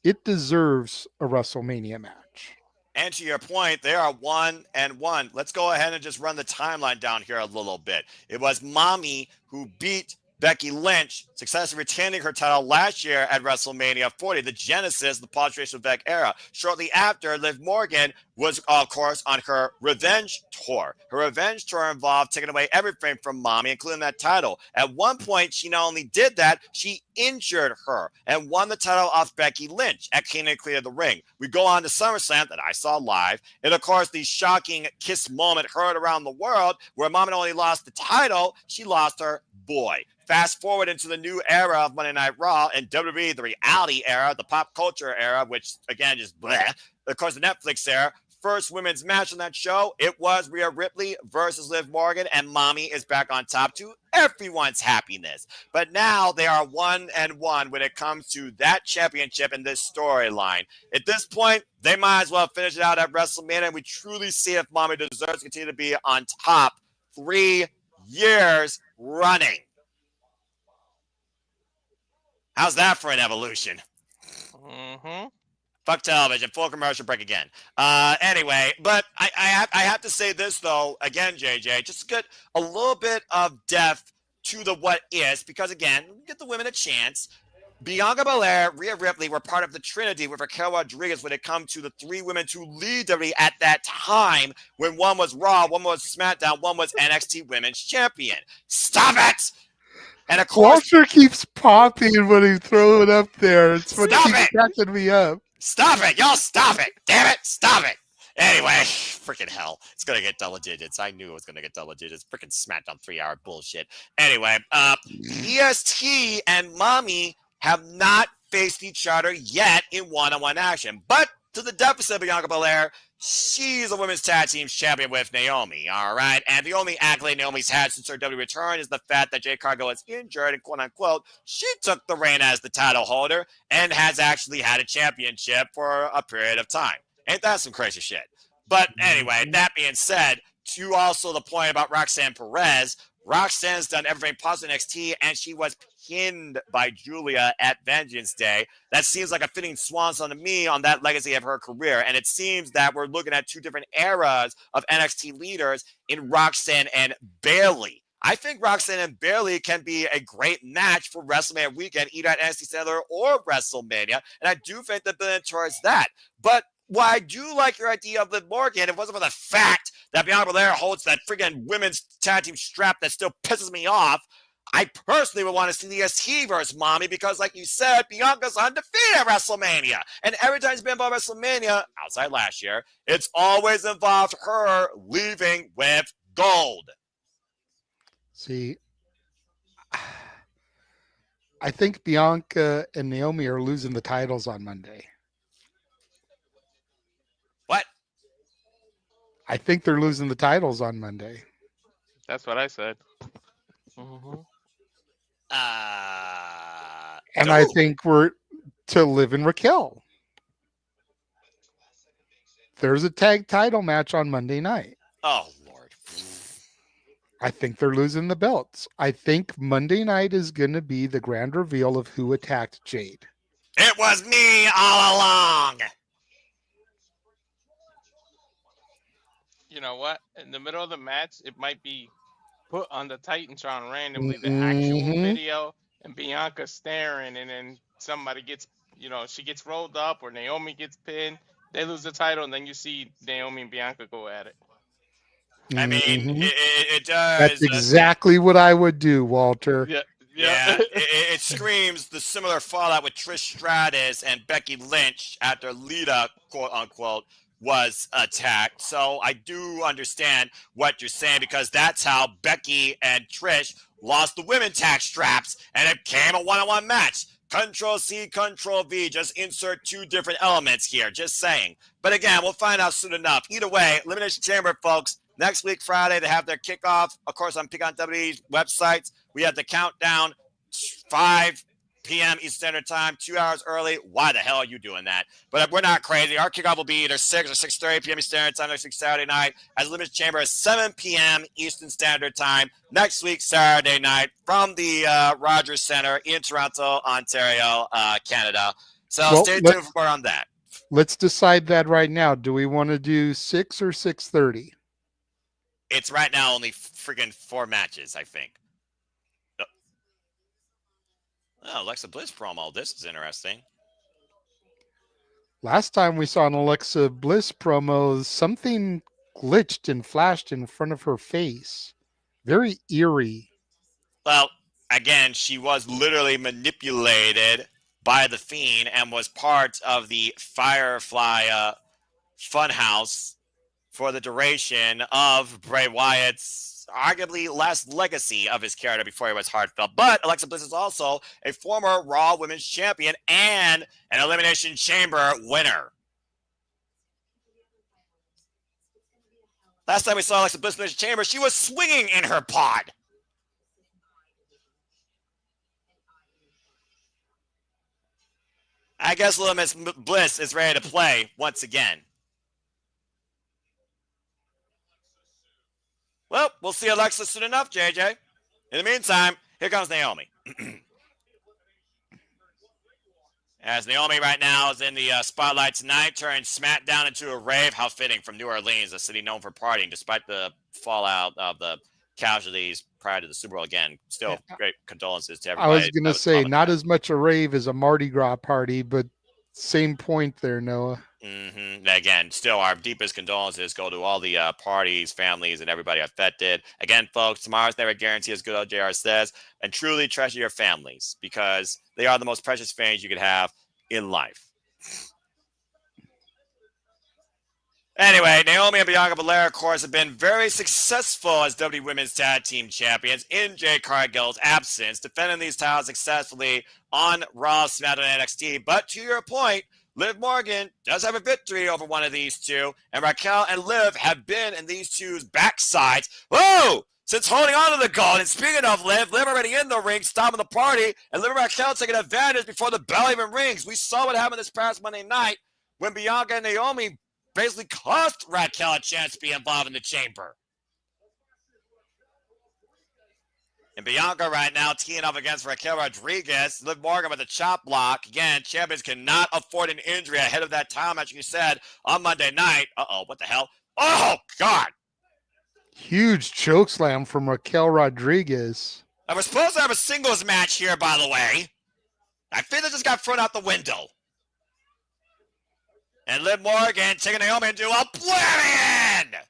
It deserves a WrestleMania match. and to your point, they are 1-1. Let's go ahead and just run the timeline down here a little bit. It was Mommy who beat Becky Lynch, successfully retaining her title last year at WrestleMania 40, the genesis of the Post-Racial Beck era. Shortly after, Liv Morgan was, of course, on her revenge tour. Her revenge tour involved taking away everything from Mommy, including that title. At one point, she not only did that, she injured her and won the title off Becky Lynch at King and Clear the Ring. We go on to SummerSlam that I saw live. And, of course, the shocking kiss moment heard around the world where Mommy not only lost the title, she lost her boy. Fast forward into the new era of Monday Night Raw and WWE, the reality era, the pop culture era, which, again, just bleh. Of course, the Netflix era. First women's match on that show, it was Rhea Ripley versus Liv Morgan, and Mommy is back on top to everyone's happiness. But now they are 1-1 when it comes to that championship and this storyline. At this point, they might as well finish it out at WrestleMania, and we truly see if Mommy deserves to continue to be on top 3 years running. How's that for an evolution? Mm-hmm. Fuck television. Full commercial break again. Anyway, but I have to say this, though, again, JJ, just to get a little bit of depth to the what is, because, again, get the women a chance. Bianca Belair, Rhea Ripley were part of the Trinity with Raquel Rodriguez when it comes to the 3 women to lead WWE at that time when one was Raw, one was SmackDown, one was NXT Women's Champion. Stop it! And of course, Walter keeps popping when he throw it up there. It's what Stop keeps it! cracking me up. Stop it! Y'all stop it! Damn it! Stop it! Anyway, freaking hell. It's going to get double digits. I knew it was going to get double digits. Freaking SmackDown 3-hour bullshit. Anyway, EST and Mommy have not faced each other yet in one-on-one action. But to the deficit of Bianca Belair, she's a women's tag team champion with Naomi, all right? And the only accolade Naomi's had since her WWE return is the fact that Jade Cargill is injured and, quote-unquote, she took the reign as the title holder and has actually had a championship for a period of time. Ain't that some crazy shit? But anyway, that being said, to also the point about Roxanne Perez, Roxanne's done everything positive in NXT, and she was pinned by Julia at Vengeance Day. That seems like a fitting swan song to me on that legacy of her career. And it seems that we're looking at 2 different eras of NXT leaders in Roxanne and Bayley. I think Roxanne and Bayley can be a great match for WrestleMania weekend, either at NXT Center or WrestleMania. And I do think they're building towards that. But while I do like your idea of Liv Morgan, if it wasn't for the fact that Bianca Belair holds that friggin' women's tag team strap that still pisses me off, I personally would want to see the EST versus Mommy because, like you said, Bianca's undefeated at WrestleMania. And every time she's been involved in WrestleMania, outside last year, it's always involved her leaving with gold. See, I think Bianca and Naomi are losing the titles on Monday. What? I think they're losing the titles on Monday. That's what I said. Mm-hmm. And I think we're to Liv and Raquel. There's a tag title match on Monday night. Oh, Lord. I think they're losing the belts. I think Monday night is going to be the grand reveal of who attacked Jade. It was me all along. You know what? In the middle of the match, it might be put on the Titantron randomly, the actual video, and Bianca staring, and then somebody gets, she gets rolled up, or Naomi gets pinned. They lose the title, and then you see Naomi and Bianca go at it. I mean, it does. That's exactly what I would do, Walter. Yeah. It screams the similar fallout with Trish Stratus and Becky Lynch after Lita, quote unquote, was attacked. So I do understand what you're saying because that's how Becky and Trish lost the women tag straps and it became a one-on-one match. Control-C, Control-V. Just insert 2 different elements here. Just saying. But again, we'll find out soon enough. Either way, Elimination Chamber, folks. Next week, Friday, they have their kickoff. Of course, on Pick on WWE's websites. We have the countdown, 5 p.m. Eastern Standard Time, 2 hours early. Why the hell are you doing that? But we're not crazy. Our kickoff will be either 6 or 6:30 p.m. Eastern Standard Time next week, Saturday night. As Elimination Chamber is 7 p.m. Eastern Standard Time next week, Saturday night, from the Rogers Center in Toronto, Ontario, Canada. So stay tuned for more on that. Let's decide that right now. Do we want to do 6 or 6:30? It's right now only freaking 4 matches, I think. Oh, Alexa Bliss promo. This is interesting. Last time we saw an Alexa Bliss promo, something glitched and flashed in front of her face. Very eerie. Well, again, she was literally manipulated by the Fiend and was part of the Firefly Funhouse for the duration of Bray Wyatt's arguably last legacy of his character before he was heartfelt. But Alexa Bliss is also a former Raw Women's Champion and an Elimination Chamber winner. Last time we saw Alexa Bliss in the Chamber, she was swinging in her pod. I guess little Miss Bliss is ready to play once again. Well, we'll see Alexa soon enough, JJ. In the meantime, here comes Naomi. As Naomi right now is in the spotlight tonight, turning SmackDown into a rave. How fitting from New Orleans, a city known for partying, despite the fallout of the casualties prior to the Super Bowl. Again, still great condolences to everybody. I was going to say, not as much a rave as a Mardi Gras party, but same point there, Noah. Again, still our deepest condolences go to all the parties, families, and everybody affected. Again, folks, tomorrow's never guaranteed, as good old JR says, and truly treasure your families because they are the most precious things you could have in life. Anyway, Naomi and Bianca Belair, of course, have been very successful as WWE Women's Tag Team Champions in Jade Cargill's absence, defending these titles successfully on Raw, SmackDown, and NXT. But to your point, Liv Morgan does have a victory over one of these two, and Raquel and Liv have been in these two's backsides. Whoa! Since holding on to the gold, and speaking of Liv already in the ring, stopping the party, and Liv and Raquel taking advantage before the bell even rings. We saw what happened this past Monday night when Bianca and Naomi basically cost Raquel a chance to be involved in the chamber. And Bianca right now teeing up against Raquel Rodriguez. Liv Morgan with a chop block. Again, champions cannot afford an injury ahead of that title match, you said, on Monday night. Uh-oh, what the hell? Oh, God. Huge chokeslam from Raquel Rodriguez. I was supposed to have a singles match here, by the way. I think that just got thrown out the window. And Liv Morgan taking Naomi into oblivion.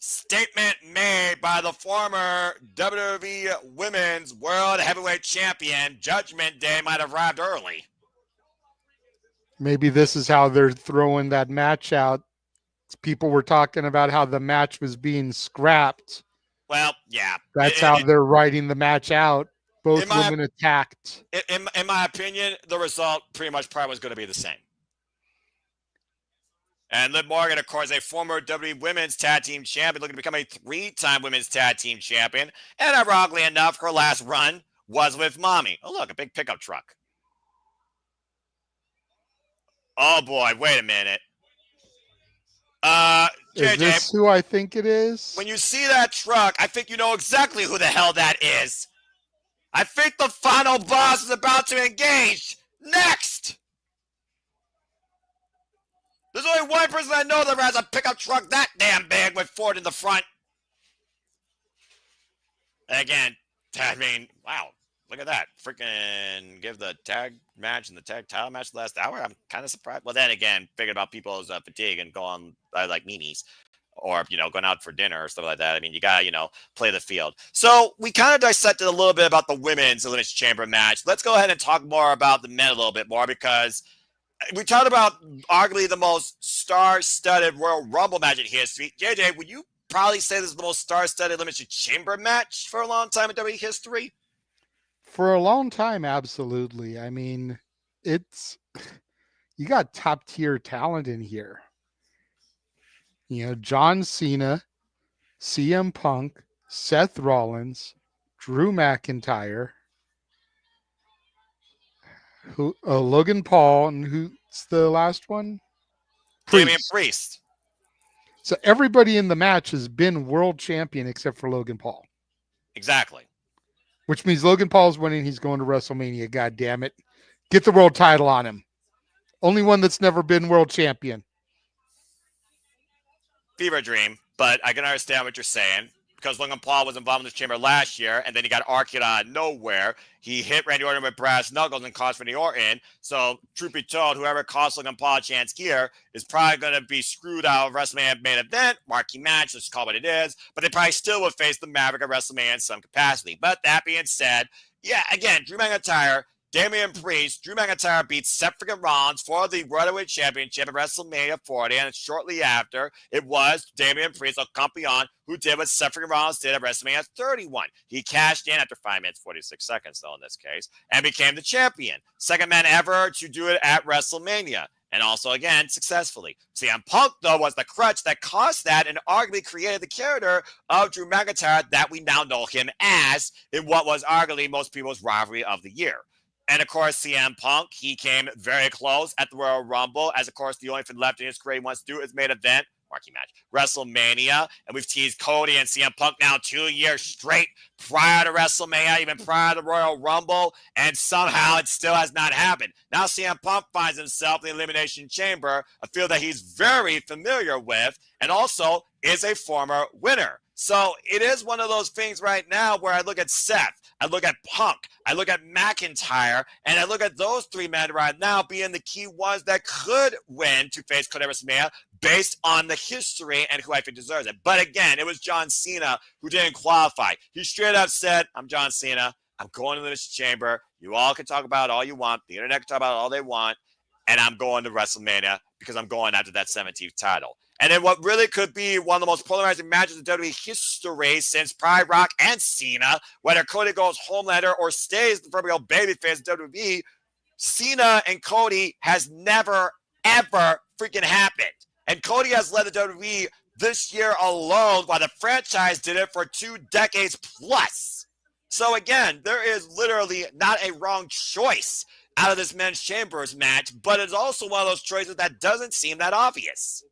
Statement made by the former WWE Women's World Heavyweight Champion. Judgment Day might have arrived early. Maybe this is how they're throwing that match out. People were talking about how the match was being scrapped. Well, yeah. That's how they're writing the match out. Both women attacked. In my opinion, the result pretty much probably was going to be the same. And Liv Morgan, of course, a former WWE Women's Tag Team Champion, looking to become a 3-time Women's Tag Team Champion. And ironically enough, her last run was with Mommy. Oh, look, a big pickup truck. Oh, boy, wait a minute. JJ, is this who I think it is? When you see that truck, I think you know exactly who the hell that is. I think the final boss is about to engage. Next! There's only one person I know that has a pickup truck that damn big with Ford in the front. Again, I mean, wow. Look at that. Freaking give the tag match and the tag title match the last hour. I'm kind of surprised. Well, then again, thinking about people's fatigue and go on like meanies or, going out for dinner or stuff like that. I mean, you got to, play the field. So we kind of dissected a little bit about the women's Elimination Chamber match. Let's go ahead and talk more about the men a little bit more because we talked about arguably the most star-studded Royal Rumble match in history. JJ, would you probably say this is the most star-studded Elimination Chamber match for a long time in WWE history? For a long time, absolutely. I mean, it's you got top tier talent in here. John Cena, CM Punk, Seth Rollins, Drew McIntyre, Logan Paul, and who's the last one? Damian Priest. Priest. So everybody in the match has been world champion except for Logan Paul. Exactly. Which means Logan Paul's winning. He's going to WrestleMania. God damn it. Get the world title on him. Only one that's never been world champion. Fever dream, but I can understand what you're saying because Logan Paul was involved in this chamber last year, and then he got RKO'd out of nowhere. He hit Randy Orton with brass knuckles and cost Randy Orton. So, truth be told, whoever cost Logan Paul a chance here is probably going to be screwed out of WrestleMania main event, marquee match, let's call it what it is, but they probably still would face the Maverick at WrestleMania in some capacity. But that being said, yeah, again, Drew McIntyre, Damien Priest, Drew McIntyre beats Seth freaking Rollins for the World Heavyweight Championship at WrestleMania 40, and shortly after, it was Damien Priest, El Campeon, who did what Seth freaking Rollins did at WrestleMania 31. He cashed in after 5 minutes, 46 seconds, though, in this case, and became the champion. Second man ever to do it at WrestleMania. And also, again, successfully. CM Punk, though, was the crutch that caused that and arguably created the character of Drew McIntyre that we now know him as in what was arguably most people's rivalry of the year. And, of course, CM Punk, he came very close at the Royal Rumble, as, of course, the only thing left in his career he wants to do is main event, marquee match, WrestleMania. And we've teased Cody and CM Punk now 2 years straight prior to WrestleMania, even prior to the Royal Rumble, and somehow it still has not happened. Now CM Punk finds himself in the Elimination Chamber, a field that he's very familiar with, and also is a former winner. So it is one of those things right now where I look at Seth, I look at Punk, I look at McIntyre, and I look at those three men right now being the key ones that could win to face Cody at WrestleMania based on the history and who I think deserves it. But again, it was John Cena who didn't qualify. He straight up said, I'm John Cena. I'm going to the Elimination Chamber. You all can talk about it all you want. The internet can talk about it all they want. And I'm going to WrestleMania because I'm going after that 17th title. And then what really could be one of the most polarizing matches in WWE history since Pride Rock and Cena, whether Cody goes Homelander or stays the proverbial babyface in WWE, Cena and Cody has never, ever freaking happened. And Cody has led the WWE this year alone, while the franchise did it for 2 decades plus. So again, there is literally not a wrong choice out of this men's chambers match, but it's also one of those choices that doesn't seem that obvious.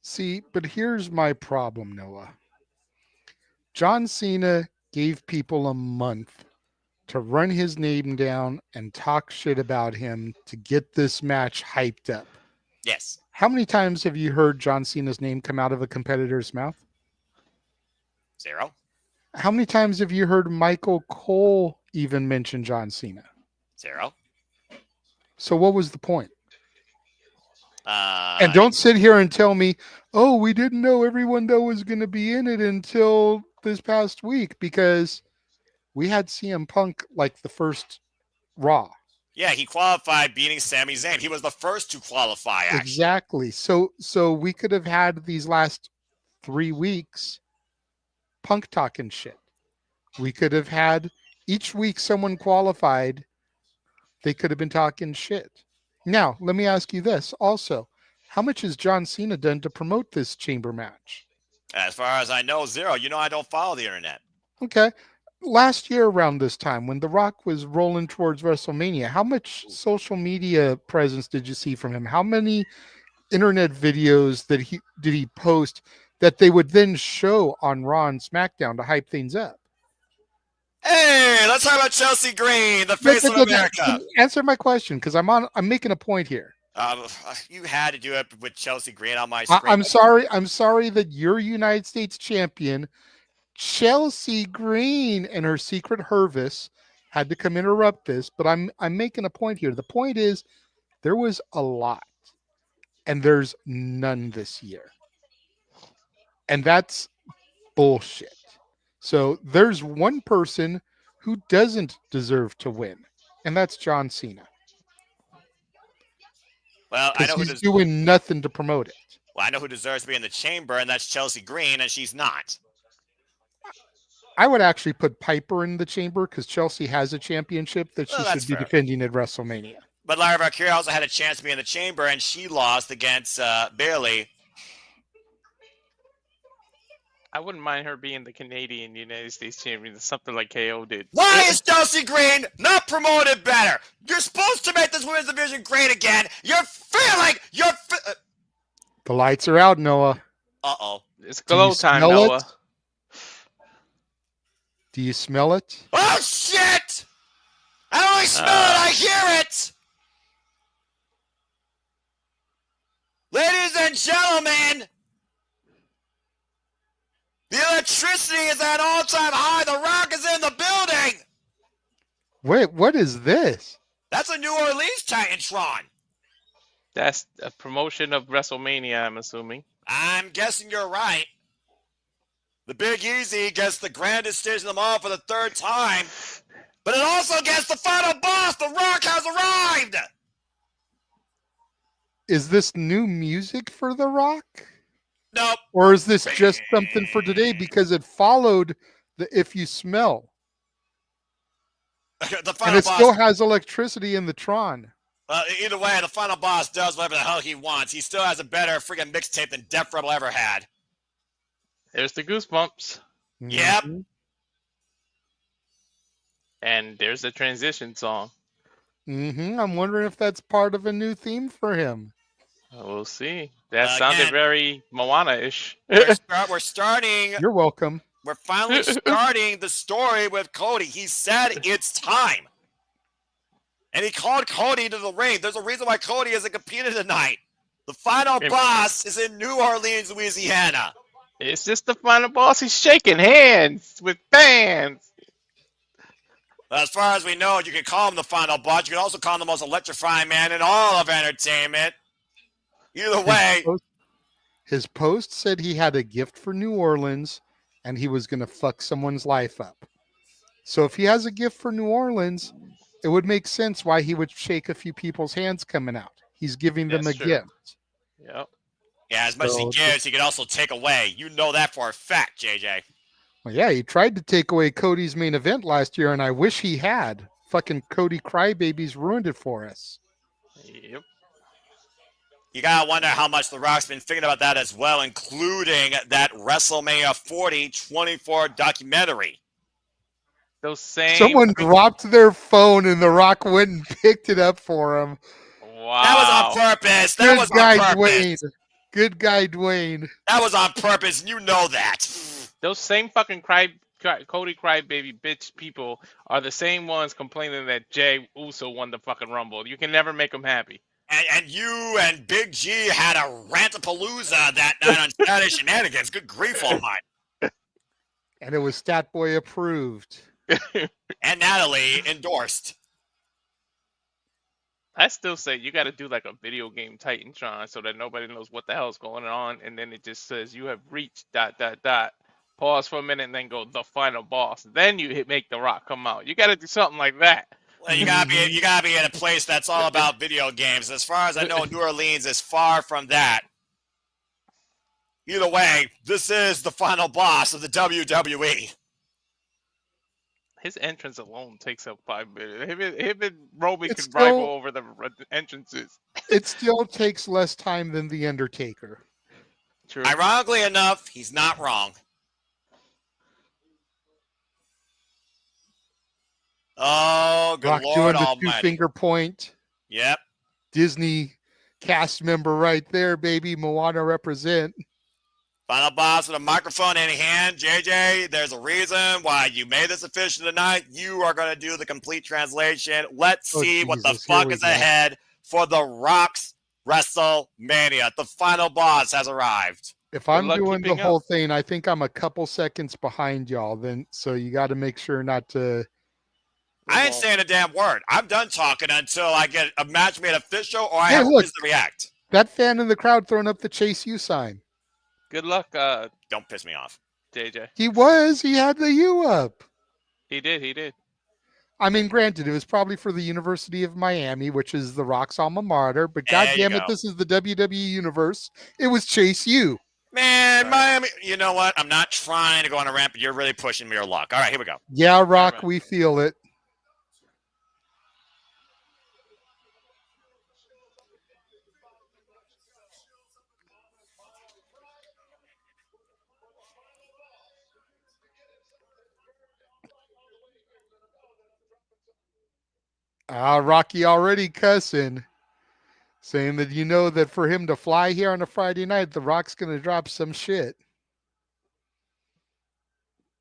See, but here's my problem, Noah. John Cena gave people a month to run his name down and talk shit about him to get this match hyped up. Yes. How many times have you heard John Cena's name come out of a competitor's mouth? 0. How many times have you heard Michael Cole even mention John Cena? 0. So what was the point? Uh, And don't sit here and tell me, oh, we didn't know everyone that was going to be in it until this past week, because we had CM Punk like the first Raw. Yeah, he qualified beating Sami Zayn. He was the first to qualify, actually. Exactly. So we could have had these last 3 weeks Punk talking shit. We could have had each week someone qualified. They could have been talking shit. Now, let me ask you this also. How much has John Cena done to promote this chamber match? As far as I know, 0. You know I don't follow the internet. Okay. Last year around this time, when The Rock was rolling towards WrestleMania, how much social media presence did you see from him? How many internet videos did he post that they would then show on Raw and SmackDown to hype things up? Hey, let's talk about Chelsea Green, the face of America. Answer my question, because I'm making a point here. You had to do it with Chelsea Green on my screen. I'm sorry that your United States champion, Chelsea Green, and her secret Hervis had to come interrupt this, but I'm making a point here. The point is there was a lot, and there's none this year. And that's bullshit. So there's one person who doesn't deserve to win, and that's John Cena. Well, I know he's doing nothing to promote it. Well, I know who deserves to be in the chamber, and that's Chelsea Green, and she's not. I would actually put Piper in the chamber because Chelsea has a championship that she Well, that's should be fair. defending at WrestleMania. But Lara Valkyria also had a chance to be in the chamber, and she lost against Bailey. I wouldn't mind her being the Canadian United States champion, something like KO did. Why is Chelsea Green not promoted better? You're supposed to make this women's division great again. You're failing. The lights are out, Noah. Uh-oh. It's glow time, smell it? Noah. Do you smell it? Oh, shit! I don't only smell it, I hear it! Ladies and gentlemen, the electricity is at an all-time high. The Rock is in the building. Wait, what is this? That's a New Orleans Titantron. That's a promotion of WrestleMania, I'm assuming. I'm guessing you're right. The Big Easy gets the grandest decision of them all for the third time. But it also gets the final boss. The Rock has arrived. Is this new music for The Rock? Nope. Or is this just something for today because it followed the If You Smell? The final And it boss. still has electricity in the Tron. Either way, the final boss does whatever the hell he wants. He still has a better freaking mixtape than Def Rebel ever had. There's the goosebumps. Yep. Mhm. And there's the transition song. I'm wondering if that's part of a new theme for him. We'll see. That sounded Again. very Moana-ish. We're starting. You're welcome. We're finally starting the story with Cody. He said it's time. And he called Cody to the ring. There's a reason why Cody isn't competing tonight. The final boss is in New Orleans, Louisiana. It's just the final boss. He's shaking hands with fans. As far as we know, you can call him the final boss. You can also call him the most electrifying man in all of entertainment. Either way. His post said he had a gift for New Orleans and he was going to fuck someone's life up. So if he has a gift for New Orleans, it would make sense why he would shake a few people's hands coming out. He's giving them That's a true. gift. Yep. Yeah, as much as he gives, he can also take away. You know that for a fact, JJ. Well, yeah, he tried to take away Cody's main event last year, and I wish he had. Fucking Cody Crybabies ruined it for us. Yep. You gotta wonder how much The Rock's been thinking about that as well, including that WrestleMania 40 24 documentary. Those same. Someone dropped their phone, and The Rock went and picked it up for him. Wow. That was on purpose. That Good was guy, on purpose. Dwayne. Good guy, Dwayne. That was on purpose, and you know that. Those same fucking Cody Crybaby bitch people are the same ones complaining that Jay Uso won the fucking Rumble. You can never make them happy. And you and Big G had a rantapalooza that night on Saturday Shenanigans. Good grief all mine. And it was Stat Boy approved. And Natalie endorsed. I still say you got to do like a video game Titantron so that nobody knows what the hell's going on, and then it just says you have reached ... Pause for a minute and then go the final boss. Then you make The Rock come out. You got to do something like that. Well, you gotta be in a place that's all about video games. As far as I know, New Orleans is far from that. Either way, this is the final boss of the WWE. His entrance alone takes up 5 minutes. Him and Roman It's can rival still- over the entrances. It still takes less time than The Undertaker. True. Ironically enough, he's not wrong. Oh, good Rock Lord doing the Almighty. two-finger point. Yep. Disney cast member right there, baby. Moana represent. Final boss with a microphone in hand. JJ, there's a reason why you made this official tonight. You are going to do the complete translation. Let's Oh, see what the Jesus, here fuck we is go. ahead for The Rock's WrestleMania. The final boss has arrived. If I'm luck doing the keeping whole up. thing, I think I'm a couple seconds behind y'all. Then, so you got to make sure not to. I ain't saying a damn word. I'm done talking until I get a match made official or I Hey, have a look. reason to react. That fan in the crowd throwing up the Chase U sign. Good luck, Don't piss me off. JJ. He had the U up. He did. I mean, granted, it was probably for the University of Miami, which is The Rock's alma mater. But There you goddamn it, go. this is the WWE universe. It was Chase U. Man, Right. Miami, you know what? I'm not trying to go on a rant, but you're really pushing me your luck. All right, here we go. Yeah, Rock, right. we feel it. Rocky already cussing, saying that you know that for him to fly here on a Friday night, The Rock's going to drop some shit.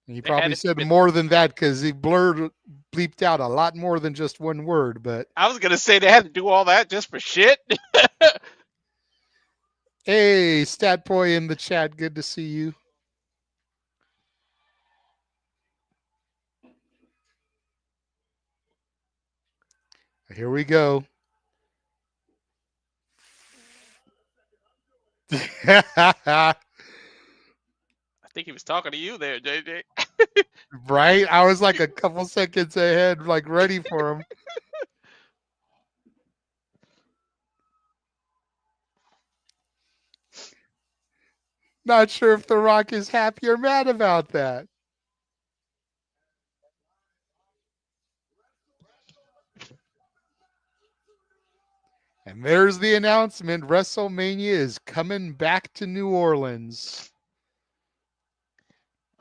And he They had probably it said been- more than that because he bleeped out a lot more than just one word. But I was gonna say they had to do all that just for shit. hey, Stat Boy in the chat, good to see you. Here we go. I think he was talking to you there, JJ. Right? I was like a couple seconds ahead, like ready for him. Not sure if The Rock is happy or mad about that. And there's the announcement. WrestleMania is coming back to New Orleans.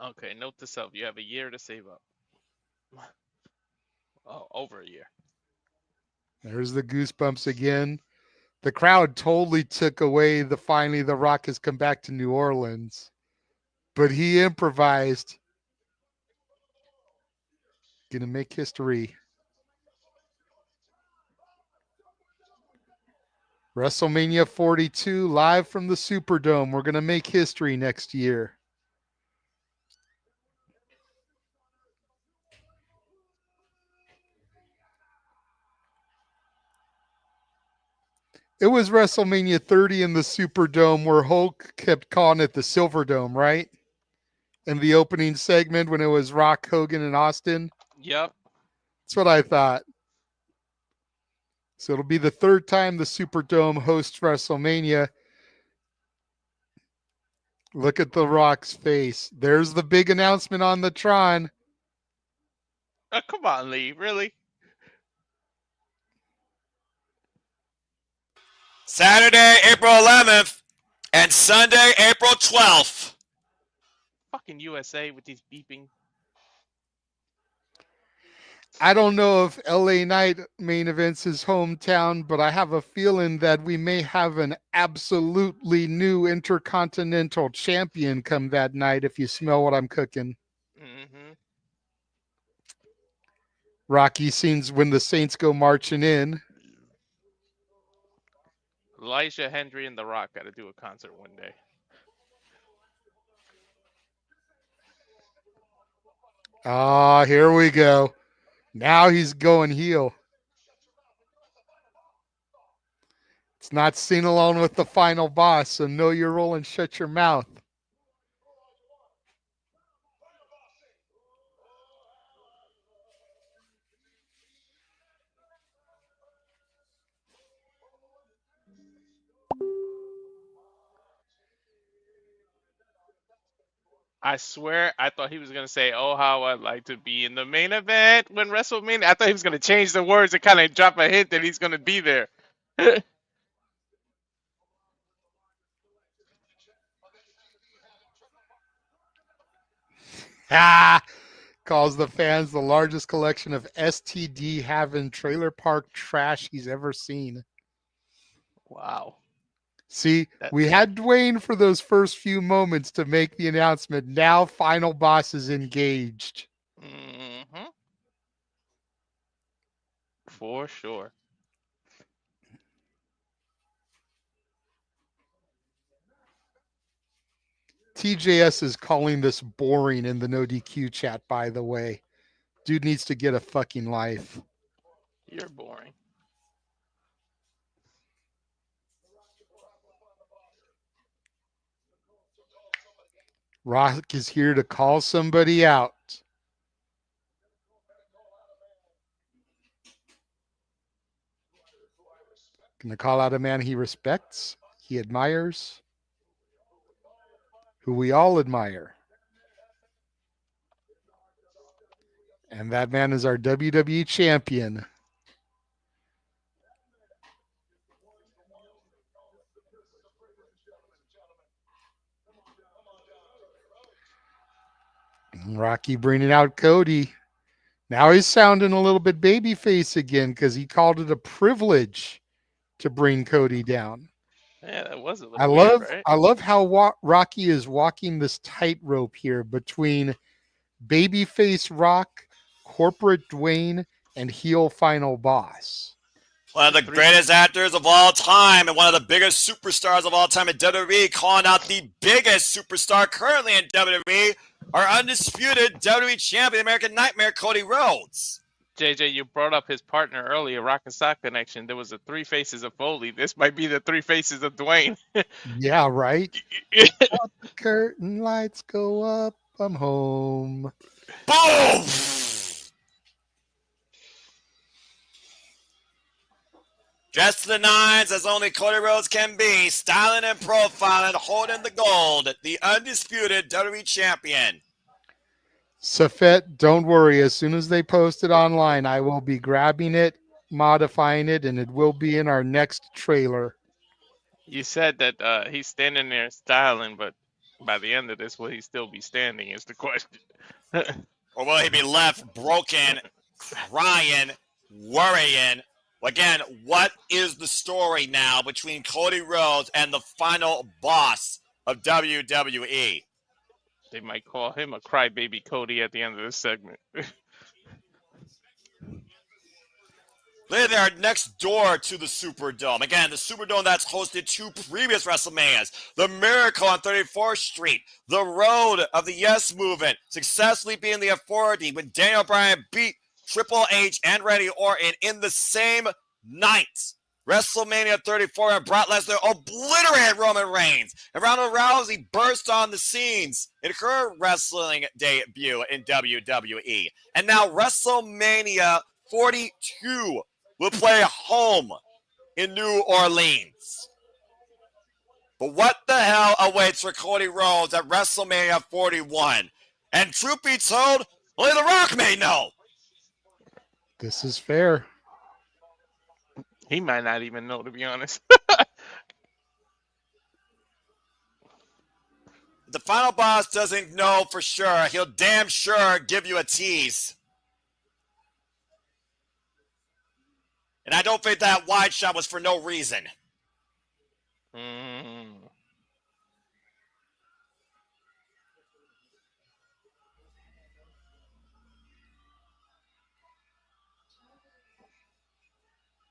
Okay, note to self: you have a year to save up. Oh, over a year. There's the goosebumps again. The crowd totally took away the finally The Rock has come back to New Orleans. But he improvised. Gonna make history. WrestleMania 42 live from the Superdome. We're gonna make history next year. It was WrestleMania 30 in the Superdome where Hulk kept calling it the Silverdome, right? In the opening segment when it was Rock, Hogan, and Austin. Yep. That's what I thought. So it'll be the third time the Superdome hosts WrestleMania. Look at The Rock's face. There's the big announcement on the Tron. Come on, Lee. Really? Saturday, April 11th, and Sunday, April 12th. Fucking USA with these beeping. I don't know if LA Knight main events his hometown, but I have a feeling that we may have an absolutely new intercontinental champion come that night if you smell what I'm cooking. Mm-hmm. Rocky scenes when the Saints go marching in. Elijah Hendry and The Rock got to do a concert one day. Ah, here we go. Now he's going heel. It's not seen alone with the final boss, so know your role and shut your mouth. I swear, I thought he was gonna say, "Oh, how I'd like to be in the main event when WrestleMania." I thought he was gonna change the words and kind of drop a hint that he's gonna be there. Ah, calls the fans the largest collection of STD having trailer park trash he's ever seen. Wow. See, That- we had Dwayne for those first few moments to make the announcement. Now, final boss is engaged. Mm-hmm. For sure. TJS is calling this boring in the no DQ chat, by the way. Dude needs to get a fucking life. You're boring. Rock is here to call somebody out. Gonna call out a man he respects, he admires. who we all admire. And that man is our WWE champion. Rocky bringing out Cody. Now he's sounding a little bit babyface again because he called it a privilege to bring Cody down. Yeah, that was a I little weird, love right? I love how Rocky is walking this tightrope here between babyface Rock, corporate Dwayne, and heel final boss. One of the greatest actors of all time and one of the biggest superstars of all time in WWE, calling out the biggest superstar currently in WWE, our undisputed WWE champion, American Nightmare, Cody Rhodes. JJ, you brought up his partner earlier, Rock and Sock Connection. There was the three faces of Foley. This might be the three faces of Dwayne. Yeah, right? The curtain lights go up, I'm home. Boom! Dressed to the nines as only Cody Rhodes can be, styling and profiling, holding the gold, the undisputed WWE champion. Safet, don't worry. As soon as they post it online, I will be grabbing it, modifying it, and it will be in our next trailer. You said that he's standing there styling, but by the end of this, will he still be standing is the question. Or will he be left broken, crying, worrying? Again, what is the story now between Cody Rhodes and the final boss of WWE? They might call him a crybaby Cody at the end of this segment. They are next door to the Superdome. Again, the Superdome that's hosted two previous WrestleManias. The Miracle on 34th Street. The Road of the Yes Movement. Successfully being the authority when Daniel Bryan beat Triple H and Randy Orton in the same night. WrestleMania 34 and Brock Lesnar obliterated Roman Reigns. And Ronda Rousey burst on the scenes in her wrestling debut in WWE. And now WrestleMania 42 will play home in New Orleans. But what the hell awaits for Cody Rhodes at WrestleMania 41? And truth be told, only The Rock may know. This is fair. He might not even know, to be honest. The final boss doesn't know for sure. He'll damn sure give you a tease. And I don't think that wide shot was for no reason.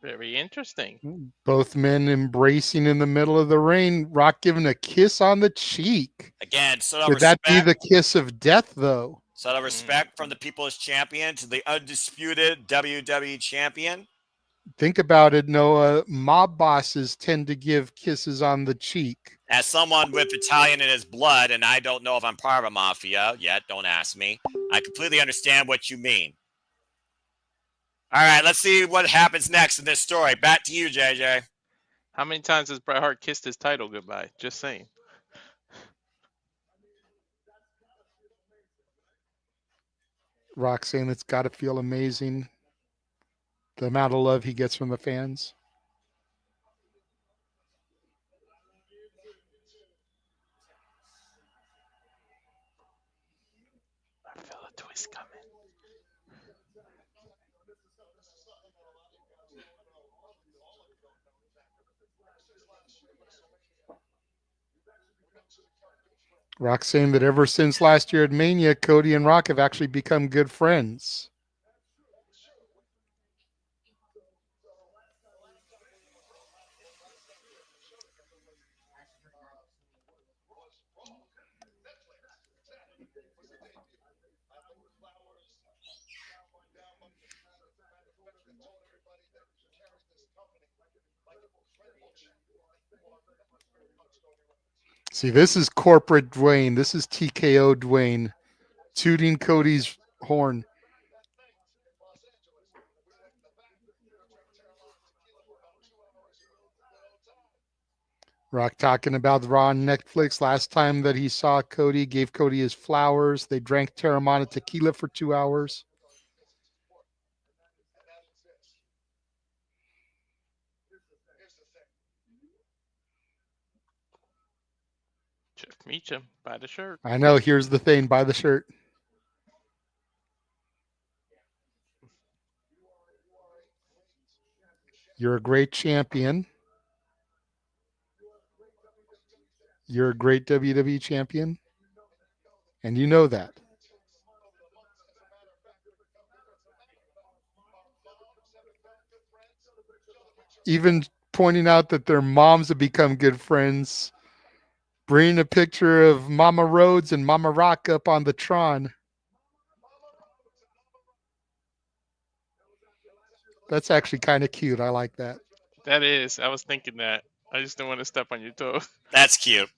Very interesting. Both men embracing in the middle of the ring. Rock giving a kiss on the cheek. Again, so Could that be the kiss of death, though? So the respect from the People's Champion to the undisputed WWE Champion. Think about it, Noah. Mob bosses tend to give kisses on the cheek. As someone with Italian in his blood, and I don't know if I'm part of a mafia yet, don't ask me. I completely understand what you mean. All right, let's see what happens next in this story. Back to you, JJ. How many times has Bret Hart kissed his title goodbye? Just saying. Rock saying it's got to feel amazing. The amount of love he gets from the fans. I feel a twist coming. Rock saying that ever since last year at Mania, Cody and Rock have actually become good friends. See, this is corporate Dwayne. This is TKO Dwayne tooting Cody's horn. Rock talking about Raw on Netflix. Last time that he saw Cody, gave Cody his flowers. They drank Terramana tequila for 2 hours. Just meet him. Buy the shirt. I know. Here's the thing. Buy the shirt. You're a great champion. You're a great WWE champion. And you know that. Even pointing out that their moms have become good friends. Bringing a picture of Mama Rhodes and Mama Rock up on the Tron. That's actually kind of cute. I like that. That is. I was thinking that. I just don't want to step on your toes. That's cute.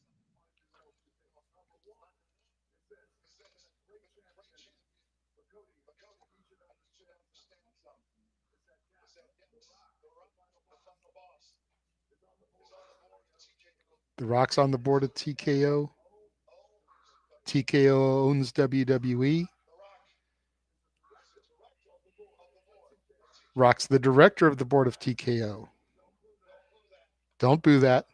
The Rock's on the board of TKO. TKO owns WWE. Rock's the director of the board of TKO. Don't boo that.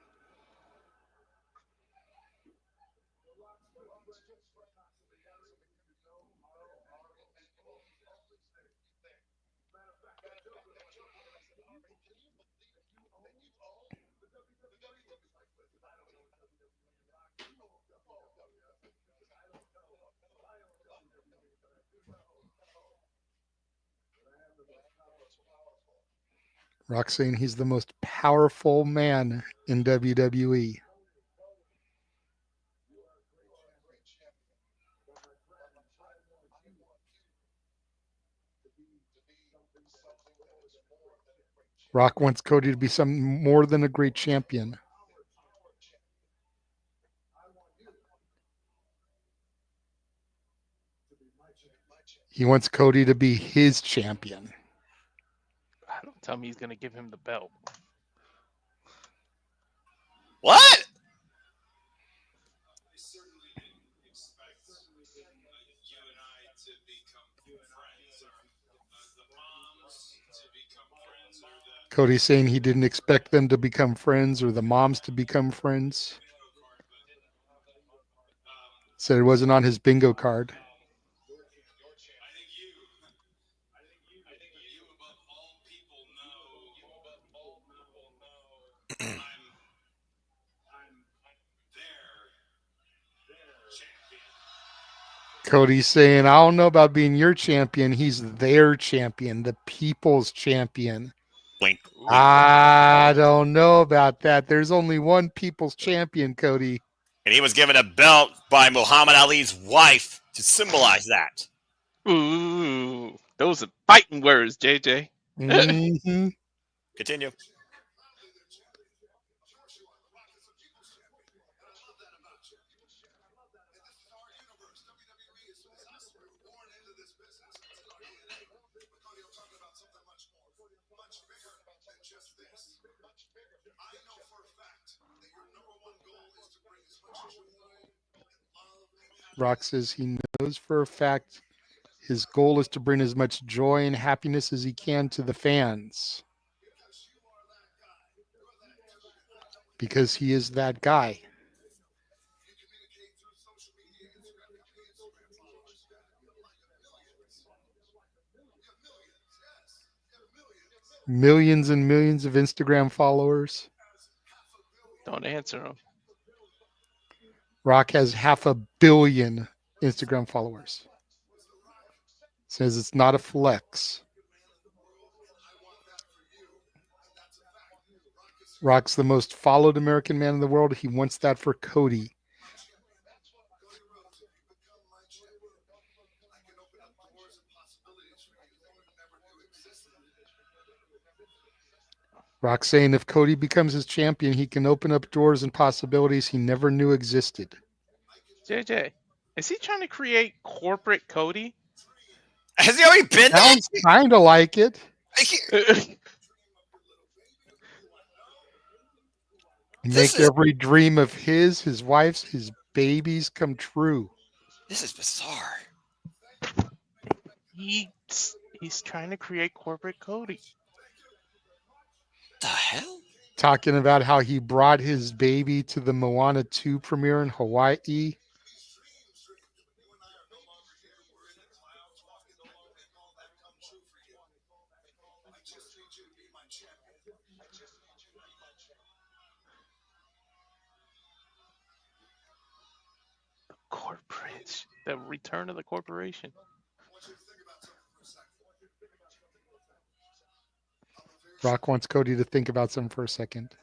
Rock saying he's the most powerful man in WWE. Rock wants Cody to be something more than a great champion. He wants Cody to be his champion. Don't tell me he's going to give him the belt. What? Cody's saying he didn't expect them to become friends or the moms to become friends. Said it wasn't on his bingo card. Cody's saying, I don't know about being your champion. He's their champion, the people's champion. Wink. I don't know about that. There's only one people's champion, Cody. And he was given a belt by Muhammad Ali's wife to symbolize that. Ooh, those are fighting words, JJ. Mm-hmm. Continue. Rock says he knows for a fact his goal is to bring as much joy and happiness as he can to the fans. Because he is that guy. Millions and millions of Instagram followers. Don't answer him. Rock has 500 million Instagram followers. Says it's not a flex. Rock's the most followed American man in the world. He wants that for Cody. Rock saying if Cody becomes his champion, he can open up doors and possibilities he never knew existed. JJ, is he trying to create corporate Cody? Has he already been there? Sounds kind of like it. Make every dream of his wife's, his babies come true. This is bizarre. He's trying to create corporate Cody. The hell? Talking about how he brought his baby to the Moana 2 premiere in Hawaii. The return of the corporation. Rock wants Cody to think about something for a second.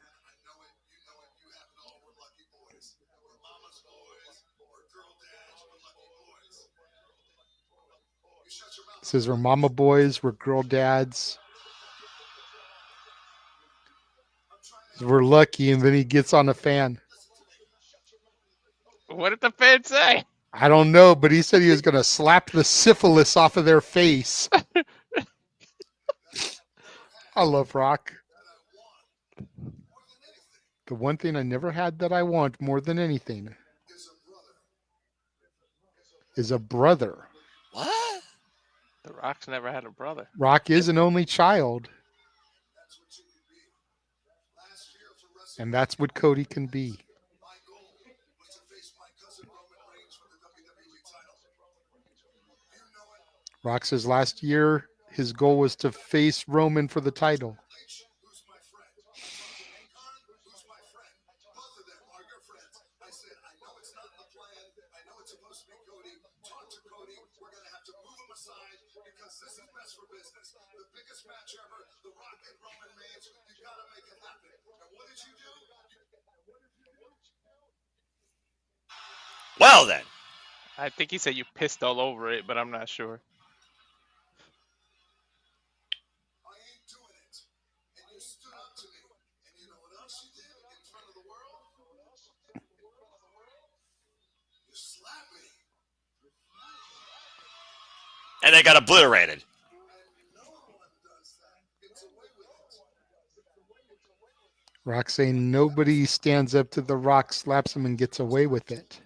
Says we're mama boys, we're girl dads. We're lucky, and then he gets on a fan. What did the fan say? I don't know, but he said he was going to slap the syphilis off of their face. I love Rock. The one thing I never had that I want more than anything is a brother. What? The Rock's never had a brother. Rock is an only child. And that's what Cody can be. Rock says last year his goal was to face Roman for the title. Well then. I think he said you pissed all over it, but I'm not sure. And they got obliterated. Rock saying nobody stands up to the Rock, slaps him, and gets away with it.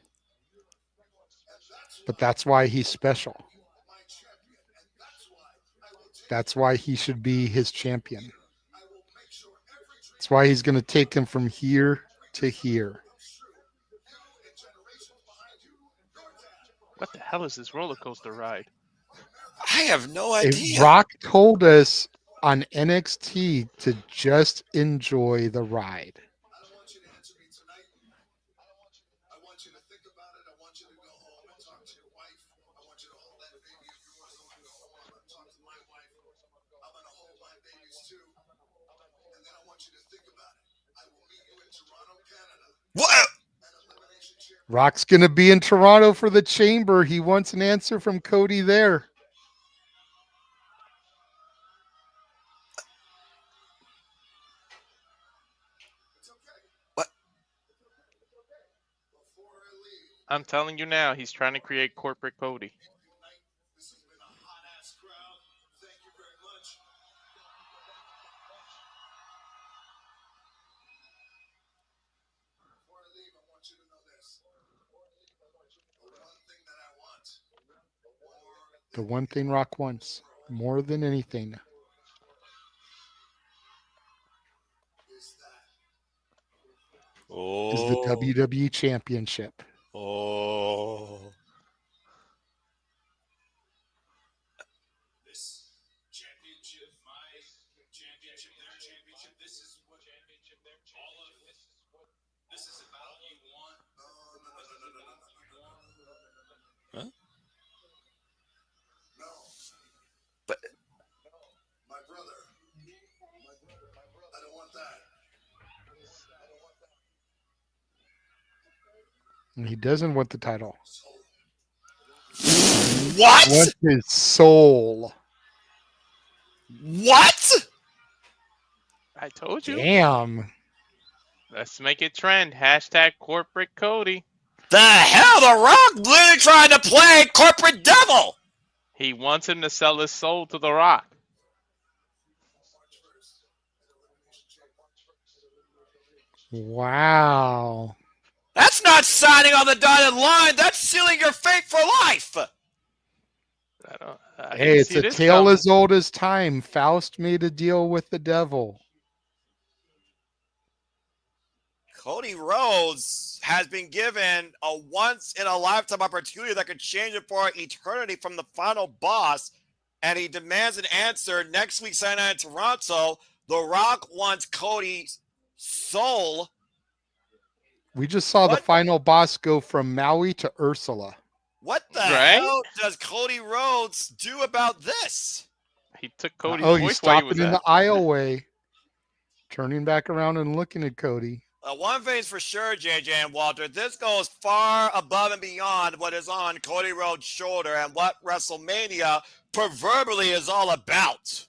But that's why he's special. That's why he should be his champion. That's why he's going to take him from here to here. What the hell is this roller coaster ride? I have no idea. If Rock told us on NXT to just enjoy the ride. What? Rock's going to be in Toronto for the Chamber. He wants an answer from Cody there. What? I'm telling you now, he's trying to create corporate Cody. The one thing Rock wants more than anything is the WWE Championship. Oh. Huh? But my brother, I don't want that. And he doesn't want the title. what? He wants his soul. What? I told you. Damn. Let's make it trend. Hashtag corporate Cody. The hell? The Rock literally trying to play corporate devil. He wants him to sell his soul to The Rock. Wow. That's not signing on the dotted line. That's sealing your fate for life. I Hey, didn't it's see a this tale coming. as old as time. Faust made a deal with the devil. Cody Rhodes has been given a once-in-a-lifetime opportunity that could change it for eternity from the final boss, and he demands an answer next week, Saturday night in Toronto. The Rock wants Cody's soul. We just saw the What? final boss go from Maui to Ursula. What the Right? hell does Cody Rhodes do about this? He took Cody's He's voice while he was stopping in the asking. aisleway, turning back around and looking at Cody. One thing's for sure, JJ and Walter, this goes far above and beyond what is on Cody Rhodes' shoulder and what WrestleMania proverbially is all about.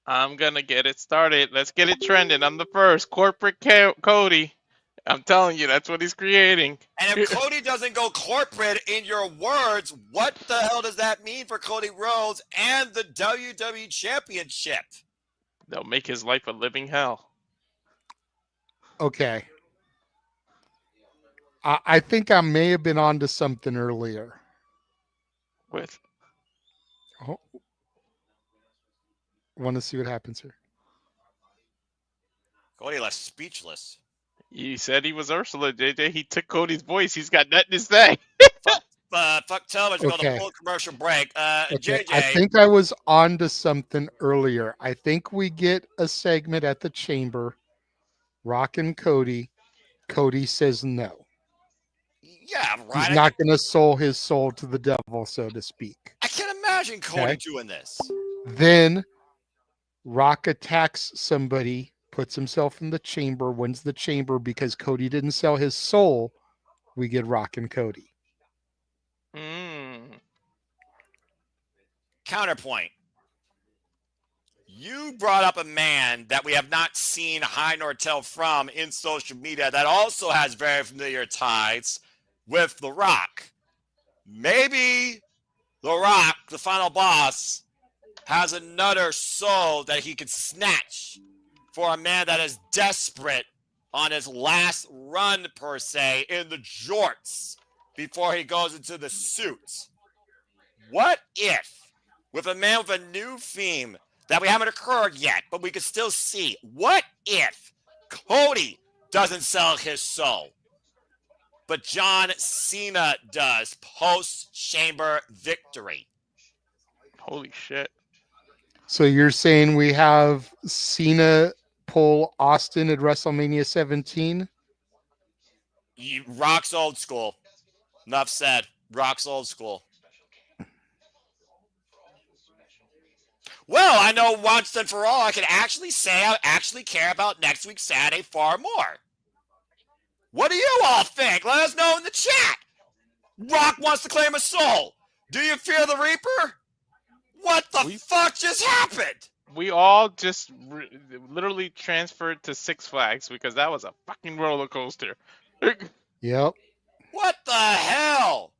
I'm going to get it started. Let's get it trending. I'm the first. Corporate Cody. I'm telling you, that's what he's creating. And if Cody doesn't go corporate in your words, what the hell does that mean for Cody Rhodes and the WWE Championship? They'll make his life a living hell. Okay. I think I may have been onto something earlier. With Want to see what happens here. Cody left speechless. You said he was Ursula, JJ. He took Cody's voice. He's got nothing to say. Fuck television, go to Okay. full commercial break. Okay, JJ. I think I was onto something earlier. I think we get a segment at the chamber. Rock and Cody. Cody says no. Yeah, right. He's not going to soul his soul to the devil, so to speak. I can't imagine Cody Okay. doing this. Then Rock attacks somebody, puts himself in the chamber, wins the chamber because Cody didn't sell his soul. We get Rock and Cody. Counterpoint. You brought up a man that we have not seen high nor tell from in social media that also has very familiar ties with The Rock. Maybe The Rock, the final boss, has another soul that he could snatch for a man that is desperate on his last run, per se, in the jorts before he goes into the suit. What if, with a man with a new theme that we haven't occurred yet, but we can still see, what if Cody doesn't sell his soul, but John Cena does post-chamber victory? Holy shit. So you're saying we have Cena pull Austin at WrestleMania 17? Rock's old school. Enough said. Rock's old school. Well, I know once and for all, I can actually say I actually care about next week's Saturday far more. What do you all think? Let us know in the chat. Rock wants to claim a soul. Do you fear the Reaper? What the fuck just happened? We all just literally transferred to Six Flags because that was a fucking roller coaster. Yep. What the hell?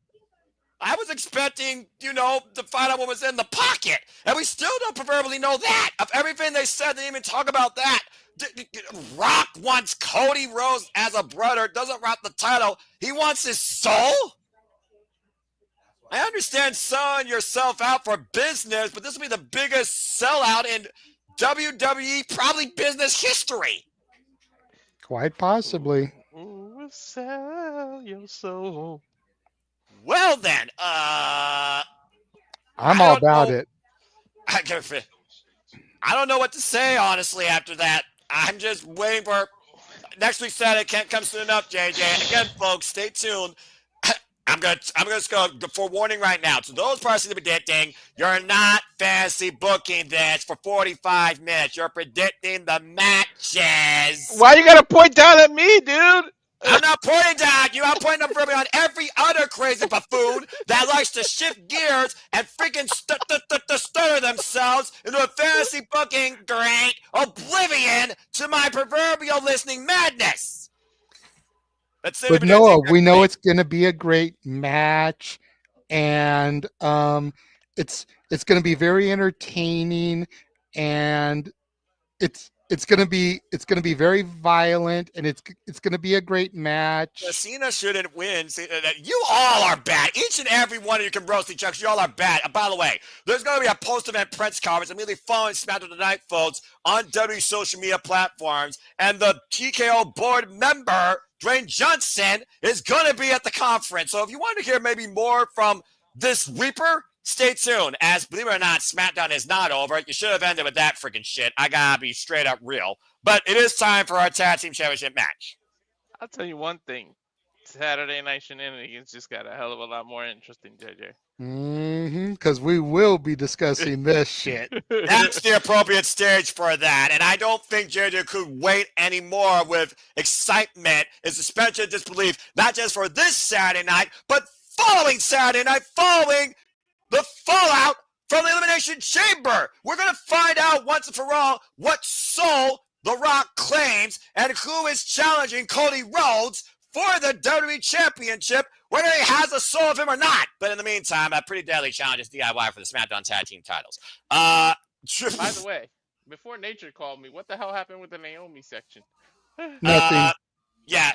I was expecting, to find out what was in the pocket. And we still don't proverbially know that. Of everything they said, they didn't even talk about that. Rock wants Cody Rhodes as a brother, doesn't want the title. He wants his soul? I understand selling yourself out for business, but this will be the biggest sellout in WWE, probably business history. Quite possibly. Ooh, sell your soul. Well then, I'm all about it. I don't know what to say, honestly, after that. I'm just waiting for next week's Saturday. Can't come soon enough, JJ. Again, folks, stay tuned. I'm gonna just go forewarning right now. To those personally predicting, you're not fantasy booking this for 45 minutes. You're predicting the matches. Why you gotta point down at me, dude? I'm not pointing down at you. I'm pointing up on every other crazy buffoon that likes to shift gears and freaking stutter themselves into a fantasy booking great oblivion to my proverbial listening madness. But Noah, we know it's going to be a great match, and it's going to be very entertaining, and it's It's gonna be very violent, and it's gonna be a great match. Cena shouldn't win. You all are bad. Each and every one of you can roast each other. You all are bad. And by the way, there's going to be a post-event press conference immediately following SmackDown Tonight, folks, on WWE social media platforms. And the TKO board member, Dwayne Johnson, is going to be at the conference. So if you want to hear maybe more from this Reaper, stay tuned. As, believe it or not, SmackDown is not over. You should have ended with that freaking shit. I got to be straight up real. But it is time for our Tag Team Championship match. I'll tell you one thing. Saturday Night Shenanigans just got a hell of a lot more interesting, JJ. Because we will be discussing this shit. That's the appropriate stage for that. And I don't think JJ could wait anymore with excitement and suspension of disbelief, not just for this Saturday night, but following Saturday night, following the fallout from the Elimination Chamber. We're going to find out once and for all what soul The Rock claims and who is challenging Cody Rhodes for the WWE Championship, whether he has a soul of him or not. But in the meantime, a Pretty Deadly challenges DIY for the SmackDown Tag Team titles. By the way, before Nature called me, what the hell happened with the Naomi section? Nothing.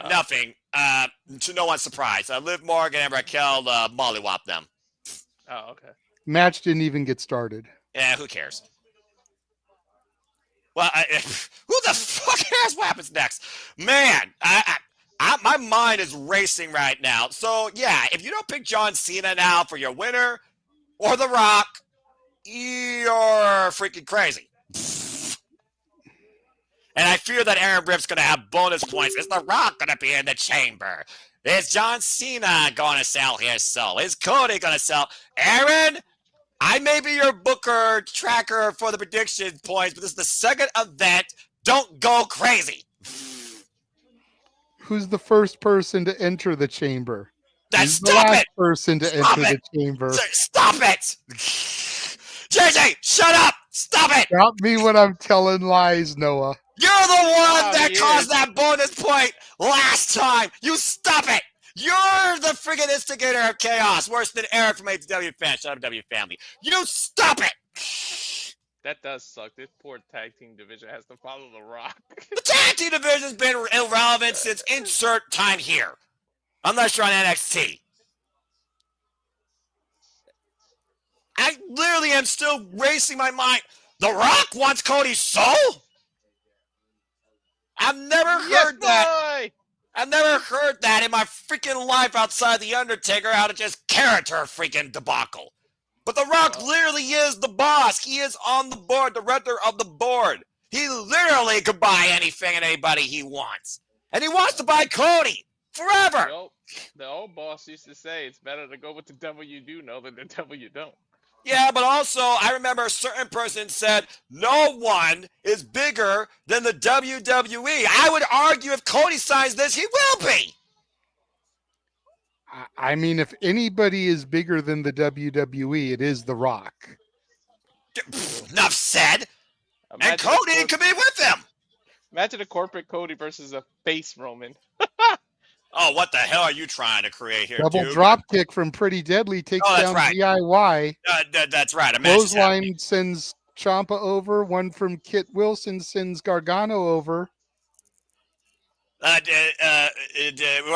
Nothing. To no one's surprise. Liv Morgan and Raquel mollywop them. Oh, okay. Match didn't even get started. Yeah, who cares? Well, who the fuck cares what happens next? Man, my mind is racing right now. So, yeah, if you don't pick John Cena now for your winner or The Rock, you're freaking crazy. And I fear that Aaron Ripp's going to have bonus points. Is The Rock going to be in the chamber? Is John Cena going to sell his soul? Is Cody going to sell? Aaron, I may be your booker tracker for the prediction points, but this is the second event. Don't go crazy. Who's the first person to enter the chamber? Who's the Stop last it! person to Stop enter it! the chamber? Stop it! JJ, shut up! Stop it! Stop me when I'm telling lies, Noah. You're the one that he caused is. that bonus point last time. You stop it! You're the friggin' instigator of chaos, worse than Eric from AW Fans, WWE Family. You stop it! That does suck. This poor tag team division has to follow The Rock. The tag team division's been irrelevant since insert time here. Unless you're on NXT. I literally am still racing my mind. The Rock wants Cody's soul? I've never heard that. Boy! I've never heard that in my freaking life outside The Undertaker out of just character freaking debacle. But The Rock literally is the boss. He is on the board, director of the board. He literally could buy anything and anybody he wants. And he wants to buy Cody forever. The old boss used to say it's better to go with the devil you do know than the devil you don't. Yeah, but also I remember a certain person said no one is bigger than the WWE. I would argue if Cody signs this, he will be. I mean, if anybody is bigger than the WWE, it is The Rock. Enough said. Imagine And Cody could be with him. Imagine a corporate Cody versus a face Roman. Oh, what the hell are you trying to create here, Double dude? drop kick from Pretty Deadly takes that's down right. DIY. That's right. A match is happening. Clothesline sends Ciampa over. One from Kit Wilson sends Gargano over. We're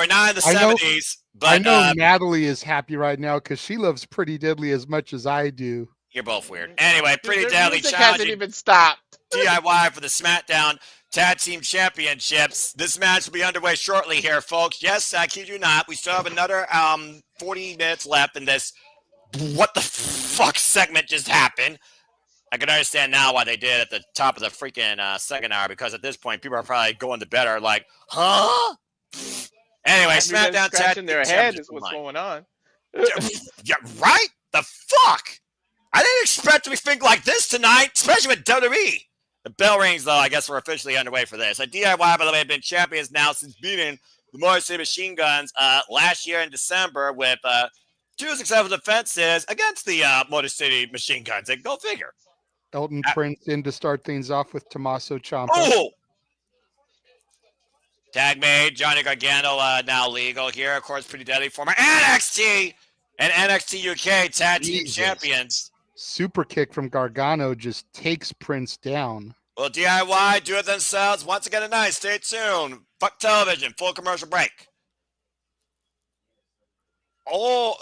not in the I know- 70s, but I know Natalie is happy right now because she loves Pretty Deadly as much as I do. you're both weird. Anyway, Pretty Their Deadly music hasn't challenging even stopped. DIY for the SmackDown Tag Team Championships. This match will be underway shortly here, folks. Yes, I kid you not. We still have another 40 minutes left in this what the fuck segment just happened. I can understand now why they did at the top of the freaking second hour, because at this point, people are probably going to bed are like, huh? Anyway, SmackDown Tag Scratching Team their head Championship is what's line. going on. Yeah, right? The fuck? I didn't expect to think like this tonight, especially with WWE. The bell rings, though. I guess we're officially underway for this. DIY, by the way, have been champions now since beating the Motor City Machine Guns last year in December with 2 successful defenses against the Motor City Machine Guns. Like, go figure. Elton Prince in to start things off with Tommaso Ciampa. Oh! Tag made. Johnny Gargano now legal here. Of course, Pretty Deadly, former NXT and NXT UK Tag Team Jesus. Champions. Super kick from Gargano just takes Prince down. Will DIY do it themselves once again tonight? Stay tuned. Fuck television. Full commercial break. Oh,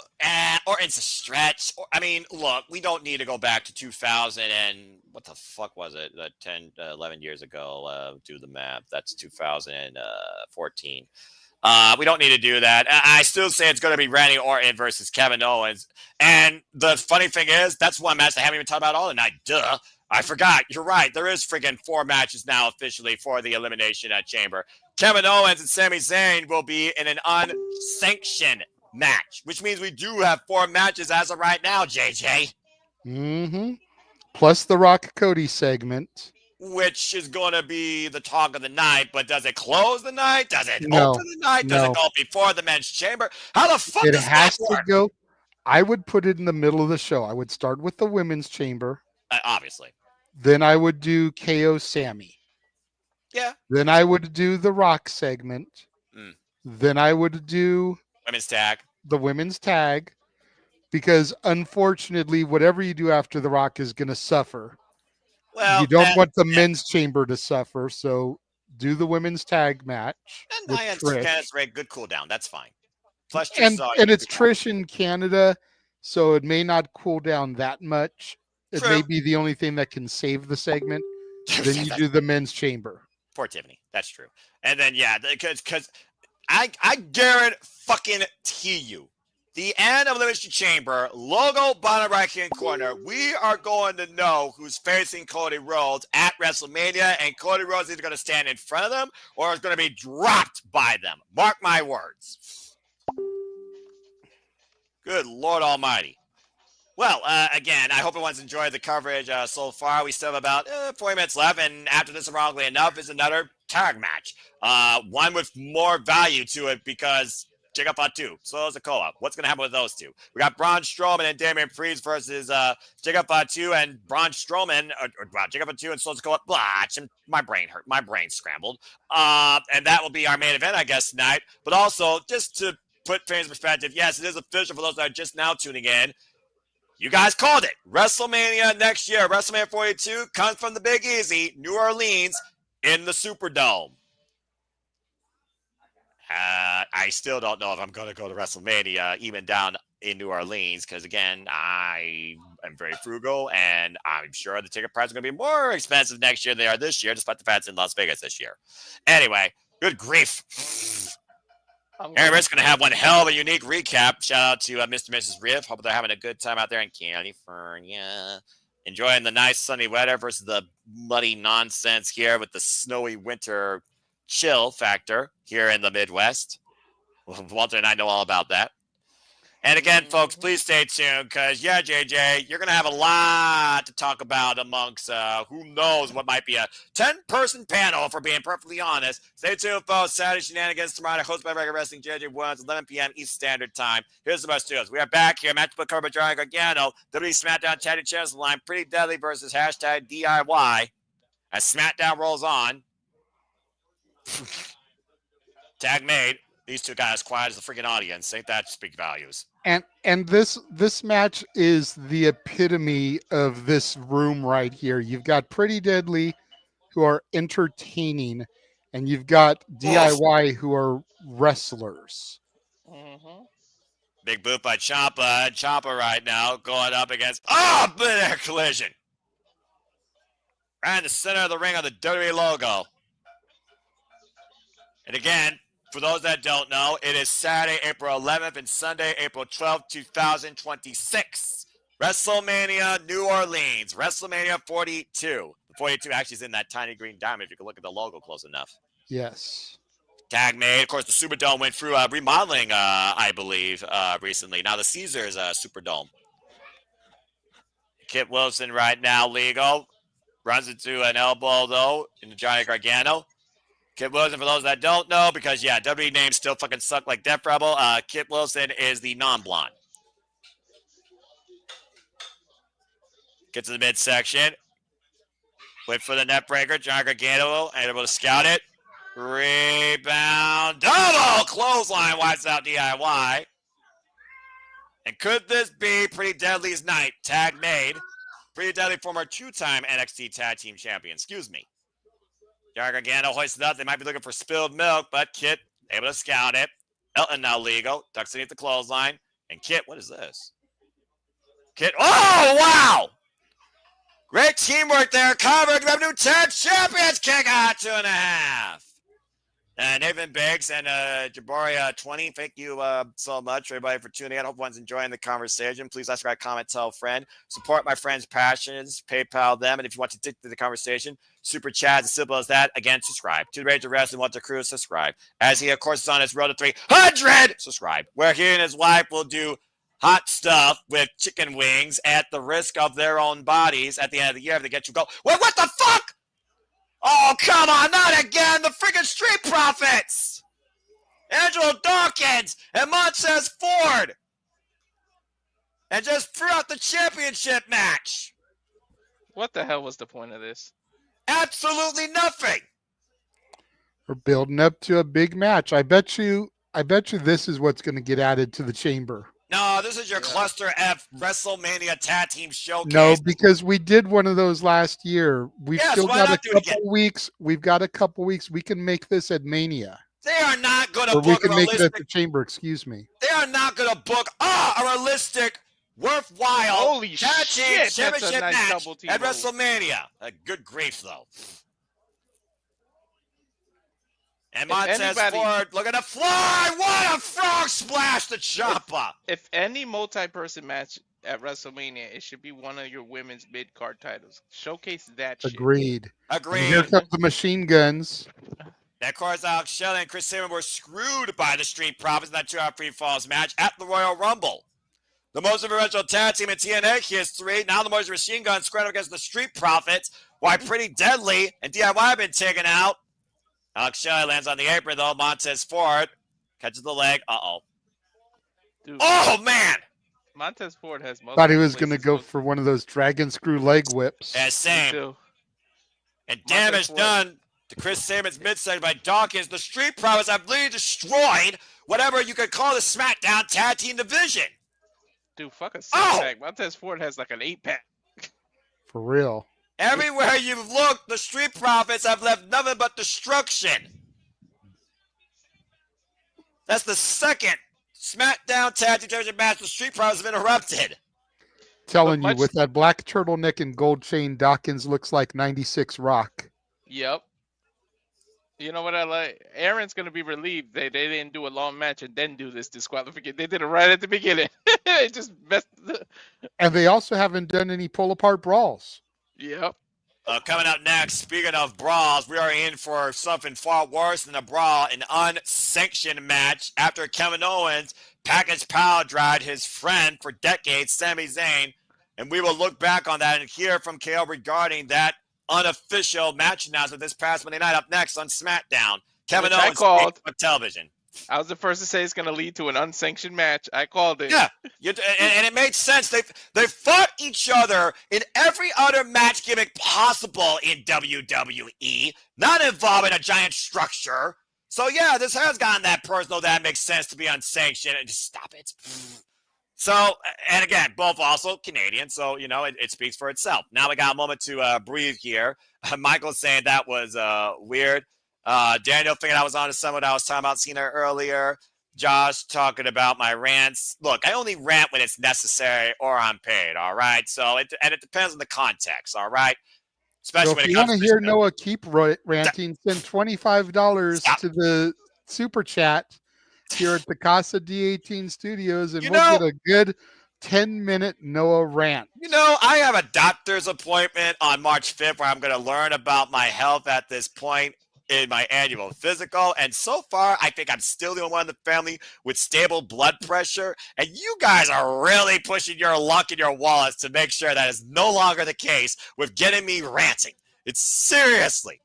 or it's a stretch. I mean, look, we don't need to go back to 2000 and what the fuck was it? 10, 11 years ago. Do the math. That's 2014. We don't need to do that. I still say it's going to be Randy Orton versus Kevin Owens. And the funny thing is, that's one match I haven't even talked about all tonight. Duh. I forgot. You're right. There is friggin' 4 matches now officially for the Elimination Chamber. Kevin Owens and Sami Zayn will be in an unsanctioned match, which means we do have 4 matches as of right now, JJ. Mm-hmm. Plus the Rock Cody segment. Which is going to be the talk of the night, but does it close the night? Does it No, open the night? Does it no. go before the men's chamber? How the fuck It does has that to work? go. I would put it in the middle of the show. I would start with the women's chamber. Obviously. Then I would do KO Sammy. Yeah. Then I would do the Rock segment. Mm. Then I would do Women's tag. the women's tag. Because unfortunately, whatever you do after the Rock is going to suffer. Well, you don't want the men's chamber to suffer. So do the women's tag match. And with I Trish. understand it's a good cooldown. That's fine. Plus, And it's Trish in Canada, so it may not cool down that much. It may be the only thing that can save the segment. Then you do the men's chamber. Poor Tiffany. That's true. And then, yeah, because I guarantee you, the end of Elimination Chamber, logo bottom right-hand corner, we are going to know who's facing Cody Rhodes at WrestleMania, and Cody Rhodes is either going to stand in front of them or is going to be dropped by them. Mark my words. Good Lord Almighty. Well, again, I hope everyone's enjoyed the coverage so far. We still have about 40 minutes left, and after this, ironically enough, is another tag match. One with more value to it because Jacob Fatu, so is Sikoa. What's going to happen with those two? We got Braun Strowman and Damien Priest versus Jacob Fatu and Braun Strowman, Jacob Fatu and Sikoa. My brain hurt. My brain scrambled. And that will be our main event, I guess, tonight. But also, just to put things in perspective, yes, it is official for those that are just now tuning in. You guys called it. WrestleMania next year, WrestleMania 42, comes from the Big Easy, New Orleans, in the Superdome. I still don't know if I'm going to go to WrestleMania, even down in New Orleans, because, again, I am very frugal, and I'm sure the ticket prices are going to be more expensive next year than they are this year, despite the fact it's in Las Vegas this year. Anyway, good grief. Aaron Rick's going to have one hell of a unique recap. Shout out to Mr. and Mrs. Riff. Hope they're having a good time out there in California. Enjoying the nice sunny weather versus the muddy nonsense here with the snowy winter chill factor here in the Midwest. Walter and I know all about that. And again, folks, please stay tuned because, yeah, JJ, you're going to have a lot to talk about amongst who knows what might be a 10-person panel, if we're being perfectly honest. Stay tuned, folks. Saturday Shenanigans tomorrow, hosted by Regular Wrestling, JJ Williams, 11 p.m. East Standard Time. Here's the most news. We are back here. Match book covered by John Gargano. WWE Smackdown Chatty Chance line. Pretty Deadly versus hashtag DIY. As Smackdown rolls on. Tag made. These two guys quiet as the freaking audience. Ain't that speak values? And this match is the epitome of this room right here. You've got Pretty Deadly, who are entertaining, and you've got DIY, who are wrestlers. Mm-hmm. Big boot by Ciampa. Ciampa right now going up against bit of collision. Right in the center of the ring on the WWE logo. And again, for those that don't know, it is Saturday, April 11th and Sunday, April 12th, 2026. WrestleMania New Orleans. WrestleMania 42. The 42 actually is in that tiny green diamond if you can look at the logo close enough. Yes. Tag made. Of course, the Superdome went through remodeling, I believe, recently. Now the Caesars Superdome. Kit Wilson right now, legal. Runs into an elbow, though, into Johnny Gargano. Kit Wilson, for those that don't know, because, yeah, WWE names still fucking suck like Death Rebel. Kit Wilson is the non-blonde. Get to the midsection. Wait for the net breaker. John Gargano able to scout it. Rebound. Double clothesline wipes out DIY. And could this be Pretty Deadly's night? Tag made. Pretty Deadly, former 2-time NXT Tag Team Champion. Excuse me. Gargano hoisted up. They might be looking for spilled milk, but Kit able to scout it. Elton now legal. Ducks underneath the clothesline. And Kit, what is this? Kit, oh, wow! Great teamwork there. Convert, new tag champions. Kick out 2.5. Nathan Biggs and Jabaria 20. Thank you so much, everybody, for tuning in. Hope everyone's enjoying the conversation. Please like, subscribe, comment, tell a friend. Support my friends' passions. PayPal them. And if you want to dig to the conversation, super chat, as simple as that. Again, subscribe. To the Rage of Wrestling, Want to Crew, subscribe. As he, of course, is on his road to 300, subscribe. Where he and his wife will do hot stuff with chicken wings at the risk of their own bodies at the end of the year if they get you go. Wait, what the fuck? Oh, come on, not again. The freaking Street Profits. Angelo Dawkins and Montez Ford. And just threw out the championship match. What the hell was the point of this? Absolutely nothing. We're building up to a big match. I bet you this is what's going to get added to the chamber. No, this is your Cluster F WrestleMania Tag Team Showcase. No, because we did one of those last year. We've still got a couple weeks. We've got a couple weeks. We can make this at Mania. They are not going to book we can make it at the chamber. Excuse me. They are not going to book a realistic, worthwhile Holy Tag Team shit, Championship that's a nice match double team at move. WrestleMania. Good grief, though. And Montez Ford looking to fly. What a frog splash to Ciampa. If any multi-person match at WrestleMania, it should be one of your women's mid-card titles. Showcase that shit. Agreed. Agreed. And here come the machine guns. And of course, Alex Shelley and Chris Sabin were screwed by the Street Profits in that 2-out-3 falls match at the Royal Rumble. The most influential tag team in TNA history. Now the Motor Machine Guns squared up against the Street Profits. Why Pretty Deadly and DIY have been taken out. Alex Shelley lands on the apron, though. Montez Ford catches the leg. Dude, oh, man. Montez Ford has most. Thought he was going to go for one of those dragon screw leg whips. Yeah, same. And damage done to Chris Sabin's midsection by Dawkins. The Street Profits have really destroyed whatever you could call the SmackDown Tag Team Division. Dude, fuck a 6-pack. Montez Ford has like an 8-pack. For real. Everywhere you've looked, the Street Profits have left nothing but destruction. That's the second SmackDown Tag Team Championship match the Street Profits have interrupted. Telling you, with that black turtleneck and gold chain, Dawkins looks like 96 Rock. Yep. You know what I like? Aaron's going to be relieved they didn't do a long match and then do this disqualification. They did it right at the beginning. It just messed. And they also haven't done any pull-apart brawls. Yep. Coming up next, speaking of brawls, we are in for something far worse than a brawl, an unsanctioned match after Kevin Owens package power drive his friend for decades, Sami Zayn. And we will look back on that and hear from KO regarding that unofficial match announcement this past Monday night. Up next on SmackDown, Kevin Owens called on television. I was the first to say it's going to lead to an unsanctioned match. I called it. Yeah, and it made sense. They fought each other in every other match gimmick possible in WWE, not involving a giant structure. So yeah, this has gotten that personal. That makes sense to be unsanctioned. And just stop it. So, and again, both also Canadian, so, you know, it speaks for itself. Now we got a moment to breathe here. Michael saying that was weird. Daniel thinking I was on to someone I was talking about seeing her earlier. Josh talking about my rants. Look, I only rant when it's necessary or I'm paid, all right? So, it depends on the context, all right? Especially so when if it you comes want to hear Noah keep ranting, send $25 to the super chat here at the Casa D18 Studios, and we'll get a good 10-minute Noah rant. You know, I have a doctor's appointment on March 5th where I'm going to learn about my health at this point in my annual physical. And so far, I think I'm still the only one in the family with stable blood pressure. And you guys are really pushing your luck in your wallets to make sure that is no longer the case with getting me ranting. It's seriously.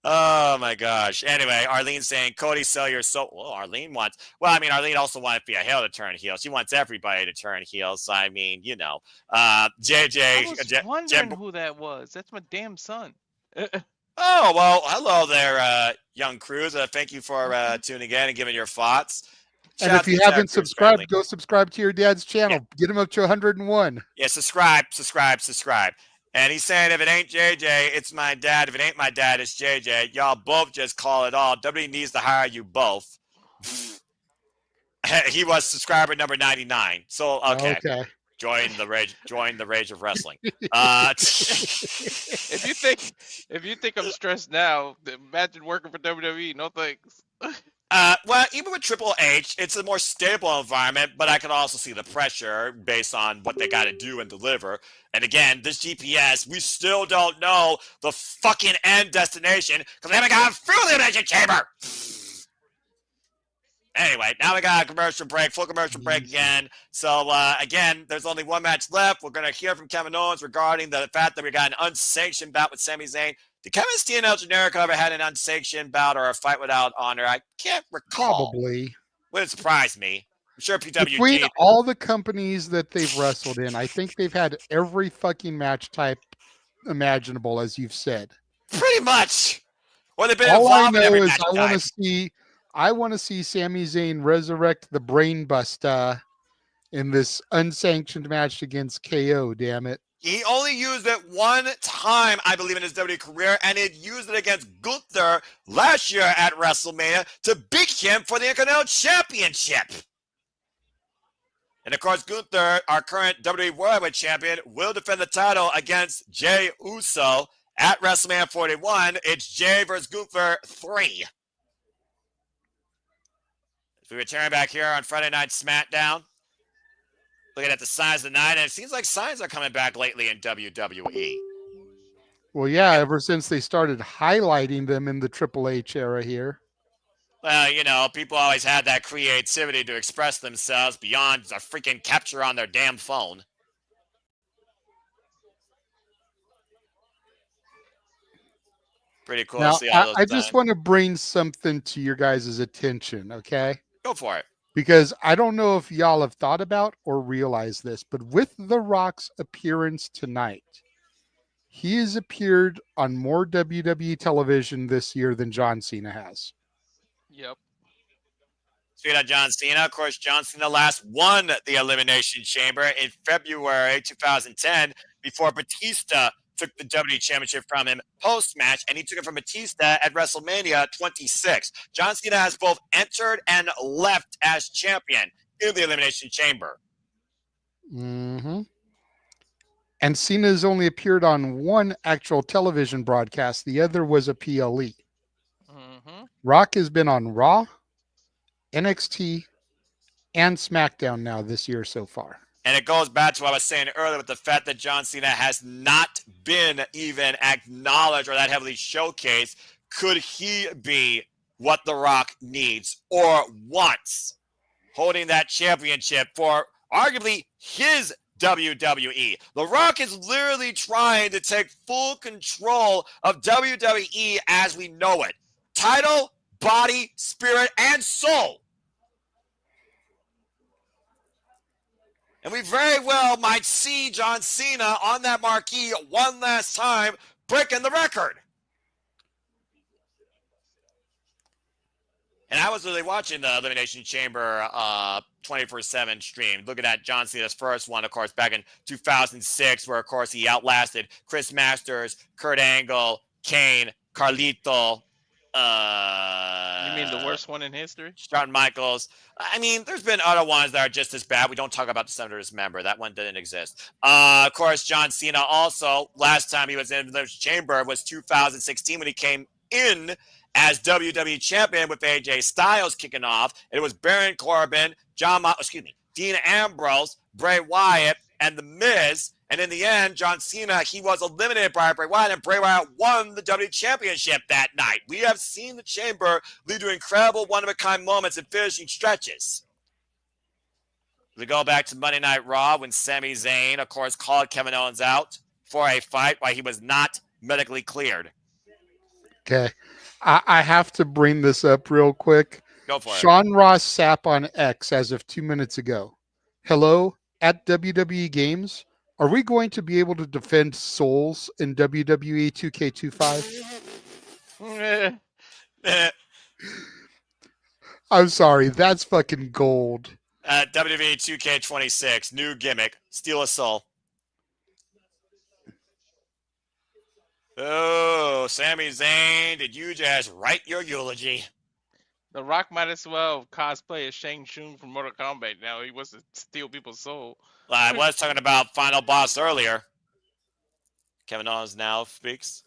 Oh, my gosh. Anyway, Arlene's saying, Cody, sell your soul. Well, Arlene also wanted Thea Hale to turn heel. She wants everybody to turn heel. So, I mean, you know. JJ. I was wondering who that was. That's my damn son. Oh, well, hello there, young Cruz. Thank you for tuning in and giving your thoughts. And if you haven't subscribed, go subscribe to your dad's channel. Yeah. Get him up to 101. Yeah, subscribe. And he's saying, if it ain't JJ, it's my dad. If it ain't my dad, it's JJ. Y'all both just call it all. WWE needs to hire you both. He was subscriber number 99. So, okay. Join the rage of wrestling. If you think I'm stressed now, imagine working for WWE. No thanks. Well, even with Triple H, it's a more stable environment, but I can also see the pressure based on what they got to do and deliver. And again, this GPS, we still don't know the fucking end destination because we haven't gone through the Elimination Chamber. Anyway, now we got a commercial break, full commercial break again. So, again, there's only one match left. We're going to hear from Kevin Owens regarding the fact that we got an unsanctioned bout with Sami Zayn. Did Kevin Steen and El Generico ever had an unsanctioned bout or a fight without honor? I can't recall. Probably. Wouldn't surprise me. I'm sure PWG. Between all the companies that they've wrestled in, I think they've had every fucking match type imaginable, as you've said. Pretty much. Or they've been all I involved in know every is match type. I want to see Sami Zayn resurrect the Brain Buster in this unsanctioned match against KO, damn it. He only used it one time, I believe, in his WWE career, and he used it against Gunther last year at WrestleMania to beat him for the Intercontinental Championship. And, of course, Gunther, our current WWE World Heavyweight Champion, will defend the title against Jey Uso at WrestleMania 41. It's Jey versus Gunther 3. We return back here on Friday Night SmackDown. Looking at the signs of the night, and it seems like signs are coming back lately in WWE. Well, yeah, ever since they started highlighting them in the Triple H era here. Well, you know, people always had that creativity to express themselves beyond a freaking capture on their damn phone. Pretty cool Now, to see all those I just want to bring something to your guys' attention, okay? Go for it. Because I don't know if y'all have thought about or realized this, but with The Rock's appearance tonight, he has appeared on more WWE television this year than John Cena has. Yep. Speaking of John Cena, of course, John Cena last won the Elimination Chamber in February 2010 before Batista took the WWE Championship from him post-match, and he took it from Batista at WrestleMania 26. John Cena has both entered and left as champion in the Elimination Chamber. Mm-hmm. And Cena's only appeared on one actual television broadcast. The other was a PLE. Mm-hmm. Rock has been on Raw, NXT, and SmackDown now this year so far. And it goes back to what I was saying earlier with the fact that John Cena has not been even acknowledged or that heavily showcased. Could he be what The Rock needs or wants, holding that championship for arguably his WWE? The Rock is literally trying to take full control of WWE as we know it. Title, body, spirit, and soul. And we very well might see John Cena on that marquee one last time, breaking the record. And I was really watching the Elimination Chamber 24/7 stream, looking at John Cena's first one, of course, back in 2006, where, of course, he outlasted Chris Masters, Kurt Angle, Kane, Carlito. You mean the worst one in history? Shawn Michaels. I mean, there's been other ones that are just as bad. We don't talk about the Senator's Member. That one didn't exist. Of course, John Cena also, last time he was in the Chamber was 2016 when he came in as WWE Champion with AJ Styles kicking off. It was Baron Corbin, Dean Ambrose, Bray Wyatt, and The Miz. And in the end, John Cena, he was eliminated by Bray Wyatt, and Bray Wyatt won the WWE Championship that night. We have seen the Chamber lead to incredible one-of-a-kind moments and finishing stretches. We go back to Monday Night Raw when Sami Zayn, of course, called Kevin Owens out for a fight while he was not medically cleared. Okay. I have to bring this up real quick. Go for it. Sean Ross Sapp on X as of 2 minutes ago. Hello, at WWE Games. Are we going to be able to defend souls in WWE 2K25? I'm sorry. That's fucking gold. WWE 2K26, new gimmick, Steal a Soul. Oh, Sami Zayn, did you just write your eulogy? The Rock might as well cosplay as Shang Tsung from Mortal Kombat now. He wants to steal people's soul. I was talking about Final Boss earlier. Kevin Owens now speaks.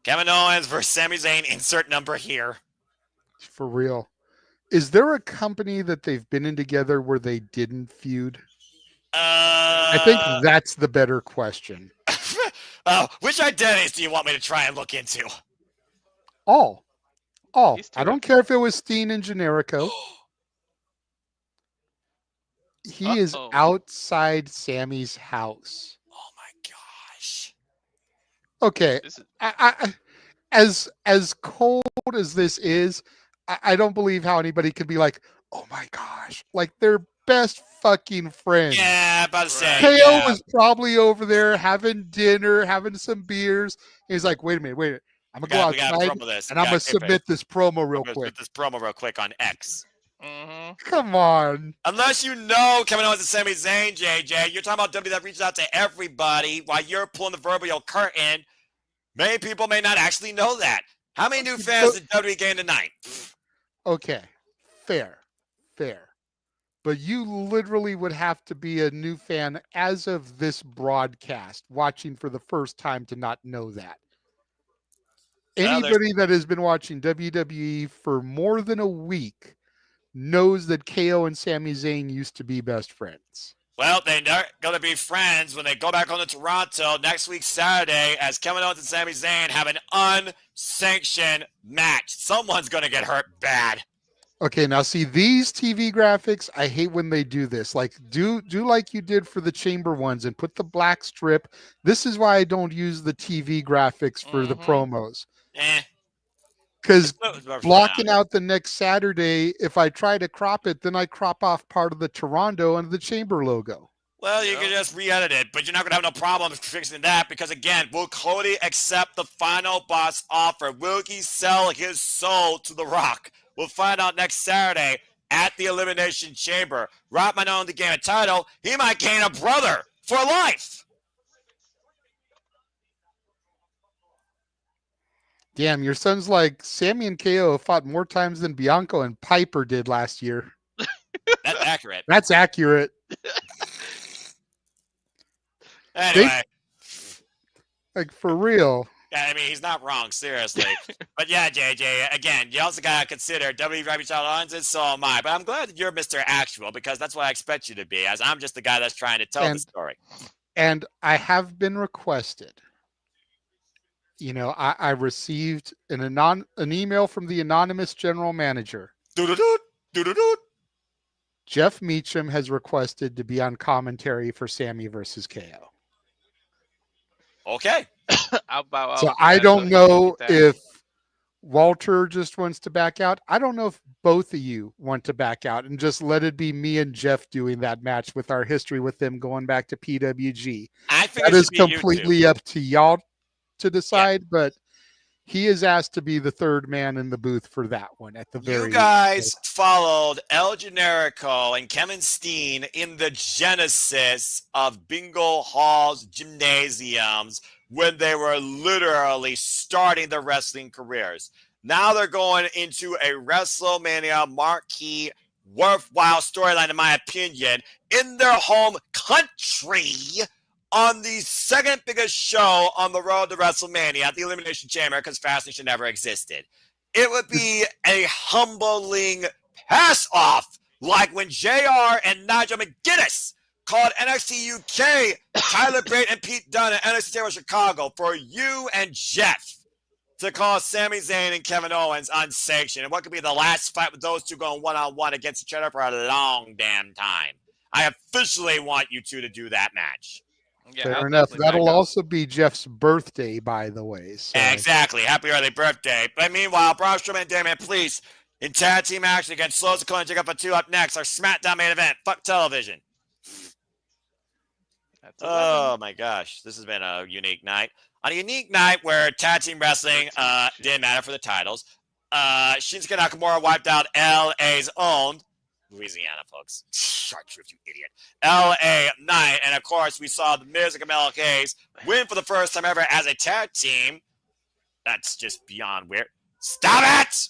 Kevin Owens versus Sami Zayn. Insert number here. For real. Is there a company that they've been in together where they didn't feud? I think that's the better question. Which identities do you want me to try and look into? All. These two I are- don't care if it was Steen and Generico. He is Uh-oh. outside Sammy's house. Oh my gosh. Okay. This is I as cold as this is, I don't believe how anybody could be like, oh my gosh, like they're best fucking friends. Yeah, about to say. Right. KO Yeah. was probably over there having dinner, having some beers. He's like, wait a minute. I'm gonna go We gotta outside promo this. and I'm gonna submit this promo real Let's quick. put this promo real quick on X. mm-hmm. Come on. Unless you know Kevin Owens and Sami Zayn, JJ, you're talking about WWE that reaches out to everybody while you're pulling the proverbial curtain. Many people may not actually know that. How many new fans did WWE gain tonight? Okay, fair. But you literally would have to be a new fan as of this broadcast, watching for the first time to not know that. Well, Anybody that has been watching WWE for more than a week knows that KO and Sami Zayn used to be best friends. Well, they're going to be friends when they go back on to Toronto next week, Saturday, as Kevin Owens and Sami Zayn have an unsanctioned match. Someone's going to get hurt bad. Okay, now see these TV graphics, I hate when they do this. Like do like you did for the chamber ones and put the black strip. This is why I don't use the TV graphics for the promos. Because blocking out the next Saturday, if I try to crop it, then I crop off part of the Toronto and the chamber logo. Well, you can just re-edit it, but you're not going to have no problem fixing that because, again, will Cody accept the final boss offer? Will he sell his soul to The Rock? We'll find out next Saturday at the Elimination Chamber. Rock might not only gain a title, he might gain a brother for life. Damn, your son's like Sammy and KO have fought more times than Bianco and Piper did last year. That's accurate. That's accurate. Anyway. Like, for real. Yeah, I mean, he's not wrong, seriously. But yeah, JJ, again, you also got to consider WWE Child Owens, and so am I. But I'm glad that you're Mr. Actual because that's what I expect you to be, as I'm just the guy that's trying to tell the story. And I have been requested. You know, I received an email from the anonymous general manager. Jeff Meacham has requested to be on commentary for Sammy versus KO. Okay. So I don't know if Walter just wants to back out. I don't know if both of you want to back out and just let it be me and Jeff doing that match with our history with them going back to PWG. I think that is completely up to y'all to decide, but he is asked to be the third man in the booth for that one at the very You guys followed El Generico and Kevin Steen in the genesis of bingo halls, gymnasiums, when they were literally starting their wrestling careers. Now they're going into a WrestleMania marquee, worthwhile storyline, in my opinion, in their home country on the second biggest show on the road to WrestleMania at the Elimination Chamber, because Fascination never existed. It would be a humbling pass-off, like when JR and Nigel McGuinness called NXT UK Tyler Bate and Pete Dunne at NXT Takeover Chicago for you and Jeff to call Sami Zayn and Kevin Owens unsanctioned. And what could be the last fight with those two going one-on-one against each other for a long damn time? I officially want you two to do that match. Yeah, fair enough. That'll also be Jeff's birthday, by the way. So. Exactly. Happy early birthday. But meanwhile, Braun, Strowman, and Damien, please, in tag team action against Slow Sikoa and Jacob Fatu up next, our SmackDown main event. Fuck television. Oh my gosh, this has been a unique night. On a unique night where tag team wrestling didn't matter for the titles, Shinsuke Nakamura wiped out LA's own Louisiana, folks. Chartreuse, you idiot. LA Knight, and of course we saw the Miz and Carmelo Hayes win for the first time ever as a tag team. That's just beyond weird. Stop it!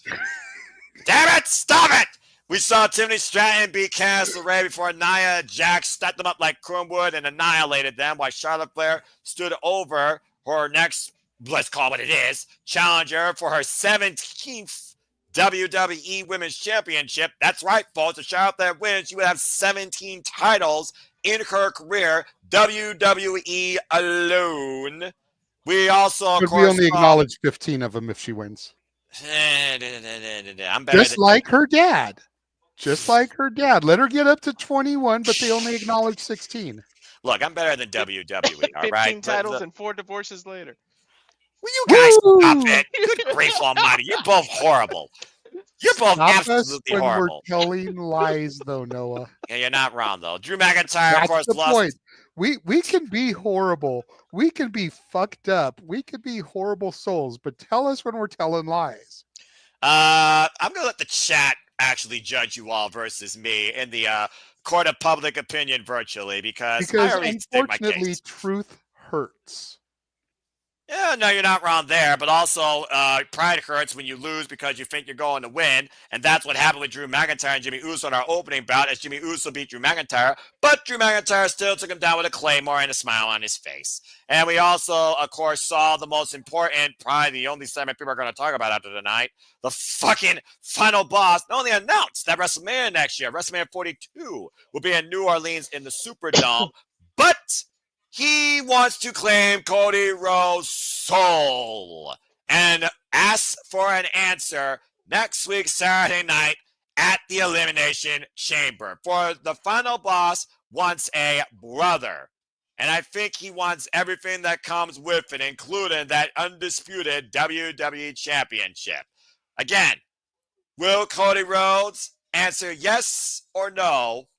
Damn it! Stop it! We saw Tiffany Stratton beat Candice LeRae before Nia Jax stepped them up like Croomwood and annihilated them, while Charlotte Flair stood over her next, let's call it what it is, challenger for her 17th WWE Women's Championship. That's right, folks. If Charlotte Flair wins, she would have 17 titles in her career, WWE alone. We also, of But course, we only acknowledge 15 of them if she wins. I'm better Just than like her dad. Just like her dad. Let her get up to 21, but they only acknowledge 16. Look, I'm better than WWE, all 15 right? titles and 4 divorces later. Will you guys stop Woo! it? Good grief almighty. You're both horrible. You're both Stop us absolutely when horrible. we're telling lies, though, Noah. Yeah, you're not wrong, though. Drew McIntyre, of That's course, the lost. point. We can be horrible. We can be fucked up. We can be horrible souls, but tell us when we're telling lies. I'm going to let the chat actually judge you all versus me in the court of public opinion virtually because I already state my unfortunately, case. truth hurts. Yeah, no, you're not wrong there, but also pride hurts when you lose because you think you're going to win, and that's what happened with Drew McIntyre and Jimmy Uso in our opening bout as Jimmy Uso beat Drew McIntyre, but Drew McIntyre still took him down with a claymore and a smile on his face. And we also, of course, saw the most important, probably the only segment people are going to talk about after tonight, the fucking final boss. Not only announced that WrestleMania next year, WrestleMania 42, will be in New Orleans in the Superdome, but he wants to claim Cody Rhodes' soul and asks for an answer next week, Saturday night, at the Elimination Chamber. For the final boss wants a brother. And I think he wants everything that comes with it, including that undisputed WWE Championship. Again, will Cody Rhodes answer yes or no?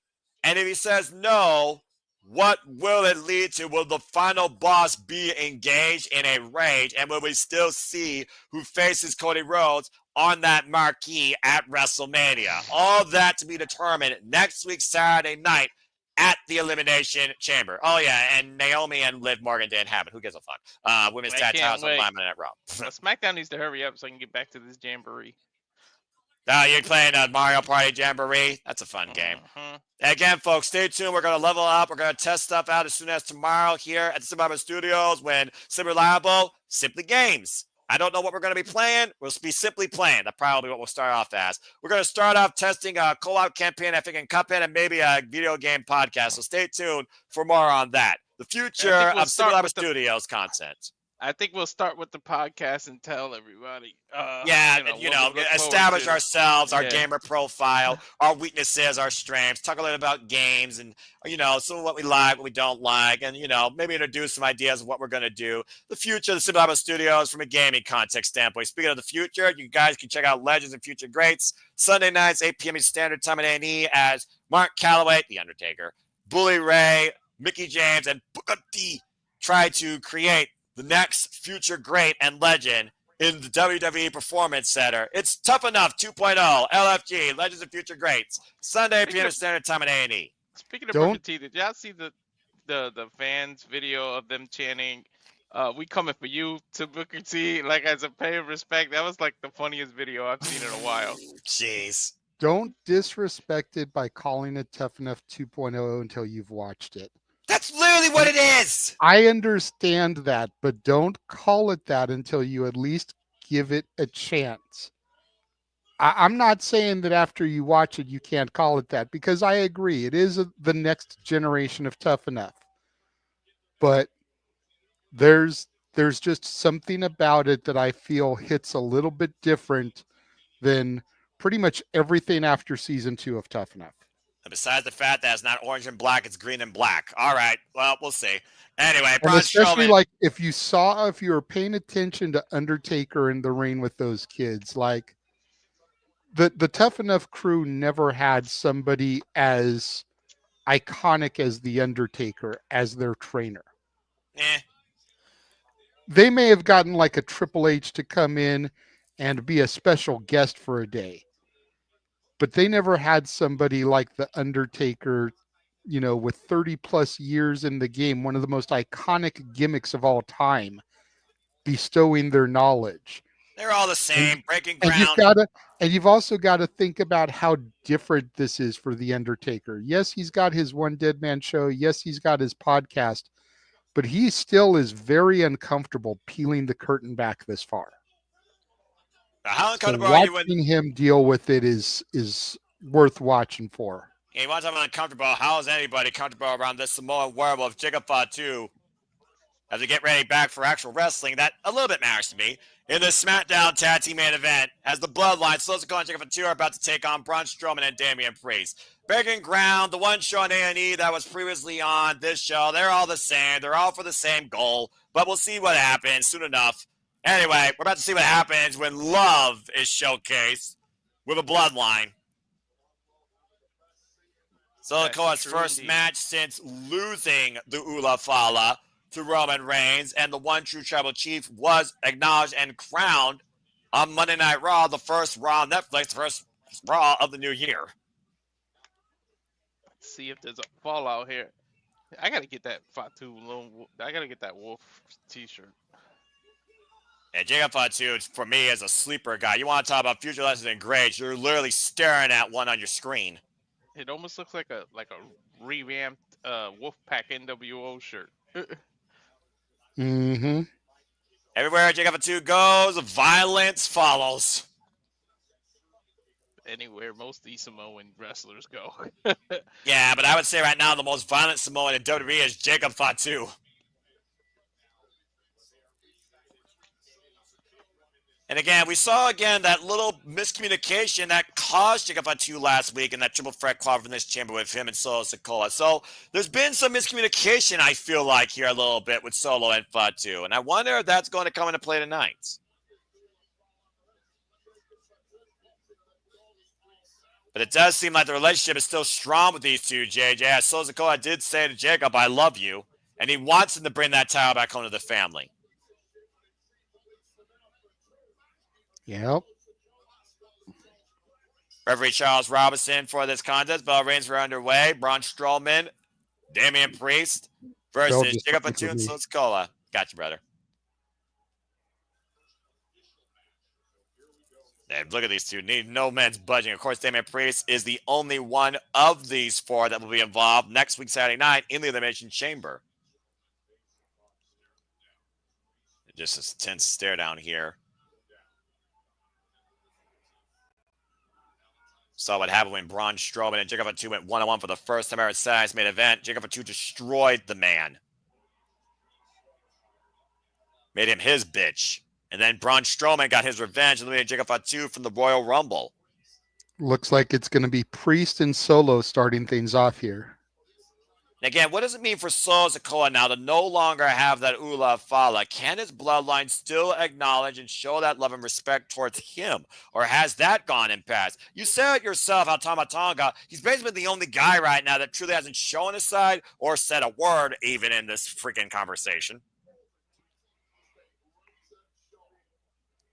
And if he says no, what will it lead to? Will the final boss be engaged in a rage? And will we still see who faces Cody Rhodes on that marquee at WrestleMania? All that to be determined next week, Saturday night at the Elimination Chamber. Oh, yeah, and Naomi and Liv Morgan didn't have it. Who gives a fuck? Women's tag titles on Monday Night Raw. SmackDown needs to hurry up so I can get back to this jamboree. You're playing Mario Party Jamboree. That's a fun game. Mm-hmm. Again, folks, stay tuned. We're going to level up. We're going to test stuff out as soon as tomorrow here at the Simply Studios when Simply Reliable, Simply Games. I don't know what we're going to be playing. We'll be simply playing. That's probably what we'll start off as. We're going to start off testing a co-op campaign, I think, in Cuphead and maybe a video game podcast. So stay tuned for more on that. The future of Simply Reliable Studios content. I think we'll start with the podcast and tell everybody. Establish ourselves, our gamer profile, our weaknesses, our strengths, talk a little about games and, some of what we like, what we don't like, and, maybe introduce some ideas of what we're going to do. The future of the Simply Studios from a gaming context standpoint. Speaking of the future, you guys can check out Legends and Future Greats Sunday nights, 8 p.m. Standard Time at A&E as Mark Calloway, The Undertaker, Bully Ray, Mickey James, and Booker T try to create the next future great and legend in the WWE Performance Center. It's Tough Enough 2.0, LFG, Legends of Future Greats, Sunday, p.m. Standard Time at A&E. Speaking of Booker T, did y'all see the fans video of them chanting, "We coming for you" to Booker T, like as a pay of respect? That was like the funniest video I've seen in a while. Jeez. Don't disrespect it by calling it Tough Enough 2.0 until you've watched it. That's literally what it is. I understand that, but don't call it that until you at least give it a chance. I'm not saying that after you watch it, you can't call it that, because I agree. It is the next generation of Tough Enough. But there's just something about it that I feel hits a little bit different than pretty much everything after season 2 of Tough Enough. Besides the fact that it's not orange and black, it's green and black. All right. Well, we'll see. Anyway, and especially like if you were paying attention to Undertaker in the ring with those kids, like the Tough Enough crew never had somebody as iconic as The Undertaker as their trainer. Eh. They may have gotten like a Triple H to come in and be a special guest for a day, but they never had somebody like The Undertaker, with 30 plus years in the game, one of the most iconic gimmicks of all time, bestowing their knowledge. They're all the same, breaking And ground. you've also got to think about how different this is for The Undertaker. Yes, he's got his One Dead Man show. Yes, he's got his podcast, but he still is very uncomfortable peeling the curtain back this far. Now, how So uncomfortable are you when watching him deal with it is worth watching for. you want to talk about uncomfortable? How is anybody comfortable around this Samoan werewolf, Jacob Fatu? As we get ready back for actual wrestling, that a little bit matters to me. In the SmackDown Tag Team main event, as the Bloodline, Sikoa and Jacob Fatu are about to take on Braun Strowman and Damien Priest. Breaking ground, the one show on A&E that was previously on this show, they're all the same. They're all for the same goal, but we'll see what happens soon enough. Anyway, we're about to see what happens when love is showcased with a Bloodline. Sikoa's first match since losing the Ula Fala to Roman Reigns, and the one true tribal chief was acknowledged and crowned on Monday Night Raw, the first Raw on Netflix, the first Raw of the new year. Let's see if there's a fallout here. I gotta get that Fatu Lone. I gotta get that Wolf T-shirt. And Jacob Fatu, for me, is a sleeper guy. You want to talk about future lessons in grades? You're literally staring at one on your screen. It almost looks like a revamped Wolfpack NWO shirt. Mm-hmm. Everywhere Jacob Fatu goes, violence follows. Anywhere most of these Samoan wrestlers go. Yeah, but I would say right now the most violent Samoan in WWE is Jacob Fatu. And again, we saw that little miscommunication that caused Jacob Fatu last week in that triple threat quad from this chamber with him and Solo Sikoa. So there's been some miscommunication, I feel like, here a little bit with Solo and Fatu. And I wonder if that's going to come into play tonight. But it does seem like the relationship is still strong with these two, JJ. As Solo Sikoa did say to Jacob, I love you. And he wants him to bring that title back home to the family. Yep. Referee Charles Robinson for this contest. Bell rings were underway. Braun Strowman, Damien Priest versus Jacob Fatu and Sikoa. Got you, brother. And look at these two. No man's budging. Of course, Damien Priest is the only one of these four that will be involved next week, Saturday night, in the Elimination Chamber. Just a tense stare down here. Saw what happened when Braun Strowman and Jacob Fatu went one-on-one for the first time ever at Saturday's main event. Jacob Fatu destroyed the man. Made him his bitch. And then Braun Strowman got his revenge, eliminating Jacob Fatu from the Royal Rumble. Looks like it's going to be Priest and Solo starting things off here. And again, what does it mean for Solo Sikoa now to no longer have that Ula Fala? Can his bloodline still acknowledge and show that love and respect towards him? Or has that gone in past? You said it yourself how Tonga, he's basically the only guy right now that truly hasn't shown his side or said a word even in this freaking conversation.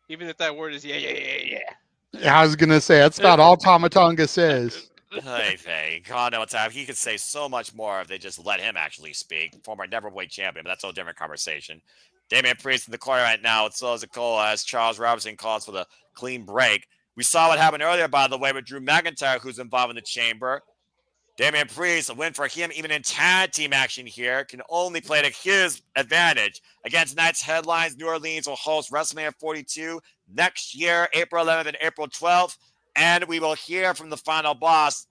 Even if that word is yeah. I was going to say, that's about all Tonga says. Hey, God knows how he could say so much more if they just let him actually speak. Former never-weight champion, but that's a different conversation. Damien Priest in the corner right now with Solo Sikoa as Charles Robinson calls for the clean break. We saw what happened earlier, by the way, with Drew McIntyre, who's involved in the chamber. Damien Priest, a win for him, even in tag team action here, can only play to his advantage. Again, tonight's headlines, New Orleans will host WrestleMania 42 next year, April 11th and April 12th. And we will hear from the final boss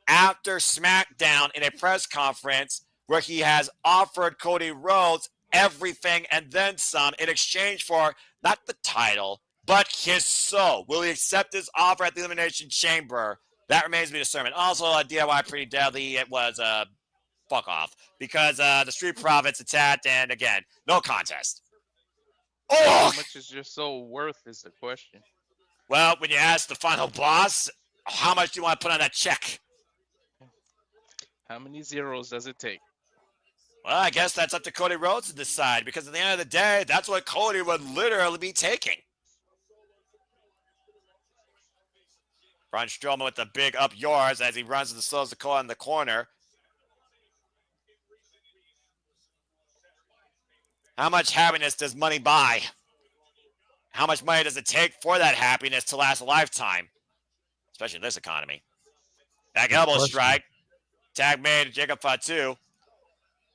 after SmackDown in a press conference where he has offered Cody Rhodes everything and then some in exchange for not the title, but his soul. Will he accept his offer at the Elimination Chamber? That remains to be determined. Also, DIY Pretty Deadly, it was fuck off because the Street Profits attacked, and again, no contest. How much is your soul worth is the question. Well, when you ask the final boss, how much do you want to put on that check? How many zeros does it take? Well, I guess that's up to Cody Rhodes to decide, because at the end of the day, that's what Cody would literally be taking. Braun Strowman with the big up yours as he runs and slows Sikoa in the corner. How much happiness does money buy? How much money does it take for that happiness to last a lifetime? Especially in this economy. Back elbow strike. Tag made to Jacob Fatu.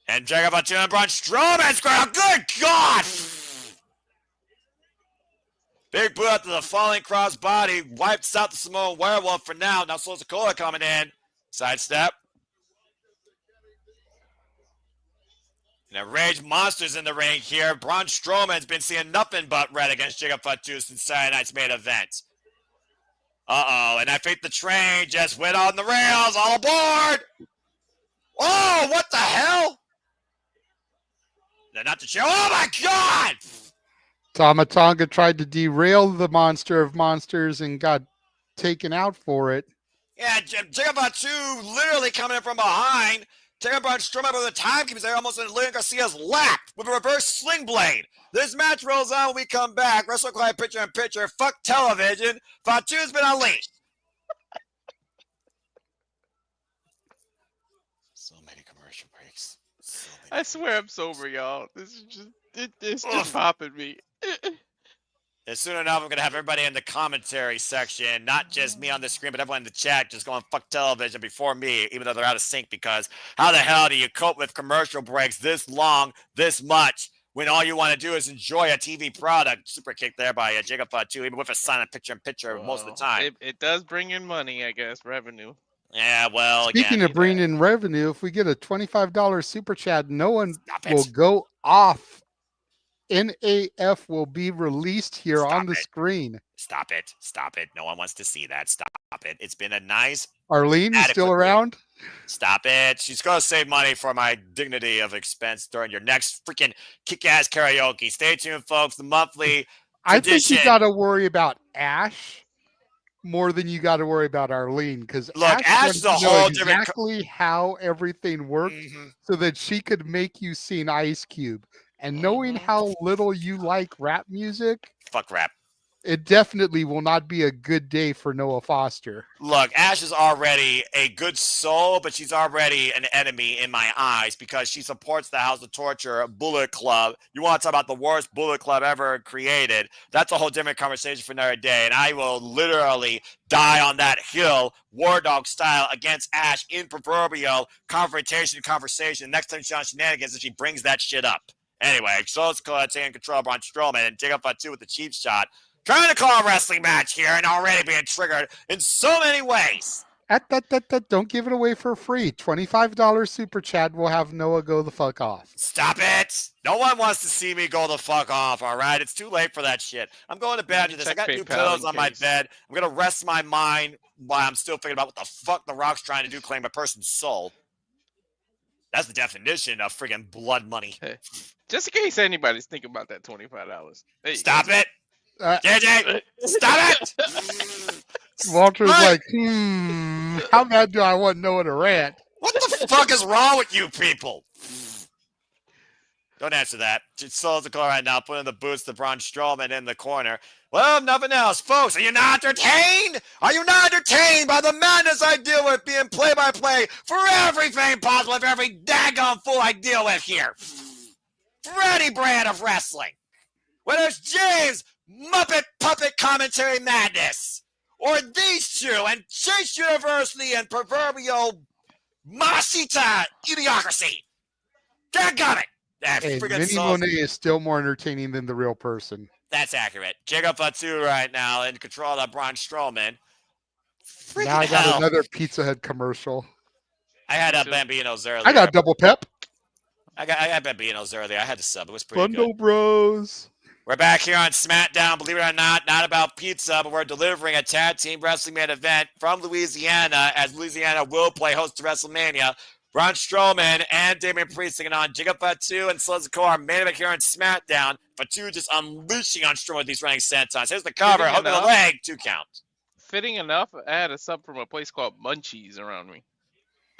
And Jacob Fatu and Braun Strowman's ground. Good God! Big boot up to the falling crossbody. Wipes out the Samoan werewolf for now. Now slows Sikoa coming in. Sidestep. And a Rage Monster's in the ring here. Braun Strowman's been seeing nothing but red against Jacob Fatu since Saturday night's main event. Uh-oh, and I think the train just went on the rails. All aboard! Oh, what the hell? They're not the show. Oh, my God! Tonga tried to derail the monster of monsters and got taken out for it. Yeah, Jacob Fatu literally coming in from behind. Taking Braun Strowman over the timekeepers there, almost in Lilian Garcia's lap with a reverse sling blade. This match rolls on when we come back. Wrestle Clyde picture in picture. Fuck television. Fatu's been unleashed. So many commercial breaks. So many. I swear I'm sober, y'all. This is just it's just popping me. And soon enough, I'm going to have everybody in the commentary section, not just me on the screen, but everyone in the chat just going fuck television before me, even though they're out of sync, because how the hell do you cope with commercial breaks this long, this much, when all you want to do is enjoy a TV product? Super kick there by Jacob Fatu, even with a silent picture most of the time. It does bring in money, I guess, revenue. Yeah, well, Speaking again, of bringing in revenue, if we get a $25 super chat, no one Stop will it. go off. NAF will be released here Stop on the it. screen. Stop it. Stop it. No one wants to see that. Stop it. It's been a nice... Arlene is still Adequately. around? Stop it. She's going to save money for my dignity of expense during your next freaking kick-ass karaoke. Stay tuned, folks. The monthly I think tradition. you got to worry about Ash more than you got to worry about Arlene, because Look, Ash is a wants to know whole different... exactly how everything worked so that she could make you sing Ice Cube. And knowing how little you like rap music, Fuck rap. it definitely will not be a good day for Noah Foster. Look, Ash is already a good soul, but she's already an enemy in my eyes because she supports the House of Torture Bullet Club. You want to talk about the worst Bullet Club ever created? That's a whole different conversation for another day, and I will literally die on that hill, War Dog style, against Ash in proverbial conversation. Next time she's on shenanigans, and she brings that shit up. Anyway, so it's taking control of Braun Strowman and Jacob Fatu with the cheap shot. Trying to call a wrestling match here and already being triggered in so many ways. Don't give it away for free. $25 super chat will have Noah go the fuck off. Stop it. No one wants to see me go the fuck off, all right? It's too late for that shit. I'm going to bed after this. I got new pillows on my bed. I'm going to rest my mind while I'm still thinking about what the fuck The Rock's trying to do, claim a person's soul. That's the definition of friggin' blood money. Hey, just in case anybody's thinking about that $25. Hey, Stop it. JJ, stop it. Walter's like, how bad do I want Noah to rant? What the fuck is wrong with you people? Don't answer that. Just slows the car right now, putting the boots to Braun Strowman in the corner. Well, if nothing else, folks, are you not entertained? Are you not entertained by the madness I deal with being play-by-play for everything possible of every daggone fool I deal with here? For any brand of wrestling. Whether it's James' Muppet Puppet Commentary Madness, or these two, and Chase University and proverbial Masita Idiocracy. Dadgummit! That Hey, friggin' Minnie Monet is still more entertaining than the real person. That's accurate. Jacob Fatu right now in control of Braun Strowman. Freaking Now I got hell. another Pizza Hut commercial. I had Bambino's earlier. I got double pep. I got Bambino's earlier. I had to sub. It was pretty Bundle good. Bros. We're back here on SmackDown. Believe it or not about pizza, but we're delivering a tag team wrestling main event from Louisiana, as Louisiana will play host to WrestleMania. Braun Strowman and Damien Priest taking on Jacob Fatu and Sikoa, main event here on SmackDown. Fatu just unleashing on Strowman with these running sentons. Here's the cover, hook of the leg, 2 count. Fitting enough, I had a sub from a place called Munchies around me.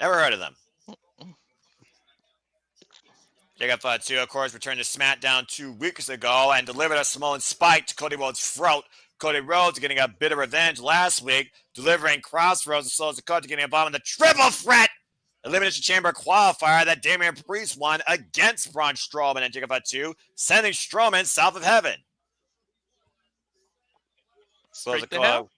Never heard of them. Jacob Fatu, of course, returned to SmackDown 2 weeks ago and delivered a Samoan spike to Cody Rhodes' throat. Cody Rhodes getting a bit of revenge last week, delivering Crossroads and Souls of Cody getting involved in the triple threat Elimination Chamber qualifier that Damien Priest won against Braun Strowman and Jacob Fatu, sending Strowman south of heaven. Straight to hell?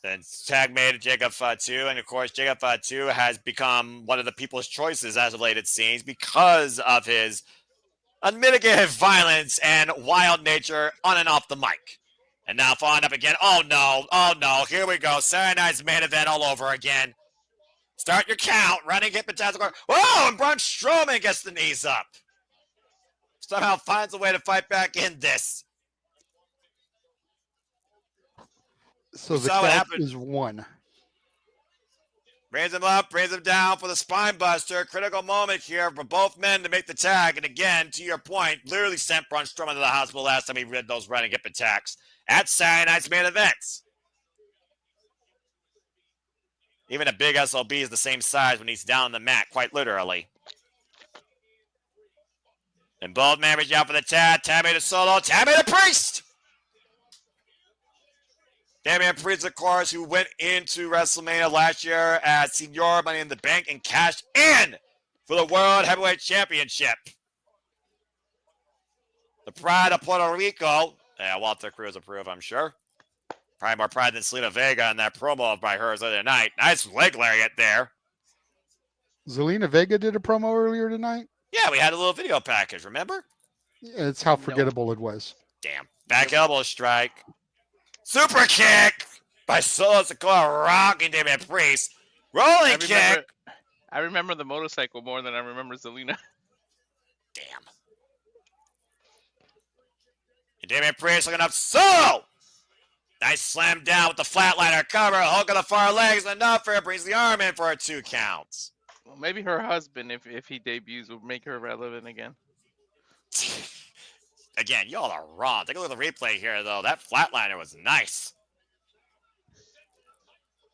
Then tag made Jacob Fatu, and of course, Jacob Fatu has become one of the people's choices as of late, it seems, because of his unmitigated violence and wild nature on and off the mic. And now following up again. Oh no, here we go. Saturday night's main event all over again. Start your count. Running hip and tackle. Oh, and Braun Strowman gets the knees up. Somehow finds a way to fight back in this. So the count is 1. Brings him up, brings him down for the spine buster. Critical moment here for both men to make the tag. And again, to your point, literally sent Braun Strowman to the hospital last time he did those running hip attacks at Saturday night's main events. Even a big SOB is the same size when he's down on the mat, quite literally. And both men reach out for the tag. Tag made a solo. Tag made a Priest. Damien Priest, of course, who went into WrestleMania last year as Senior Money in the Bank and cashed in for the World Heavyweight Championship. The pride of Puerto Rico. Yeah, Walter Cruz approved, I'm sure. Probably more pride than Zelina Vega in that promo by hers the other night. Nice leg lariat there. Zelina Vega did a promo earlier tonight? Yeah, we had a little video package, remember? Yeah, it's how forgettable it was. Damn. Back elbow strike. Super kick by Solo Sikoa rocking Damien Priest. Rolling kick. I remember the motorcycle more than I remember Zelina. Damn. And Damien Priest looking up Solo. Nice slam down with the flatliner cover. Hook on the far legs. Enough for it. Brings the arm in for a 2 count. Well, maybe her husband, if he debuts, will make her relevant again. Again, y'all are wrong. Take a look at the replay here, though. That flatliner was nice.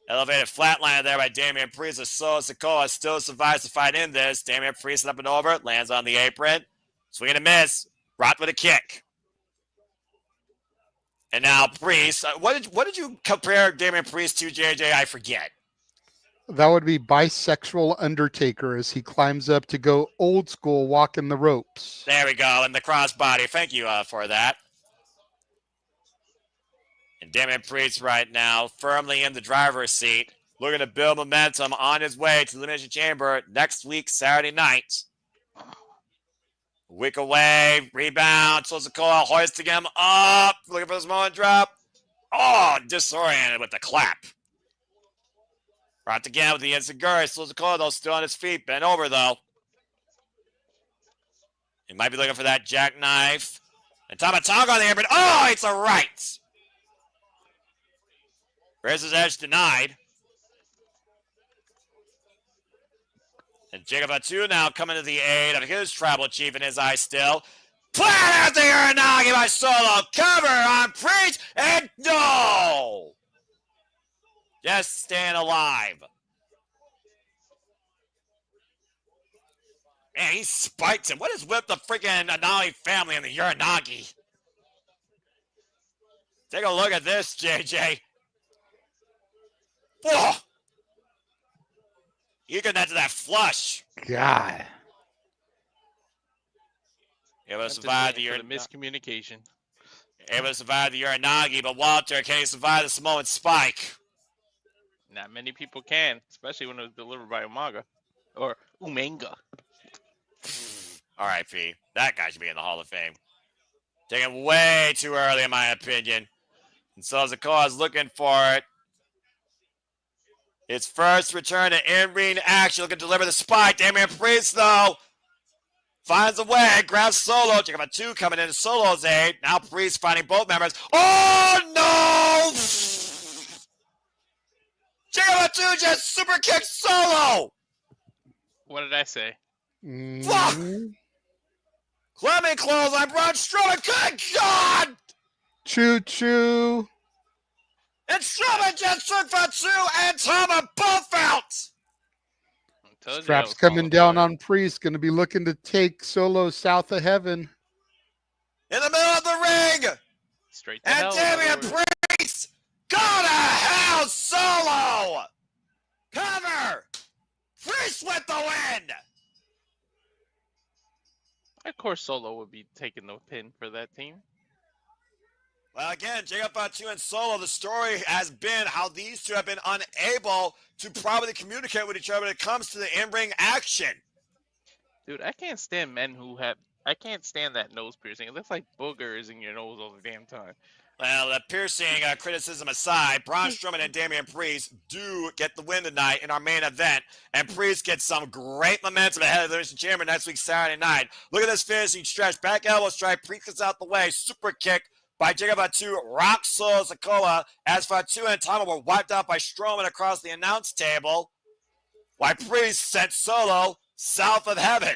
Elevated flatliner there by Damien Priest. Solo Sikoa still survives to fight in this. Damien Priest up and over. Lands on the apron. Swing and a miss. Rocked with a kick. And now Priest. What did you compare Damien Priest to, JJ? I forget. That would be bisexual Undertaker as he climbs up to go old school walking the ropes. There we go. And the crossbody. Thank you for that. And Damien Priest right now firmly in the driver's seat. Looking to build momentum on his way to the Elimination Chamber next week, Saturday night. A week away. Rebound. Sikoa hoisting him up. Looking for this moment drop. Oh, disoriented with the clap. Rocked again with the Enziguri. Sikoa, though, still on his feet. Bent over, though. He might be looking for that jackknife. And Tama Tonga on the apron. Oh, it's a right. Where's his edge denied? And Jacob Fatu now coming to the aid of his tribal chief in his eyes still. Plant out the Uranagi by Solo. Cover on Priest. And no! Just staying alive. Man, he spiked him. What is with the freaking Anali family and the Uranagi? Take a look at this, JJ. Whoa! You can into that flush. God. Able to survive the miscommunication. Able to survive the Uranagi, but Walter, can he survive the Samoan spike? Not many people can, especially when it was delivered by Umaga or Umanga. R.I.P. That guy should be in the Hall of Fame. Taken way too early, in my opinion. And so Sikoa is looking for it. His first return to in-ring action. Looking to deliver the spike. Damien Priest, though, finds a way. Grabs Solo. Jacob Fatu coming into Solo's aid. Now Priest finding both members. Oh, no! Jacob Fatu just super kicked Solo. What did I say? Fuck! Clement close on Braun Strowman. Good God! Choo choo. And Strowman just took Fatu and Tama both out. Straps coming down on Priest. Going to be looking to take Solo south of heaven. In the middle of the ring. Straight to and hell. Damien Priest. Go to hell, Solo. Cover. Priest with the win. Of course, Solo would be taking the pin for that team. Well, again, Jacob Fatu and Solo, the story has been how these two have been unable to properly communicate with each other when it comes to the in-ring action. Dude, I can't stand men who have... I can't stand that nose piercing. It looks like boogers in your nose all the damn time. Well, the piercing criticism aside, Braun Strowman and Damien Priest do get the win tonight in our main event, and Priest gets some great momentum ahead of the Elimination Chamber next week, Saturday night. Look at this finishing stretch. Back elbow strike. Priest gets out the way. Super kick by Jacob Fatu. Rock solo Sikoa as Fatu and Tama were wiped out by Strowman across the announce table, while Priest sent Solo south of heaven.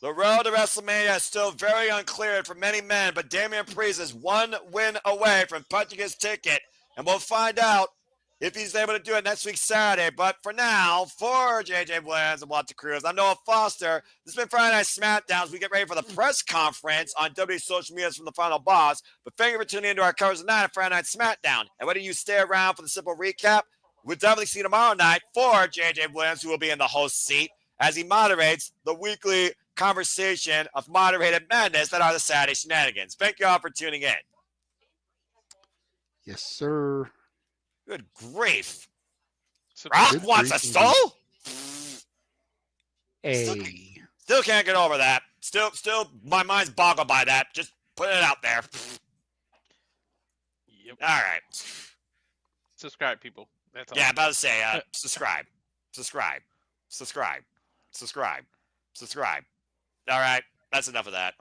The road to WrestleMania is still very unclear for many men, but Damien Priest is one win away from punching his ticket, and we'll find out if he's able to do it next week Saturday. But for now, for JJ Williams and Walter Cruz, I'm Noah Foster. This has been Friday Night Smackdown as we get ready for the press conference on WWE social media from the Final Boss. But thank you for tuning into our coverage tonight on Friday Night Smackdown. And whether you stay around for the simple recap, we'll definitely see you tomorrow night for JJ Williams, who will be in the host seat as he moderates the weekly conversation of moderated madness that are the Saturday Shenanigans. Thank you all for tuning in. Yes, sir. Good grief. So Rock good wants grief a soul? Hey. Still can't get over that. Still, my mind's boggled by that. Just put it out there. Yep. All right. Subscribe, people. That's all. Yeah, about to say, subscribe. All right, that's enough of that.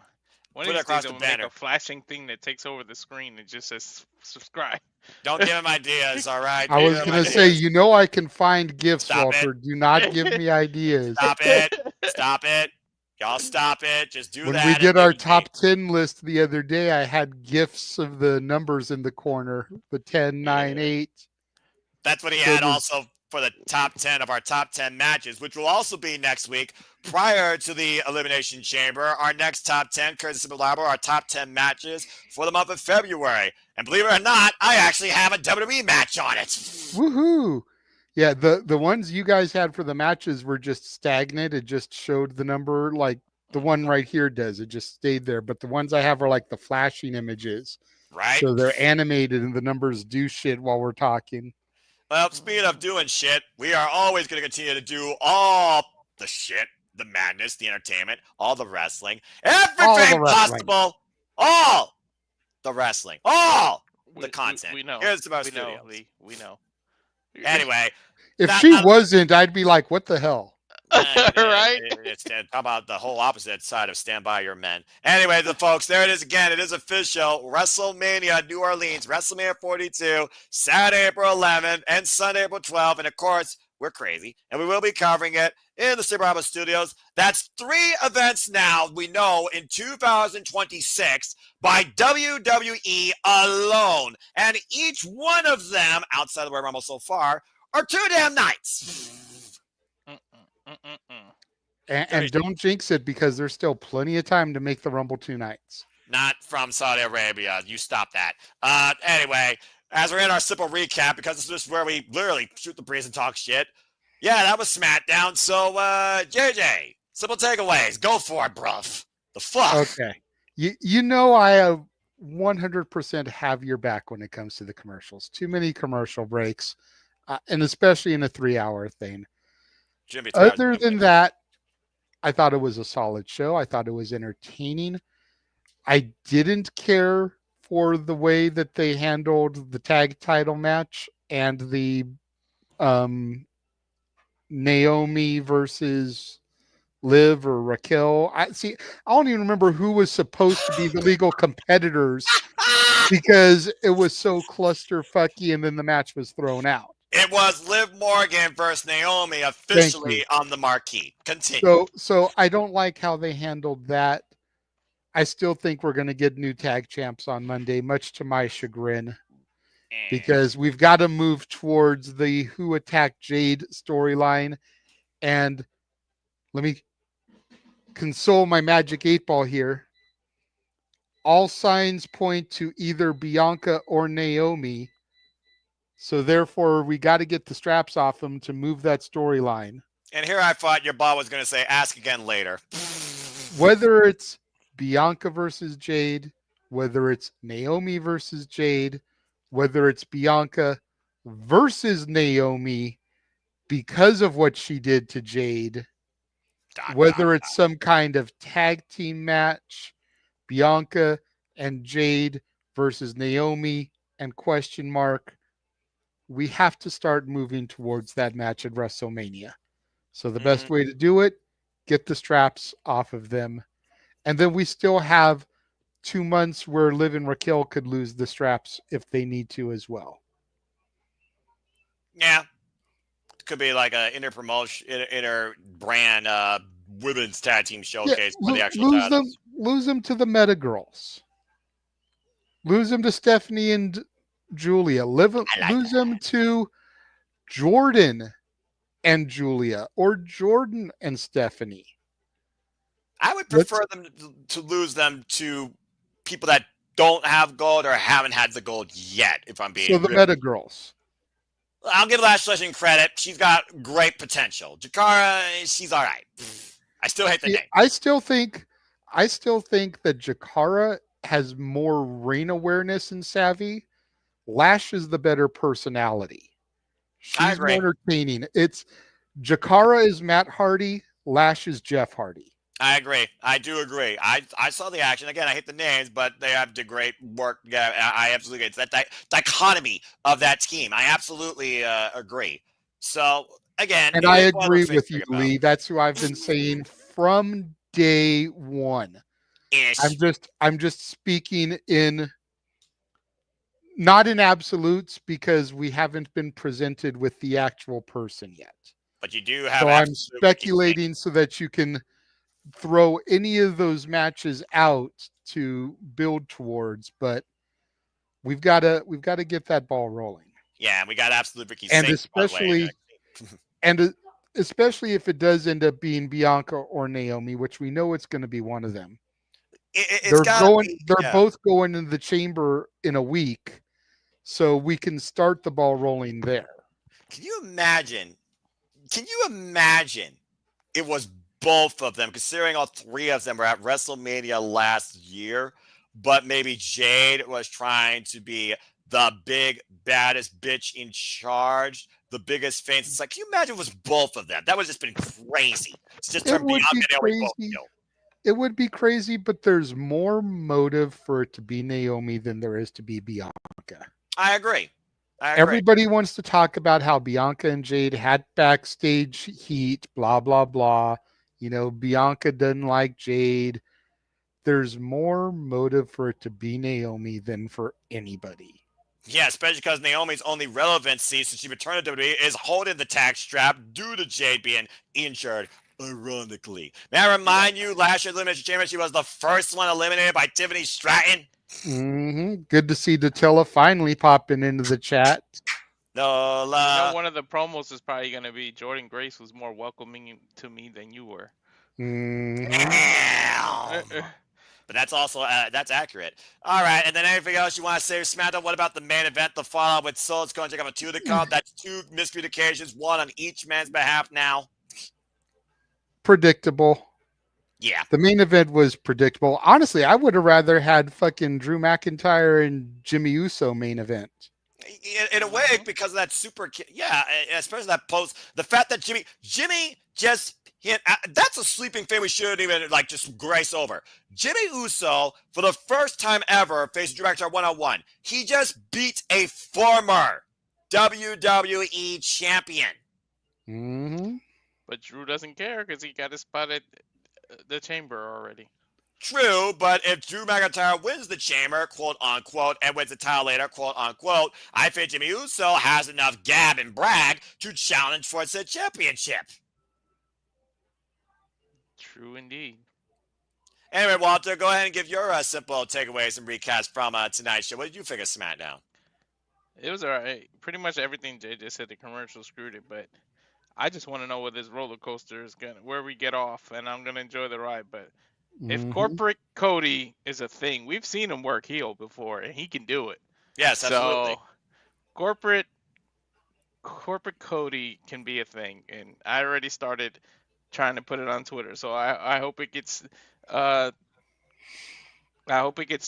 One Put of it these across days, the I'm gonna make banner. a flashing thing that takes over the screen and just says subscribe. Don't give him ideas, all right? I was Don't give him going to say, ideas. you know I can find gifts, Stop Walter. Do not give me ideas. Stop it. Stop it. Y'all stop it. Just do When that. we and did our leave me. top 10 list the other day, I had gifts of the numbers in the corner, the 10, 9, 8. That's what he So had there's- also for the top 10 of our top 10 matches, which will also be next week prior to the Elimination Chamber. Our next top 10, courtesy of Labo, our top 10 matches for the month of February. And believe it or not, I actually have a WWE match on it. Woohoo! Yeah, the ones you guys had for the matches were just stagnant. It just showed the number like the one right here does. It just stayed there. But the ones I have are like the flashing images. Right? So they're animated and the numbers do shit while we're talking. Well, speaking of doing shit, we are always going to continue to do all the shit, the madness, the entertainment, all the wrestling, everything possible, all the wrestling, all the content. We know. Here's the most We know, studios. Lee. We know. Anyway, If Not- she not- wasn't, I'd be like, what the hell? Right? It's how about the whole opposite side of Stand By Your Men. Anyway, the folks, there it is again. It is official. WrestleMania New Orleans, WrestleMania 42, Saturday, April 11th, and Sunday, April 12th. And of course, we're crazy, and we will be covering it in the Super Bravo Studios. That's 3 events now we know in 2026 by WWE alone. And each one of them, outside of the Royal Rumble so far, are 2 damn nights. And don't jinx it because there's still plenty of time to make the Rumble 2 nights. Not from Saudi Arabia. You stop that. Anyway, as we're in our simple recap, because this is just where we literally shoot the breeze and talk shit. Yeah, that was Smackdown. So, JJ, simple takeaways. Go for it, bruv. The fuck? Okay. You know I have 100% have your back when it comes to the commercials. Too many commercial breaks, and especially in a 3-hour thing. Jimmy Other than that, I thought it was a solid show. I thought it was entertaining. I didn't care for the way that they handled the tag title match and the Naomi versus Liv or Raquel. I don't even remember who was supposed to be the legal competitors because it was so clusterfucky and then the match was thrown out. It was Liv Morgan versus Naomi officially on the marquee. Continue. So I don't like how they handled that. I still think we're going to get new tag champs on Monday, much to my chagrin, because we've got to move towards the Who Attacked Jade storyline. And let me console my magic 8 ball here. All signs point to either Bianca or Naomi. So therefore, we got to get the straps off them to move that storyline. And here I thought your ball was going to say, ask again later. Whether it's Bianca versus Jade, whether it's Naomi versus Jade, whether it's Bianca versus Naomi because of what she did to Jade, whether it's some kind of tag team match, Bianca and Jade versus Naomi and question mark, we have to start moving towards that match at WrestleMania. So the best way to do it, get the straps off of them. And then we still have 2 months where Liv and Raquel could lose the straps if they need to as Yeah. Could be like an inter brand women's tag team showcase for the actual titles. Lose them to the Meta Girls. Lose them to Stephanie and Julia. Lose them to Jordan and Julia or Jordan and Stephanie. I would prefer them to lose them to people that don't have gold or haven't had the gold yet, if I'm being so the real. Meta Girls. I'll give Lash Legend credit. She's got great potential. Jakara, she's all right. I still hate the name. I still think that Jakara has more ring awareness and savvy. Lash is the better personality. She's more entertaining. It's Jakara is Matt Hardy. Lash is Jeff Hardy. I agree. I do agree. I saw the action. Again, I hate the names, but they have did great work. Yeah, I absolutely agree. It's that dichotomy of that team. I absolutely agree. So, again. And I agree with you, Lee. That's who I've been saying from day one. I'm just speaking in not in absolutes because we haven't been presented with the actual person yet. But you do have. So I'm speculating so that you can throw any of those matches out to build towards, but we've got to get that ball rolling. Yeah, we got absolute Vicky and Saints, especially if it does end up being Bianca or Naomi, which we know it's going to be one of them. They're both going into the chamber in a week, so we can start the ball rolling there. Can you imagine it was both of them, considering all three of them were at WrestleMania last year, but maybe Jade was trying to be the big, baddest bitch in charge, the biggest face. It's like, can you imagine it was both of them? That would have just been crazy. It's just turn Bianca and Naomi both killed. It would be crazy, but there's more motive for it to be Naomi than there is to be Bianca. I agree. Everybody wants to talk about how Bianca and Jade had backstage heat, blah, blah, blah. You know, Bianca doesn't like Jade. There's more motive for it to be Naomi than for anybody. Yeah, especially because Naomi's only relevancy since she returned to WWE is holding the tag strap due to Jade being injured, ironically. May I remind you, last year's Elimination Chamber, she was the first one eliminated by Tiffany Stratton. Mm-hmm. Good to see Datilla finally popping into the chat. Lola. One of the promos is probably going to be Jordan Grace was more welcoming to me than you were. Mm-hmm. But that's also that's accurate. All right, and then anything else you want to say, Samantha? What about the main event, the fallout with Soul? It's going to check out 2 to come. That's 2 miscommunications, 1 on each man's behalf now. Predictable. Yeah. The main event was predictable. Honestly, I would have rather had fucking Drew McIntyre and Jimmy Uso main event. In a way, because of that super, especially that post, the fact that Jimmy just hit, that's a sleeping thing we shouldn't even just grace over. Jimmy Uso, for the first time ever, faced Drew McIntyre 1-on-1. He just beat a former WWE champion. Mm-hmm. But Drew doesn't care because he got a spot at the chamber already. True, but if Drew McIntyre wins the chamber, quote unquote, and wins the title later, quote unquote, I think Jimmy Uso has enough gab and brag to challenge for the championship. True indeed. Anyway, Walter, go ahead and give your simple takeaways and recaps from tonight's show. What did you think of SmackDown? It was alright. Pretty much everything JJ said. The commercial screwed it, but I just want to know where this roller coaster is where we get off, and I'm gonna enjoy the ride. But if corporate Cody is a thing, we've seen him work heel before, and he can do it. Yes, absolutely. So corporate Cody can be a thing, and I already started trying to put it on Twitter. So I hope it gets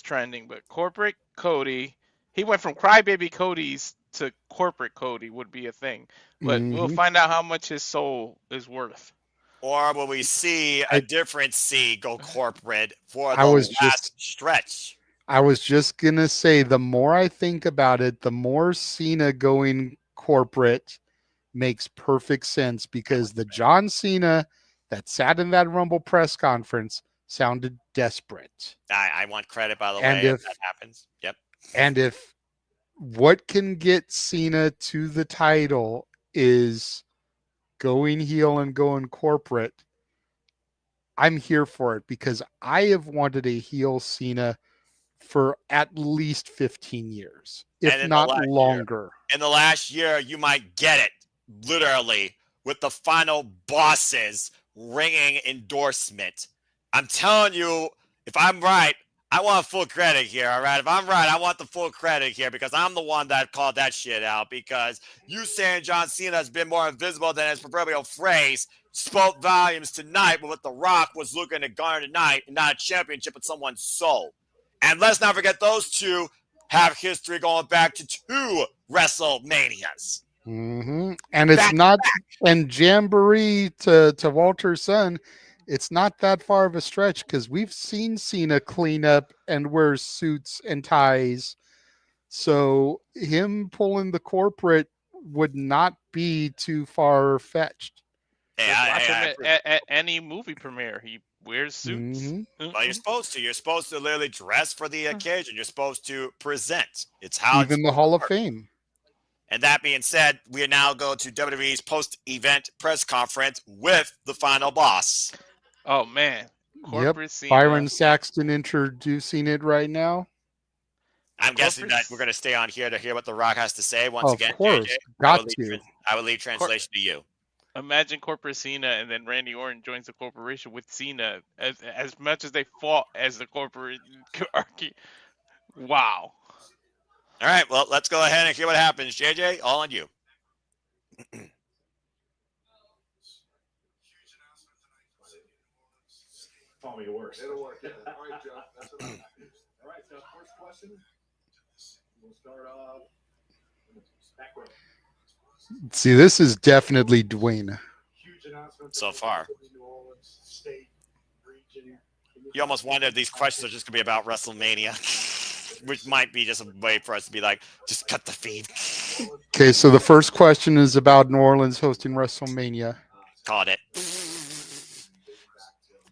trending. But corporate Cody, he went from crybaby Cody's to corporate Cody would be a thing. But we'll find out how much his soul is worth. Or will we see a different C go corporate for the last stretch? I was just going to say, the more I think about it, the more Cena going corporate makes perfect sense, because the John Cena that sat in that Rumble press conference sounded desperate. I want credit, by the way, if that happens. Yep. And if what can get Cena to the title is going heel and going corporate, I'm here for it, because I have wanted a heel Cena for at least 15 years, if not longer. In the last year, you might get it, literally, with the final bosses ringing endorsement. I'm telling you, if I'm right, I want full credit here, all right? If I'm right, I want the full credit here, because I'm the one that called that shit out, because you saying John Cena has been more invisible than his proverbial phrase spoke volumes tonight with what The Rock was looking to garner tonight, and not a championship with someone's soul. And let's not forget those two have history going back to 2 WrestleManias. And it's not, and Jamboree to Walter's son, it's not that far of a stretch, because we've seen Cena clean up and wear suits and ties. So him pulling the corporate would not be too far fetched. Watch him at any movie premiere. He wears suits. Well, you're supposed to. You're supposed to literally dress for the occasion. You're supposed to present. It's how even the Hall of Fame. And that being said, we now go to WWE's post-event press conference with the final boss. Oh, man. Corporate Cena. Byron Saxton introducing it right now. I'm guessing that we're going to stay on here to hear what The Rock has to say. Once again, of course. JJ, I will leave translation to you. Imagine corporate Cena, and then Randy Orton joins the corporation with Cena as much as they fought as the corporate. Wow. All right, well, let's go ahead and hear what happens. JJ, all on you. Call me worse. It'll work. Yeah. All right, Joe. That's what all right, so first question. We'll start off back row. See, this is definitely Dwayne. So far. You almost wonder if these questions are just going to be about WrestleMania, which might be just a way for us to be like, just cut the feed. Okay, so the first question is about New Orleans hosting WrestleMania. Caught it.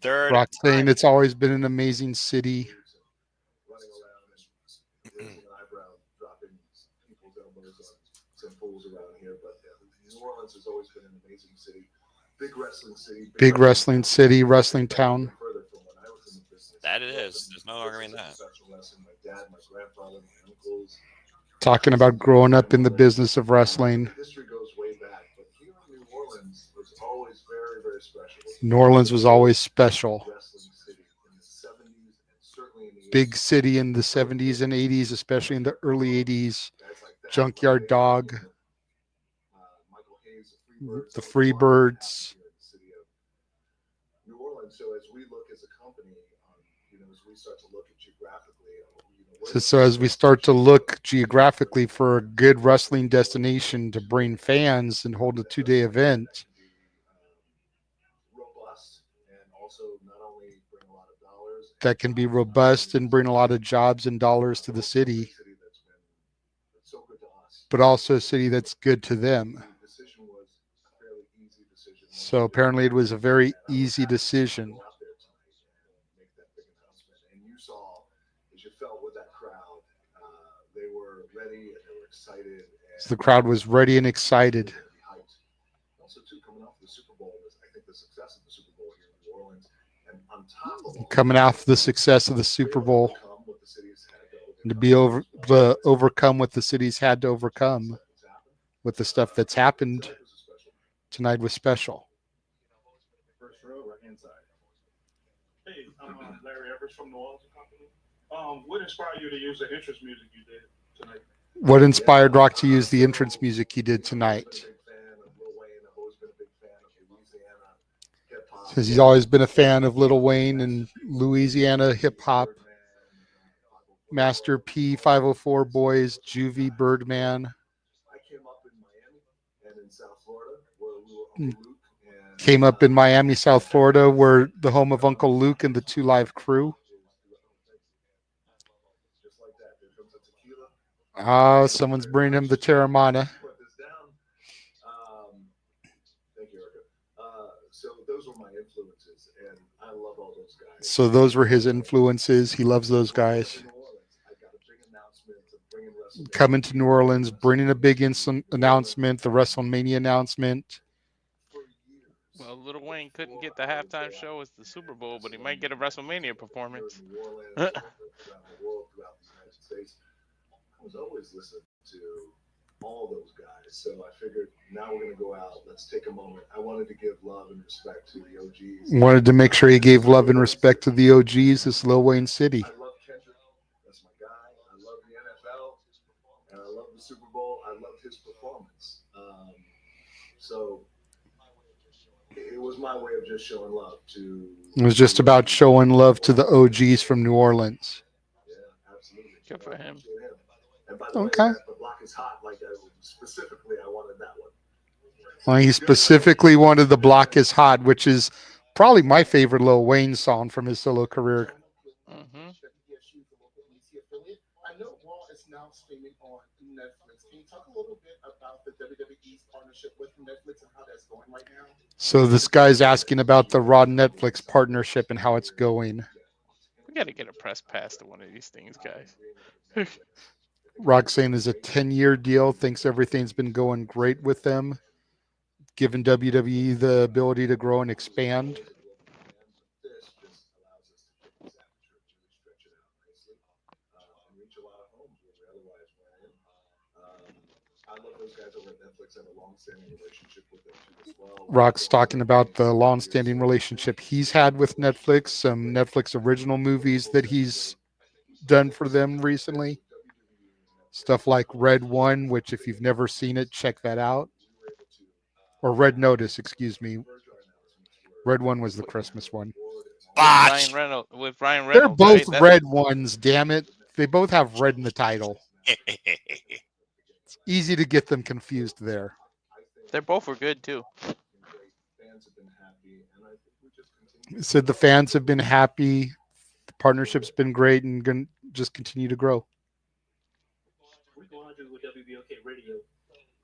Third. Rock saying it's always been an amazing city. New Orleans has always been an amazing city. Big wrestling city. Big wrestling city, wrestling town. That it is. There's no arguing that. My dad, my grandfather, my uncles. Talking about growing up in the business of wrestling. History goes way back, but here in New Orleans was always very, very special. New Orleans was always special. Big city in the 70s and 80s, especially in the early 80s. Junkyard Dog. The Freebirds. New Orleans. So as we look as a company, as we start to look at geographically, so as we start to look geographically for a good wrestling destination to bring fans and hold a 2-day event, robust and also not only bring a lot of dollars, that can be robust and bring a lot of jobs and dollars to the city, but also a city that's good to them. So apparently it was a very easy decision. And you saw, as you felt with that crowd, they were ready and they were excited. So the crowd was ready and excited. Also, too, coming off the Super Bowl, I think the success of the Super Bowl here in New Orleans, And on top of all Coming off the success of the Super Bowl, overcome what the city's had to be overcome what the city's had to overcome with the stuff that's happened tonight was special. First row, right hand side. Hey, I'm Larry Evers from New Orleans Company. What inspired you to use the entrance music you did tonight? What inspired Rock to use the entrance music he did tonight? Because he's always been a fan of Lil Wayne and Louisiana hip hop. Master P, 504 Boys, Juvie, Birdman. I came up in Miami and in South Florida where we were Uncle Luke and Came up in Miami, South Florida, where the home of Uncle Luke and the Two Live Crew. just like that. There comes a tequila. Someone's bringing him the Terramana. Put this down. Thank you, Erica. So those were my influences, and I love all those guys. So those were his influences. He loves those guys. In New Orleans, I got a big announcement of bringing WrestleMania. Coming to New Orleans, bringing a big announcement, the WrestleMania announcement. For years. Well, Lil Wayne couldn't get the halftime show as the Super Bowl, but he might get a WrestleMania performance. New Orleans, around the world, throughout the United States. I was always listening to all those guys. So I figured now we're going to go out. Let's take a moment. I wanted to give love and respect to the OGs. Wanted to make sure he gave love and respect to the OGs, this Lil Wayne City. I love Kendrick. That's my guy. I love the NFL. And I love the Super Bowl. I love his performance. So it was my way of just showing love to. It was just about showing love to the OGs from New Orleans. Yeah, absolutely. Good for him. Appreciate him. And by the Okay. way, the block is hot. Like specifically, I wanted that one. Well, he specifically wanted The Block is Hot, which is probably my favorite Lil Wayne song from his solo career. Mm-hmm. I know Raw is now streaming on Netflix. Can you talk a little bit about the WWE's partnership with Netflix and how that's going right now? So this guy's asking about the Raw Netflix partnership and how it's going. We got to get a press pass to one of these things, guys. Roxanne is a 10-year deal, thinks everything's been going great with them, giving WWE the ability to grow and expand. This just allows us to take this aperture to really stretch it out nicely and reach a lot of homes where we otherwise weren't. I love those guys over at Netflix. I have a long-standing relationship with them too as well. Rock's talking about the long-standing relationship he's had with Netflix, some Netflix original movies that he's done for them recently. Stuff like Red One, which if you've never seen it, check that out. Or Red Notice, excuse me. Red One was the Christmas one. Botch. With Ryan They're Reynolds. both right? red ones, damn it. They both have red in the title. Easy to get them confused there. They both were good too. Said the fans have been happy. The partnership's been great and going to just continue to grow. We're going to do with WBOK Radio.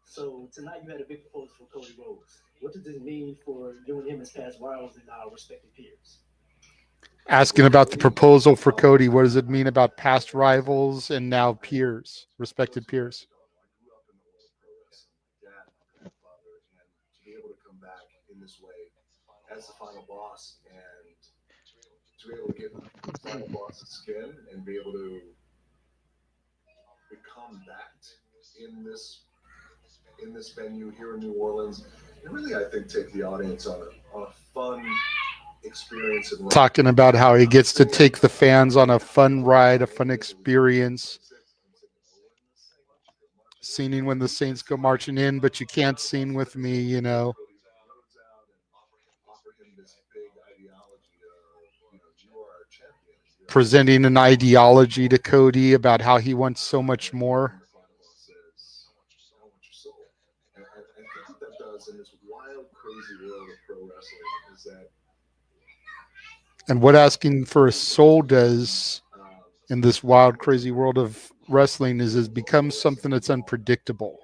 So tonight you had a big proposal for Cody Rhodes. What does this mean for you and him as past rivals and our respective peers? Asking about the proposal for Cody. What does it mean about past rivals and now peers, respected peers? I grew up in the world of pro wrestling. My dad, my grandfather, and to be able to come back in this way as the final boss and to be able to get the final boss's skin and be able to become that in this venue here in New Orleans, and really I think take the audience on a fun experience. And Talking about how he gets to take the fans on a fun ride, a fun experience. Singing when the Saints go marching in, but you can't sing with me, you know. Presenting an ideology to Cody about how he wants so much more. And I think what that does in this wild, crazy world of pro wrestling is that And what asking for a soul does in this wild, crazy world of wrestling is it becomes something that's unpredictable.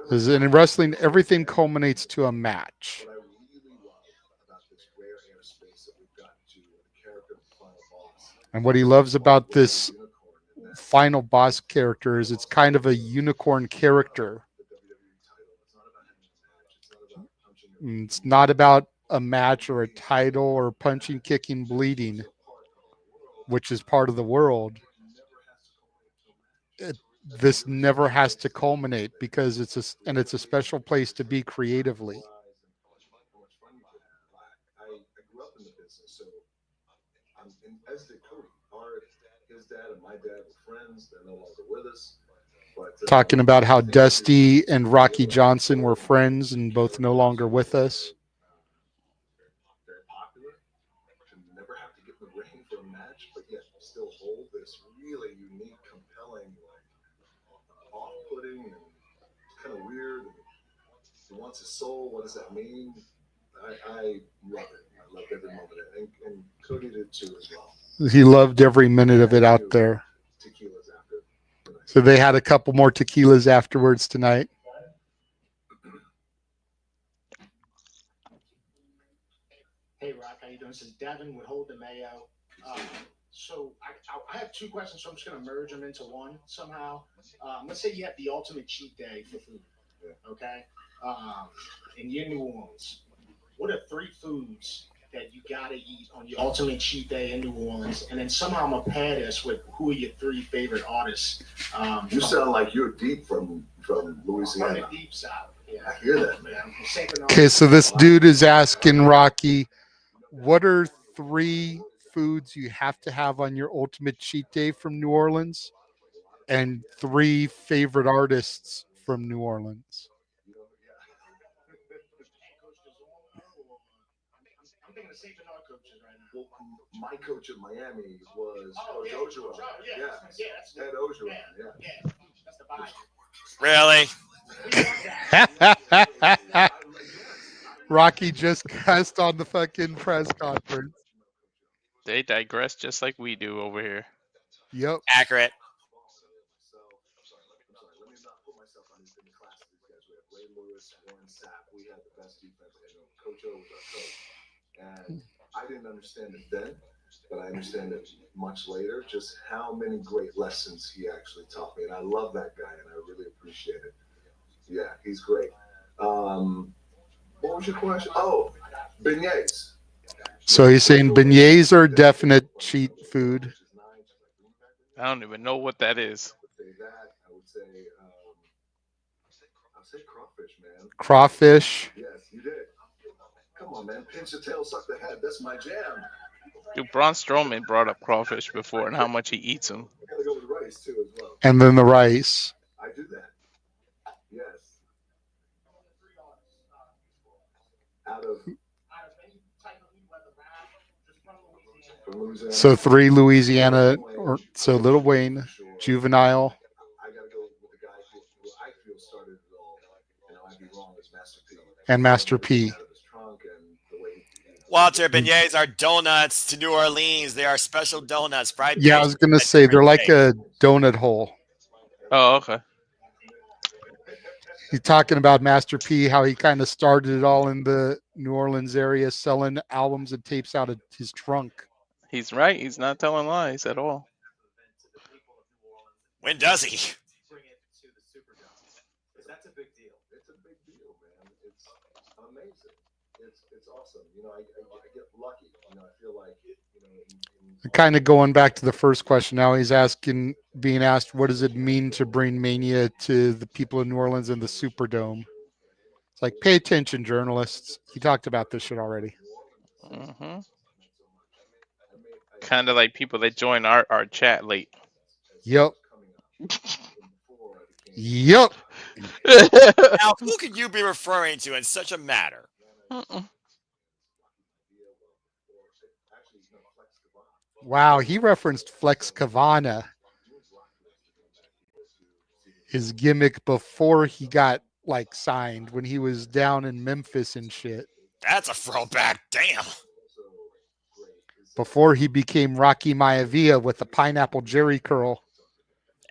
Because in wrestling, everything culminates to a match. what I really love about this rare airspace that we've gotten to the character of the final boss. And what he loves about this Unicorn in that final boss character is it's kind of a unicorn character. the WWE title. It's not about having a match. It's not about punching. It's not about a match or a title or punching, kicking, bleeding, which is part of the world, this never has to culminate because it's a special place to be creatively. I grew up in the business, so as did Cody. His dad and my dad were friends. They're no longer with us. But Talking about how Dusty and Rocky Johnson were friends and both no longer with us. Very popular. Should never have to get in the ring for a match, but yet still hold this really unique, compelling, off-putting, and kind of weird. He wants his soul. What does that mean? I love it. I loved every moment of it. And Cody did too as well. He loved every minute of it out there. Tequilas after. So they had a couple more tequilas afterwards tonight. Hey, Rock, how you doing? This is Devin with Hold the Mayo. So I have two questions, so I'm just going to merge them into one somehow. Let's say you have the ultimate cheat day for food, okay? And you're in New Orleans. What are 3 foods that you got to eat on your ultimate cheat day in New Orleans? And then somehow I'm going to pair this with who are your 3 favorite artists. You sound like you're deep from Louisiana. From the deep south. Yeah. I hear that, man. Okay, so this dude is asking Rocky, what are 3 foods you have to have on your ultimate cheat day from New Orleans? And 3 favorite artists from New Orleans. I'm thinking of St. Bernard coaches right now. Well, my coach in Miami was Coach Ogeron. That's Ed Ogeron. Yeah. That's the vibe. Really? Rocky just cussed on the fucking press conference. They digress just like we do over here. Yep. Accurate. Let me not put myself on the class of these guys. We have Ray Lewis, Warren Sapp. We had the best defense. Coach O was our coach. And I didn't understand it then, but I understand it much later, just how many great lessons he actually taught me. And I love that guy, and I really appreciate it. Yeah, he's great. What was your question? Oh, beignets. So he's saying beignets are definite cheat food. I don't even know what that is. I would say crawfish, man. Crawfish. Yes, you did. Come on, man. Pinch the tail, suck the head. That's my jam. Dude, Braun Strowman brought up crawfish before and how much he eats them. I gotta go with rice too as well. And then the rice. I do that. Yes. Out of from Louisiana. So 3 Louisiana, or so Lil Wayne, Juvenile. I gotta go with the guy who I feel started it all. I'd be wrong, as Master P. And Master P. Walter, beignets are donuts to New Orleans. They are special donuts. Fried Yeah, I was going to say they're like a donut hole. Oh, okay. He's talking about Master P, how he kind of started it all in the New Orleans area, selling albums and tapes out of his trunk. He's right. He's not telling lies at all. When does he? That's a big deal. It's a big deal, man. It's amazing. It's awesome. I get lucky. I feel like Kind of going back to the first question now, he's being asked, what does it mean to bring Mania to the people of New Orleans in the Superdome? It's like, pay attention, journalists. He talked about this shit already. Mm-hmm. Kind of like people that join our chat late. Yep. Yep. Now, who could you be referring to in such a matter? Wow, he referenced Flex Kavana, his gimmick before he got signed when he was down in Memphis and shit. That's a throwback. Damn. Before he became Rocky Maivia with the pineapple Jerry curl.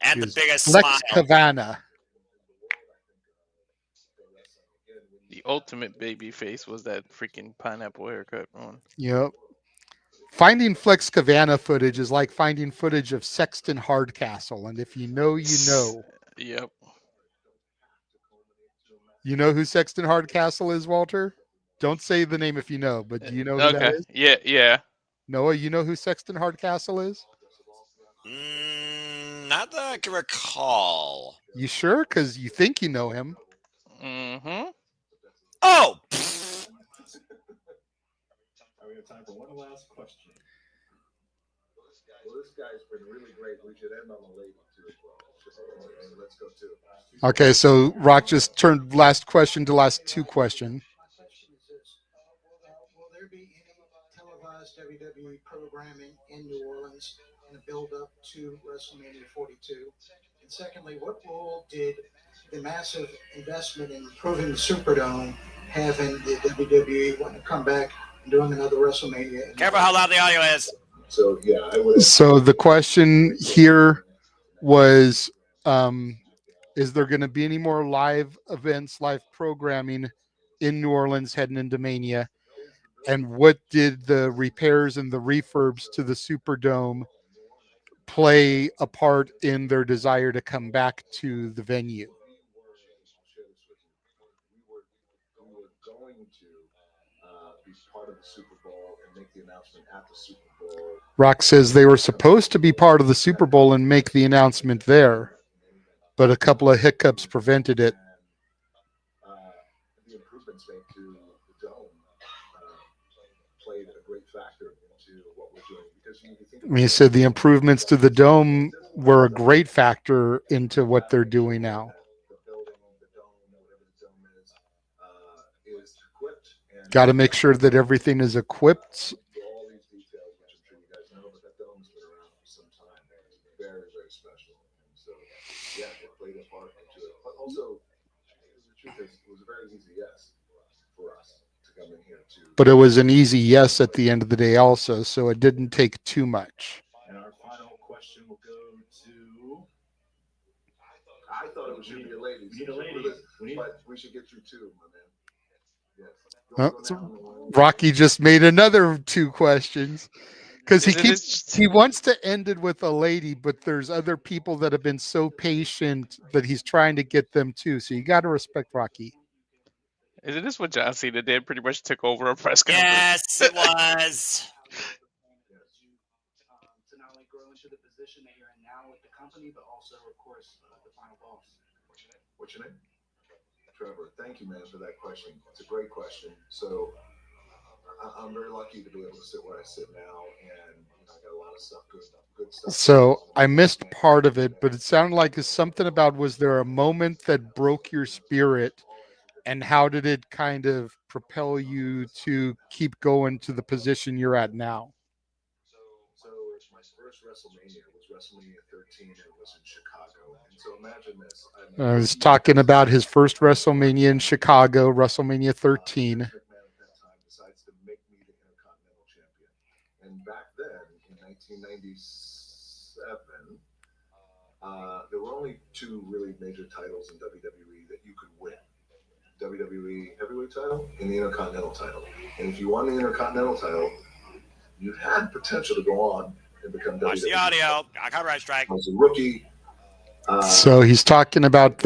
And the biggest Flex smile. Kavana. The ultimate baby face was that freaking pineapple haircut one. Yep. Finding Flex Kavana footage is like finding footage of Sexton Hardcastle. And if you know, you know. Yep. You know who Sexton Hardcastle is, Walter? Don't say the name if you know, but do you know who that Okay. is? Yeah. Noah, you know who Sexton Hardcastle is? Not that I can recall. You sure? Because you think you know him. Mm-hmm. Oh! We have time for one last question. Well, this guy's been really great. We should end on a lady too as well. And let's go too. Okay, so Rock just turned last question to last two question. My question is this: will there be any televised WWE programming in New Orleans in a build-up to WrestleMania 42? And secondly, what role did the massive investment in improving the Superdome have in the WWE want to come back and doing another WrestleMania? Careful how loud the audio is. So yeah, I would. So the question here was, is there going to be any more live events, live programming in New Orleans heading into Mania? And what did the repairs and the refurbs to the Superdome play a part in their desire to come back to the venue? We were going to be part of the Super Bowl and make the announcement at the Super Bowl. Rock says they were supposed to be part of the Super Bowl and make the announcement there, but a couple of hiccups prevented it. The improvements made to the dome played a great factor into what we're doing. Because you think He said the improvements to the dome were a great factor into what they're doing now. the building, the dome, whatever the dome is equipped. And Got to make sure that everything is equipped. all these details, which I'm sure you guys know, but that dome's been around for some time. It's very, very special. And so, yeah, it played a part into it. But also, the truth is, it was a very easy yes for us to come in here to. But it was an easy yes at the end of the day also, so it didn't take too much. And our final question will go to. I thought it was should be a lady. We need a lady. But we should get through two, my man. Yes. Rocky just made another two questions because Is it he wants to end it with a lady, but there's other people that have been so patient that he's trying to get them too. So you got to respect Rocky. Isn't this what John Cena did? Pretty much took over a press conference. Yes, it was. To not only grow into the position that you're in now with the company, but also, of course, the final boss. What's your name? Trevor. Thank you, man, for that question. It's a great question. So I'm very lucky to be able to sit where I sit now, and I got a lot of stuff, good stuff. So I missed part of it, but it sounded like it's something about, was there a moment that broke your spirit, and how did it kind of propel you to keep going to the position you're at now? So my first WrestleMania was WrestleMania 13, and it was in Chicago. And so imagine this. I was talking about his first WrestleMania in Chicago, WrestleMania 13. McMahon at that time decides to make me the Intercontinental Champion. And back then, in 1997, there were only two really major titles in WWE that you could win. WWE Heavyweight title and the Intercontinental title. And if you won the Intercontinental title, you had potential to go on and become Watch WWE. the audio. Got copyright strike. I was a rookie. So he's talking about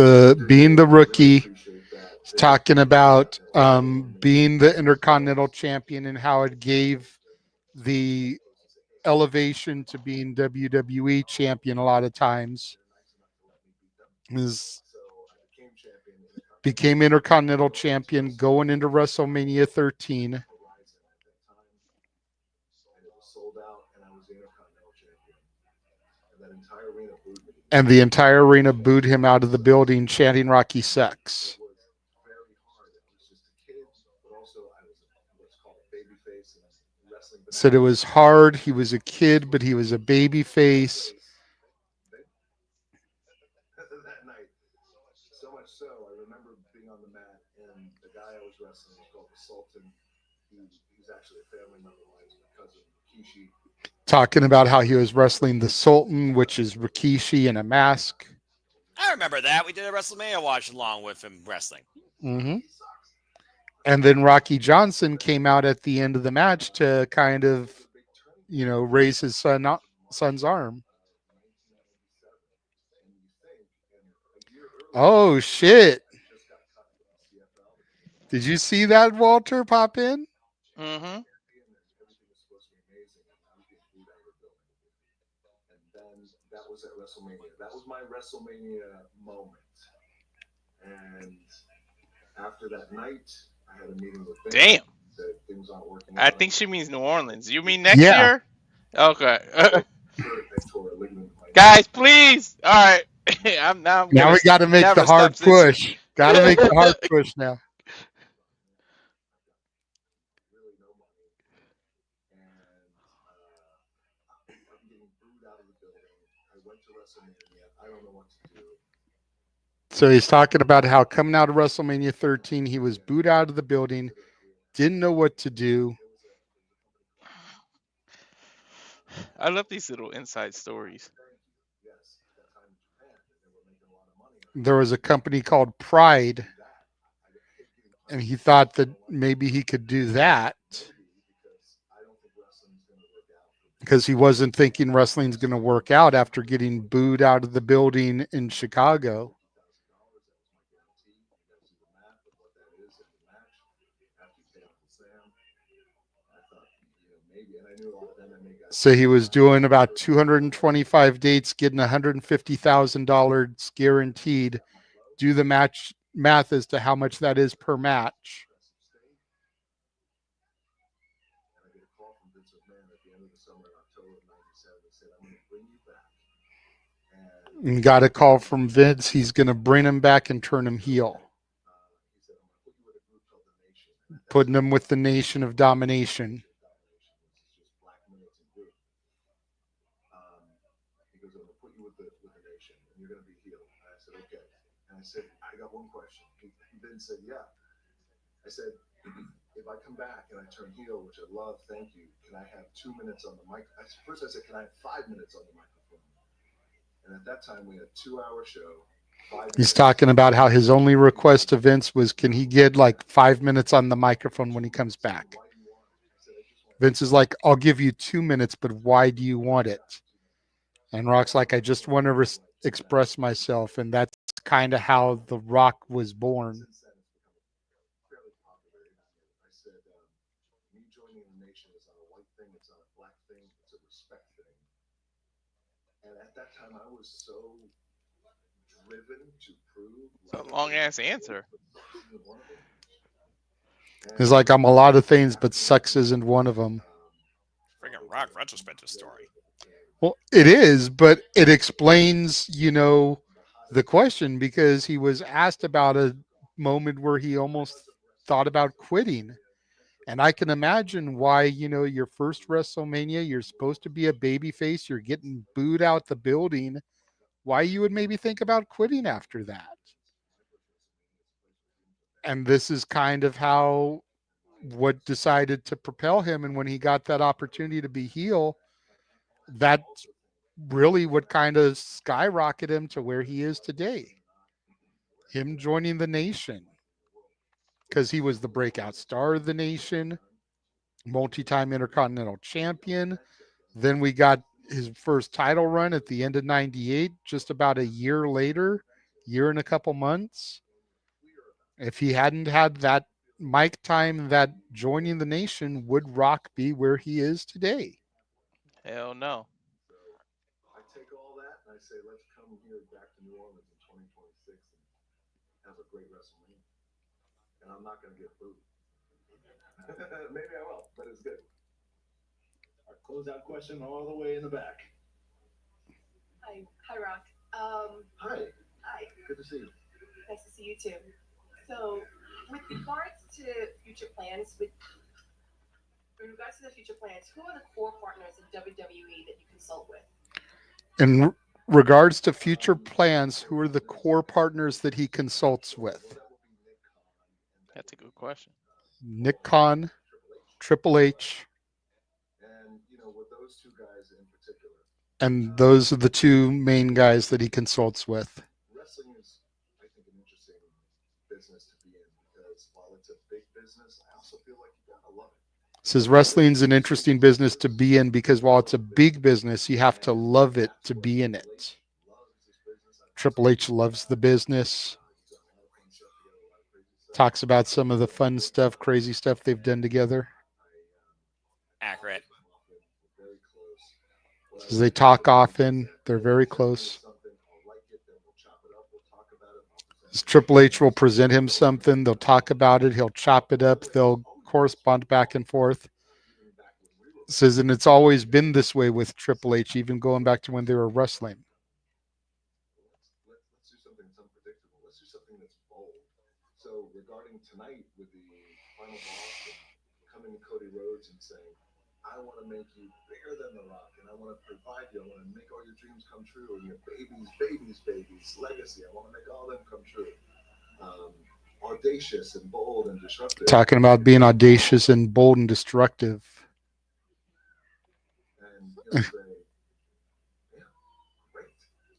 being the rookie. He's talking about being the Intercontinental Champion and how it gave the elevation to being WWE Champion a lot of times. Became Intercontinental Champion going into WrestleMania 13. And the entire arena booed him out of the building, chanting Rocky sucks. Said it was hard. He was a kid, but he was a baby face. That night, so much so, I remember being on the mat, and the guy I was wrestling was called the Sultan. He's actually a family member of mine, his cousin Rikishi. Talking about how he was wrestling the Sultan, which is Rikishi in a mask. I remember that. We did a WrestleMania watch along with him wrestling. Mm-hmm. And then Rocky Johnson came out at the end of the match to kind of, raise his son's arm. Oh, shit. Did you see that, Walter, pop in? Mm-hmm. And everything was supposed to be amazing, and I was getting booed out of the building. And then that was at WrestleMania. That was my WrestleMania moment. And after that night, I had a meeting with Vince. Damn. Said things aren't working I out. think she means New Orleans. You mean next Yeah. year? Okay. Sure, they tore a ligament in my Guys, please. All right. I'm Now gonna we got to make the never hard stop since- push. Got to make the hard push now. really no money. And I'm getting booed out of the building. I went to WrestleMania. I don't know what to do. So he's talking about how coming out of WrestleMania 13, he was booed out of the building, didn't know what to do. I love these little inside stories. Yes, at that time in Japan, they were making a lot of money on There was a company called Pride, that. and he thought that maybe he could do that Because I don't think wrestling's going to work out. because he wasn't thinking wrestling's going to work out after getting booed out of the building in Chicago. So he was doing about 225 dates, getting $150,000 guaranteed. Do the math as to how much that is per match. And I get a call from Vince McMahon at the end of the summer in October of '97 that said, I'm going to bring you back. And got a call from Vince. He's going to bring him back and turn him heel, He said, I'm going to put you with a group called the Nation. And putting him with the Nation of Domination. just black militant group. He goes, I'm going to put you with the Nation, and you're going to be healed. And I said, okay. And I said, I got one question. He then said, yeah. I said, if I come back and I turn heel, which I love, thank you, can I have 2 minutes on the mic? First I said, can I have 5 minutes on the microphone? And at that time, we had a 2-hour show. He's talking about how his only request to Vince was, can he get like 5 minutes on the microphone when he comes back? Vince is like, I'll give you 2 minutes, but why do you want it? And Rock's like, I just want to express myself. And that's kind of how The Rock was born. Fairly popular. I said, me joining the Nation is not a white thing, it's not a black thing, it's a respect thing. And at that time, I was so driven to prove. It's a long ass answer. He's like, I'm a lot of things, but sex isn't one of them. Freaking Rock retrospective story. Well, it is, but it explains, the question, because he was asked about a moment where he almost thought about quitting. And I can imagine why, your first WrestleMania, you're supposed to be a babyface, you're getting booed out the building, why you would maybe think about quitting after that. And this is kind of how what decided to propel him. And when he got that opportunity to be heel, that's really what kind of skyrocketed him to where he is today. Him joining the Nation, because he was the breakout star of the Nation, multi-time Intercontinental Champion. Then we got his first title run at the end of '98, just about a year later, year and a couple months. If he hadn't had that mic time, that joining the Nation, would Rock be where he is today? Hell no. I take all that and I say, let's come here back to New Orleans in 2026 and have a great WrestleMania. And I'm not going to get booed. Maybe I will, but it's good. Our closeout question all the way in the back. Hi, Rock. Hi, Hi. good to see you. Nice to see you too. So, with regards to future plans, who are the core partners in WWE that you consult with? In regards to future plans, who are the core partners that he consults with? That's a good question. Nick Khan, Triple H, And, with those two guys in particular, and those are the two main guys that he consults with. wrestling is, I think, an interesting business to be in because while it's a big business, I also feel like you gotta love it. Says wrestling's an interesting business to be in because while it's a big business, you have to love it to be in it. Triple H loves the business. Talks about some of the fun stuff, crazy stuff they've done together. Accurate. As they talk often, they're very close. As Triple H will present him something, they'll talk about it, he'll chop it up, they'll correspond back and forth. Says, and it's always been this way with Triple H, even going back to when they were wrestling. Let's do something that's unpredictable. Let's do something that's bold. So regarding tonight with the final boss and coming to Cody Rhodes and saying, I want to make you bigger than The Rock, and I want to provide you. I want to make all your dreams come true, and your babies, legacy. I want to make all of them come true. Audacious and bold and disruptive. Talking about being audacious and bold and destructive. And he'll say, yeah, great.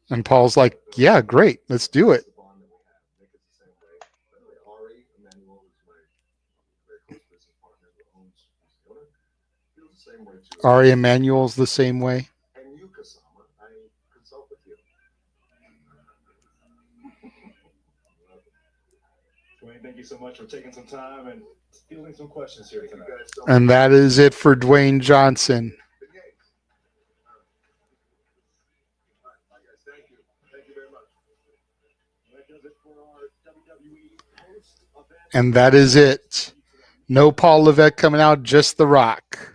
And Paul's like, yeah, great, let's do it. The bond that we have. Nick is the same way. By the way, Ari Emanuel, who's my very close business partner who owns the owner, feels the same way too. Ari Emanuel's the same way. And you, Kasama, I consult with you. Dwayne, thank you so much for taking some time and fielding some questions here Thank you tonight. guys so And much. that is it for Dwayne Johnson. Big games. All right, bye guys. Thank you. Thank you very much. That does it for our WWE post event. And that is it. No Paul Levesque coming out, just The Rock.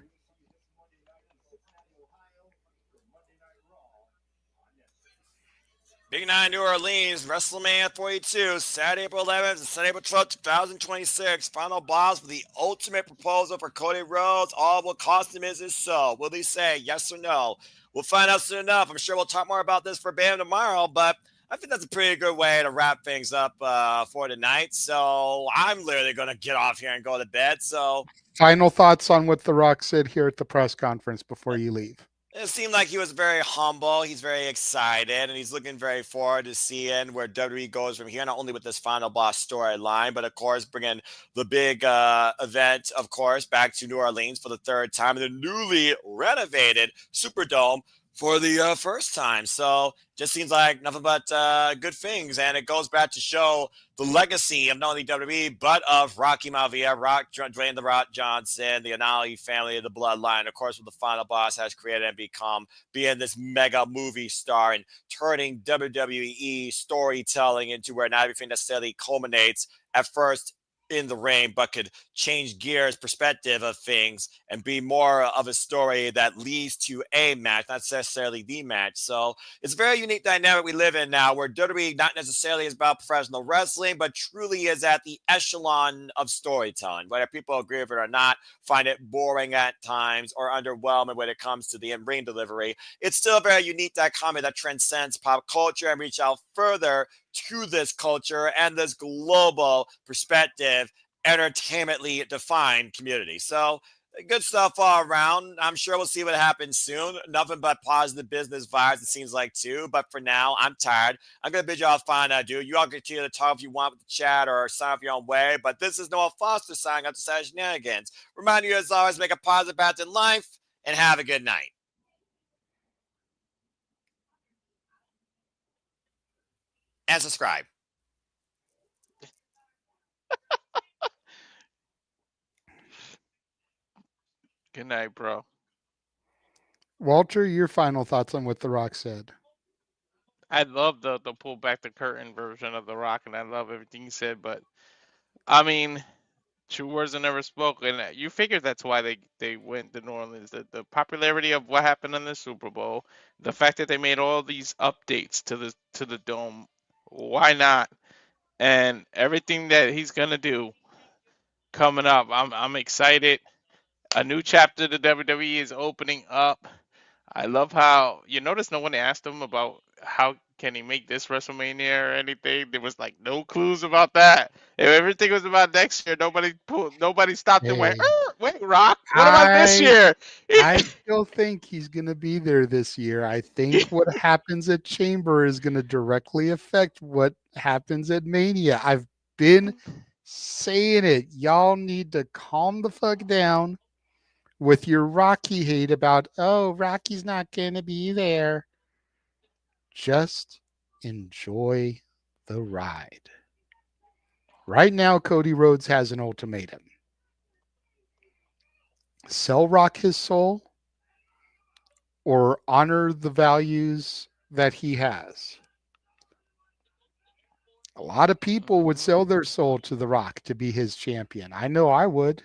Big Nine New Orleans, WrestleMania 42, Saturday, April 11th and Sunday, April 12th, 2026. Final boss for the ultimate proposal for Cody Rhodes. All will cost him is his soul. Will he say yes or no? We'll find out soon enough. I'm sure we'll talk more about this for Bam tomorrow, but I think that's a pretty good way to wrap things up for tonight. So I'm literally going to get off here and go to bed. So Final thoughts on what The Rock said here at the press conference before you leave. it seemed like he was very humble. He's very excited, and he's looking very forward to seeing where WWE goes from here, not only with this Final Boss storyline, but, of course, bringing the big event, of course, back to New Orleans for the third time in the newly renovated Superdome for the first time. So just seems like nothing but good things, and it goes back to show the legacy of not only WWE, but of Rocky Maivia, Dwayne The Rock Johnson, the Anali family, the Bloodline, of course, what the Final Boss has created and become, being this mega movie star and turning WWE storytelling into where not everything necessarily culminates at first in the ring, but could change gears, perspective of things, and be more of a story that leads to a match, not necessarily the match. So it's a very unique dynamic we live in now, where WWE not necessarily is about professional wrestling, but truly is at the echelon of storytelling. Whether people agree with it or not, find it boring at times or underwhelming when it comes to the in-ring delivery, it's still a very unique dichotomy that transcends pop culture and reach out further to this culture and this global perspective, entertainmentally defined community. So good stuff all around. I'm sure we'll see what happens soon. Nothing but positive business vibes, it seems like, too. But for now, I'm tired. I'm going to bid you all fine, dude. You all continue to talk if you want with the chat or sign up your own way. But this is Noah Foster signing up to Saturday Shenanigans. Remind you, as always, make a positive impact in life and have a good night. And subscribe. Good night, bro. Walter, your final thoughts on what The Rock said. I love the pull back the curtain version of The Rock, and I love everything he said. But I mean, true words are never spoken. You figure that's why they went to New Orleans. The popularity of what happened in the Super Bowl, the fact that they made all these updates to the dome. Why not? And everything that he's gonna do coming up, I'm excited. A new chapter of the WWE is opening up. I love how you notice no one asked him about how can he make this WrestleMania or anything. There was like no clues about that. If everything was about next year, nobody stopped and went, Hey, "Wait, Rock, what about this year?" I still think he's going to be there this year. I think what happens at Chamber is going to directly affect what happens at Mania. I've been saying it. Y'all need to calm the fuck down with your Rocky hate about, oh, Rocky's not going to be there. Just enjoy the ride. Right now, Cody Rhodes has an ultimatum. Sell Rock his soul or honor the values that he has. A lot of people would sell their soul to The Rock to be his champion. I know I would.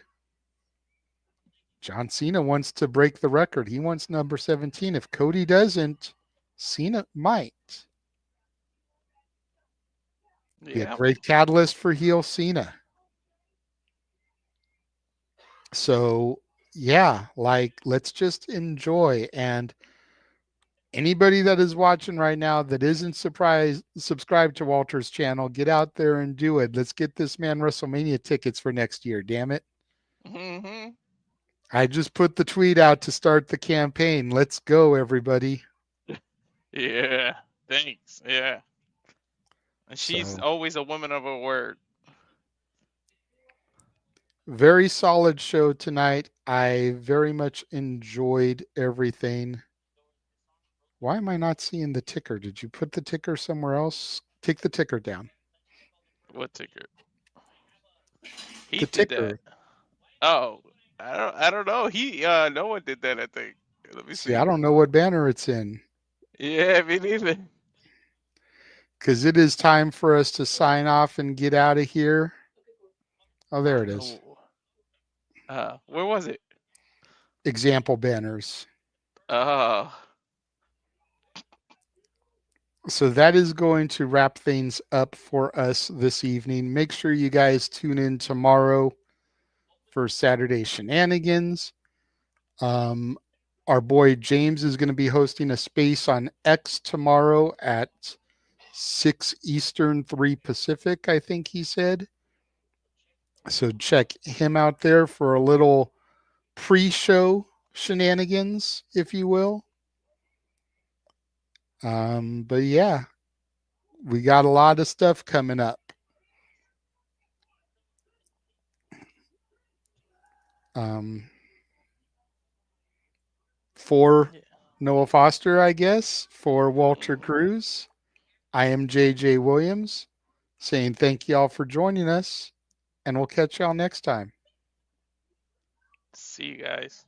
John Cena wants to break the record. He wants number 17. If Cody doesn't, Cena might. Be a Yeah. great catalyst for heel Cena. So, yeah, like, let's just enjoy. And anybody that is watching right now that isn't subscribed to Walter's channel, get out there and do it. Let's get this man WrestleMania tickets for next year. Damn it. Mm-hmm. I just put the tweet out to start the campaign. Let's go, everybody. Yeah. Thanks. Yeah. And she's So, always a woman of her word. very solid show tonight. I very much enjoyed everything. Why am I not seeing the ticker? Did you put the ticker somewhere else? Take the ticker down. What ticker? The Heath did that. ticker. Oh, I don't know. No one did that, I think. Let me See, see. I don't know what banner it's in. Yeah, me neither. Because it is time for us to sign off and get out of here. Oh, there it is. Where was it? Example banners. Oh. So that is going to wrap things up for us this evening. Make sure you guys tune in tomorrow for Saturday Shenanigans. Our boy James is going to be hosting a space on X tomorrow at 6 Eastern, 3 Pacific, I think he said. So check him out there for a little pre-show shenanigans, if you will. But yeah, we got a lot of stuff coming up. For Noah Foster, I guess, for Walter Cruz, I am JJ Williams saying thank y'all for joining us, and we'll catch y'all next time. See you guys.